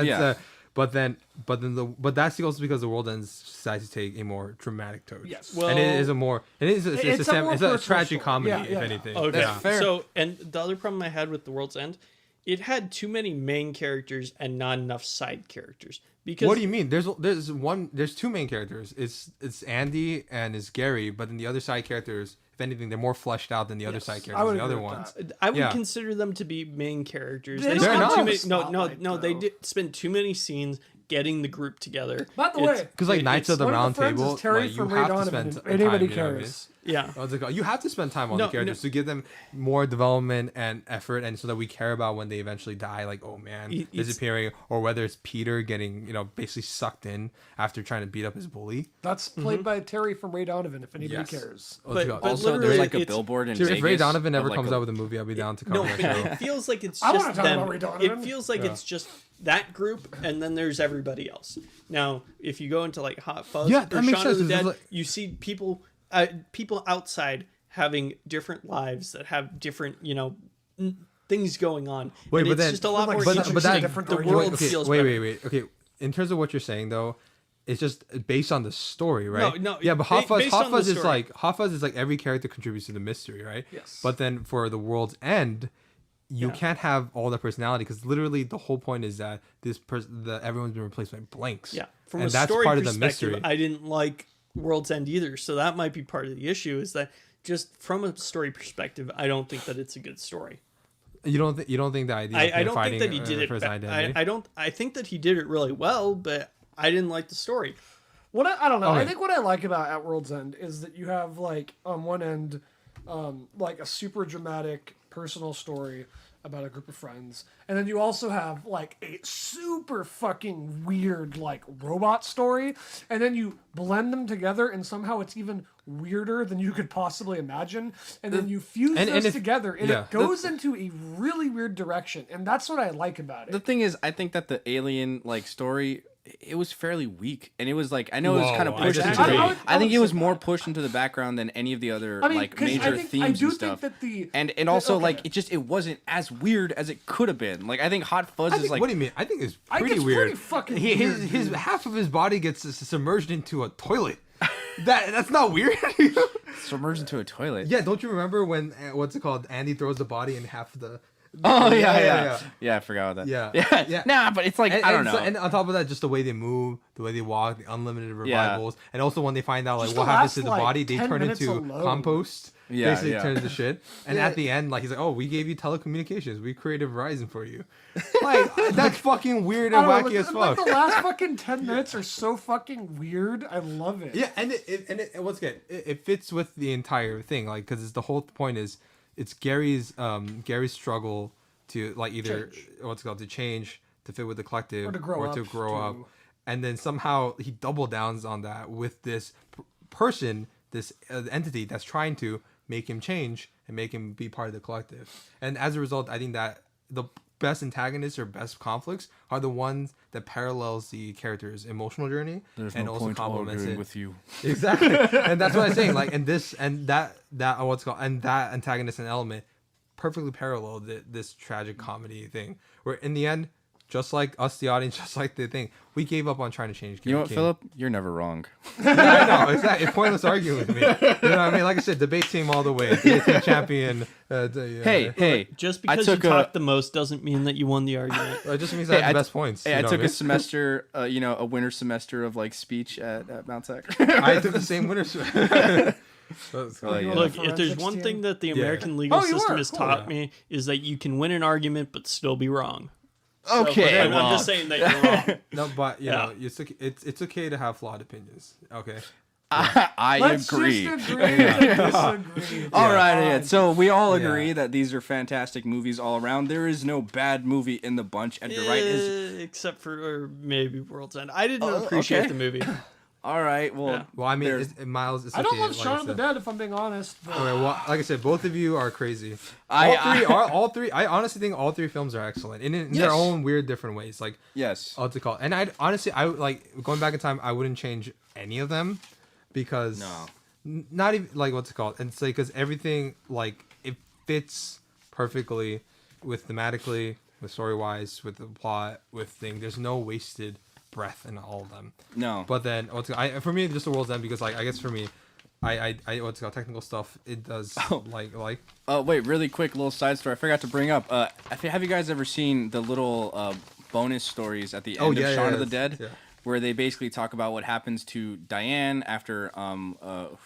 Yeah. But that's also because the world ends decides to take a more dramatic tone. Yes. Well, and it is a more it's It's a more a personal tragic story. comedy Yeah, if yeah. anything. Okay. That's fair. So, and the other problem I had with The World's End, it had too many main characters and not enough side characters. Because What do you mean? There's two main characters. It's Andy and it's Gary, but then the other side characters, if anything, they're more fleshed out than the other side I characters, would the other agree with ones. that. I would Yeah. consider them to be main characters. They're spent not too on many. the No, spotlight, they though. did spend too many scenes getting the group together. By the It's- way, Because like Knights of the one of Round the friends is Table, Terry like, you from Ray have to Donovan, spend if anybody time, you know what I mean? cares. yeah. What's it called? You have to spend time on No, the characters to give them more development and effort, and so that we care about when they eventually die. Like, oh man, It's- disappearing, or whether it's Peter getting basically sucked in after trying to beat up his bully. That's played by Terry from Ray Donovan, if anybody Yes. cares. What's it But- called? but Also, there's literally, like a it's- billboard in Dude, Vegas. if Ray Donovan of, ever like, comes a- out with a movie, I'll be down to cover No, that but show. it feels like it's I wanna just talk them. about Ray Donovan. It feels like it's just that group, and then there's everybody else. Now, if you go into like Hot Fuzz Yeah, or that makes Shaun of the sense. It's Dead, like- you see people outside having different lives that have different, things going on. Wait, and but it's then- just a lot Like more such interesting. a different the argument. world okay, feels wait, better. wait. Okay, in terms of what you're saying though, it's just based on the story, right? No, Yeah, but Hot Fuzz, based on the story. Hot Fuzz is like every character contributes to the mystery, right? Yes. But then for the world's end, you can't have all the personality because literally the whole point is that everyone's been replaced by blanks. Yeah, from and a that's story part of the perspective, mystery. I didn't like World's End either, so that might be part of the issue. Is that just from a story perspective, I don't think that it's a good story. You don't think the idea? I of him don't think fighting that he did it. for his Ba- identity? I don't. I think that he did it really well, but I didn't like the story. What I don't know. Okay. I think what I like about At World's End is that you have like on one end, like a super dramatic personal story about a group of friends, and then you also have like a super fucking weird like robot story, and then you blend them together, and somehow it's even weirder than you could possibly imagine, and then you fuse and those if- together, and yeah. it goes into a really weird direction, and that's what I like about The it. thing is, I think that the alien like story, it was fairly weak, and it was like I know it was Whoa, kind of I pushed into. disagree. I, I think would it was say more that. pushed into the background than any of the other I mean, like 'cause major I think, themes I do and stuff. think that the and also okay. like it wasn't as weird as it could have been. Like I think Hot Fuzz I is think, like what do you mean? I think it's I think pretty it's weird. pretty fucking his weird, his dude. half of his body gets submerged into a toilet. That's not weird. Submerged into a toilet. Yeah, don't you remember when what's it called? Andy throws the body in half of the. Oh yeah. I forgot about that. Yeah. Nah, but it's like I don't know. And on top of that, just the way they move, the way they walk, the unlimited revivals, and also when they find out like Just what the happens to last, the like, body, they 10 turn minutes into alone. compost. Yeah, Basically yeah. turn into shit. And at the end, like he's like, "Oh, we gave you telecommunications. We created Verizon for you." Like that's fucking weird and I don't wacky know, as like fuck. the last fucking 10 minutes are so fucking weird. I love it. Yeah, and what's good? It fits with the entire thing, like because the whole point is it's Gary's struggle to like either what's it called to change to fit with the collective Or to grow up, and then somehow he double downs on that with this person, this entity that's trying to make him change and make him be part of the collective. And as a result, I think that the best antagonists or best conflicts are the ones that parallels the character's emotional journey and also complements it with you. Exactly. And that's what I'm saying. Like, and this and that what's called and that antagonist and element perfectly parallel this tragic comedy thing. Where in the end, just like us, the audience, just like the thing, we gave up on trying to change. You know what, Philip? You're never wrong. Yeah, I know. Exactly. It's pointless arguing with me. You know what I mean? Like I said, debate team all the way. Debate team champion. Hey. Just I because you took a- talk the most doesn't mean that you won the argument. It just means I have the best points. Hey, you I know took what I a mean? semester, a winter semester of like speech at Mount Tech. I took the same winners. yeah. Look, if there's Forensics one team? thing that the American legal Oh, you system were? has Cool. taught me is that you can win an argument but still be wrong. Okay, I'm well, just saying that you're wrong. No, but you Yeah. know, it's okay to have flawed opinions. Okay. I Let's agree. just agree to disagree. All right, yeah. So we all agree Yeah. that these are fantastic movies all around. There is no bad movie in the bunch. Edgar Wright is. Except for or maybe World's End. I didn't Oh, appreciate okay. the movie. All right, well, Yeah. Well, I mean, There's- Miles. It's I don't okay, love like Shaun I of the said. Dead, if I'm being honest. But Okay, well, like I said, both of you are crazy. I- All three. I honestly think all three films are excellent in their Yes. own weird, different ways. Like, yes. what's it called? And I honestly, I like going back in time. I wouldn't change any of them because No. not even like what's it called. And it's like because everything like it fits perfectly with thematically, with story wise, with the plot, with thing. There's no wasted breath in all of them. No. But then for me, just the World's End because like I guess for me, I what's it called technical stuff. It does like. Wait, really quick little side story. I forgot to bring up. Have you guys ever seen the little bonus stories at the end of Shaun of the Dead? Yeah. Where they basically talk about what happens to Diane after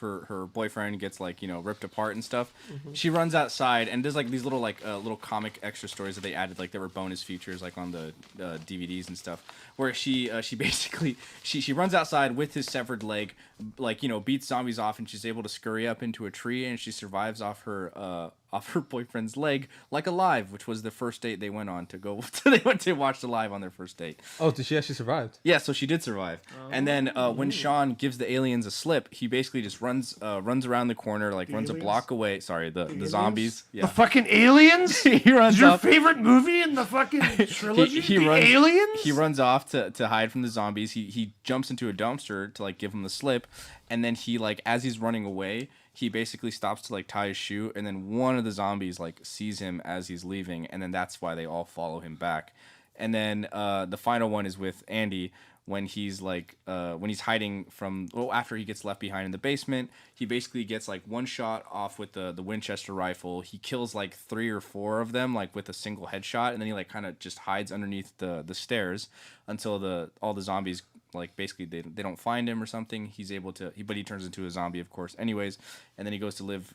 her boyfriend gets like ripped apart and stuff. She runs outside and does like these little little comic extra stories that they added like there were bonus features like on the DVDs and stuff. Where she basically she runs outside with his severed leg, like beats zombies off, and she's able to scurry up into a tree and she survives off her boyfriend's leg like alive, which was the first date they went on to go. They went to watch the live on their first date. Oh, did she actually survive? Yeah, so she did survive. And then when Shawn gives the aliens a slip, he basically just runs around the corner, like runs a aliens? block away. Sorry, the zombies. The Yeah. fucking aliens? He runs Is your off. favorite movie in the fucking trilogy? He the runs, aliens? He runs off to hide from the zombies. He jumps into a dumpster to like give him the slip, and then he like as he's running away, he basically stops to like tie his shoe, and then one of the zombies like sees him as he's leaving, and then that's why they all follow him back. And then the final one is with Andy when he's like when he's hiding from after he gets left behind in the basement. He basically gets like one shot off with the Winchester rifle. He kills like 3 or 4 of them like with a single headshot, and then he like kind of just hides underneath the stairs until all the zombies like basically they don't find him or something. He's able to but he turns into a zombie, of course, anyways. And then he goes to live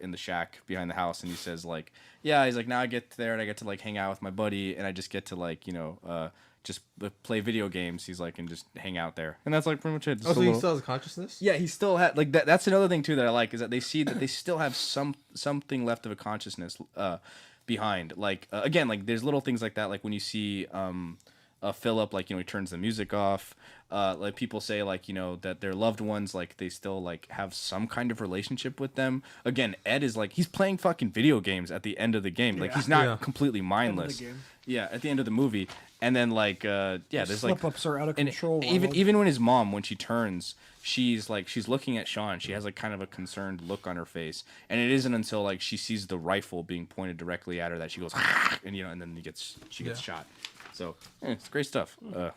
in the shack behind the house, and he says like, yeah, he's like, now I get there and I get to like hang out with my buddy, and I just get to like just play video games. He's like, and just hang out there, and that's like pretty much it. Just Oh, a so he little- still has consciousness? yeah, he still had like that. That's another thing too that I like is that they see that they still have something left of a consciousness behind. Like again, like there's little things like that. Like when you see Philip, like he turns the music off. Like people say like that their loved ones like they still like have some kind of relationship with them. Again, Ed is like he's playing fucking video games at the end of the game. Like he's not Yeah. completely mindless. game. Yeah, at the end of the movie, and then like there's like Slip-ups are out of and control. even when his mom, when she turns, she's looking at Shawn. She has like kind of a concerned look on her face, and it isn't until like she sees the rifle being pointed directly at her that she goes, and and then she gets shot. So it's great stuff. Yeah.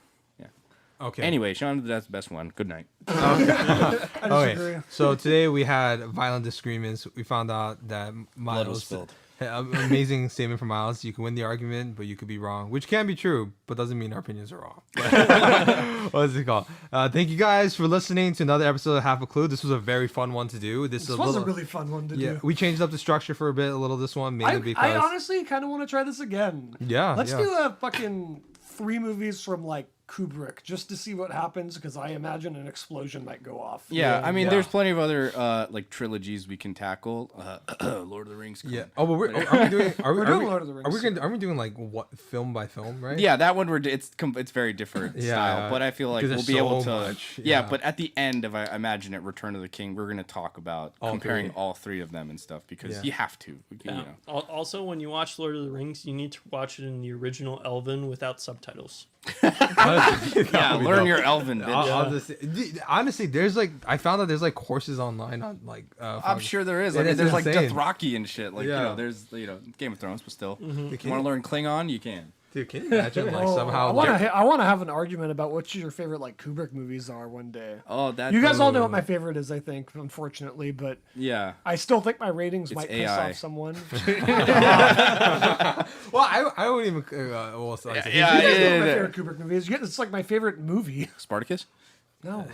Okay. Anyway, Shawn, that's the best one. Good night. Okay. disagree. So today we had violent disagreements. We found out that Blood was Miles. spilled. Amazing statement from Miles. You can win the argument, but you could be wrong, which can be true, but doesn't mean our opinions are wrong. What is it called? Thank you guys for listening to another episode of Half a Clue. This was a very fun one to do. This was a really fun one to do. We changed up the structure for a bit, a little this one, mainly because I honestly kind of want to try this again. Let's do a fucking 3 movies from like Kubrick just to see what happens, because I imagine an explosion might go off. Yeah, I mean, there's plenty of other like trilogies we can tackle. Lord of the Rings. Yeah. Oh, but are we doing? We're doing Lord of the Rings. Are we doing like what film by film, right? Yeah, that one it's very different style, but I feel like 'Cause we'll there's be able so to. much, Yeah, yeah. but at the end of I imagine it, Return of the King, we're gonna talk about comparing 3. all 3 of them and stuff, because Yeah. you have to. You know. Also, when you watch Lord of the Rings, you need to watch it in the original Elven without subtitles. Yeah, learn your Elven. Bitch. I'll just, honestly, there's like I found that there's like courses online on like. I'm sure there is. I And mean, it's there's like insane. Dothraki and shit. Like, Yeah. there's Game of Thrones, but still, Dude, you want to learn Klingon, you can. Dude, can you imagine like Oh, somehow? I want to have an argument about what your favorite like Kubrick movies are one day. Oh, that. You guys all know what my favorite is, I think, unfortunately, but Yeah. I still think my ratings might piss AI. off someone. Well, I wouldn't even. Well, so like, Yeah, You guys know what my yeah. favorite Kubrick movie is. It's like my favorite movie. Spartacus. No.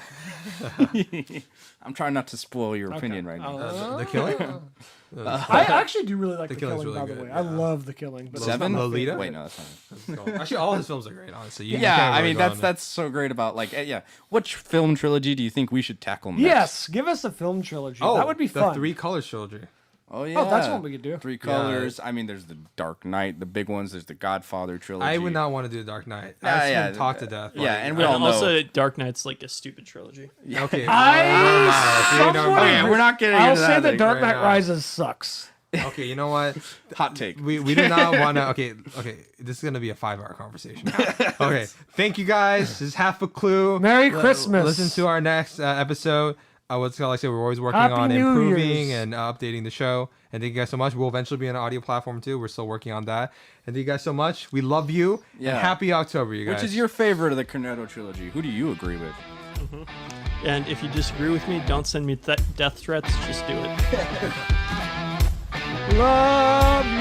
I'm trying not to spoil your opinion right now. The Killing. I actually do really like The Killing's Killing, really by the good, way. I yeah. love The Killing. But it's Seven? not my Lolita? favorite. Wait, no, that's not. Actually, all his films are great. Honestly, you Yeah, can't I really mean go on that's so great about like yeah. Which film trilogy do you think we should tackle next? Yes, give us a film trilogy. Oh, that would be the fun. 3 Colors trilogy. Oh yeah. Oh, that's what we could do. 3 Colors. I mean, there's the Dark Knight, the big ones. There's the Godfather trilogy. I would not want to do the Dark Knight. Yeah, I've yeah, been talked to death. yeah, like, and we all know. Also, Dark Knight's like a stupid trilogy. Okay. I you know, somewhat okay, agree. we're not getting I'll into say that that thing Dark right Knight now. Rises sucks. Okay, you know what? Hot take. We do not want to. Okay. This is gonna be a 5-hour conversation. Okay. Thank you guys. This is Half a Clue. Merry Christmas. Listen to our next episode. What's called, like I said, we're always working Happy on New improving Year's. and updating the show. And thank you guys so much. We'll eventually be on an audio platform too. We're still working on that. And thank you guys so much. We love you. Yeah. And happy October, you guys. Which is your favorite of the Cornetto trilogy? Who do you agree with? And if you disagree with me, don't send me death threats. Just do it. Love you.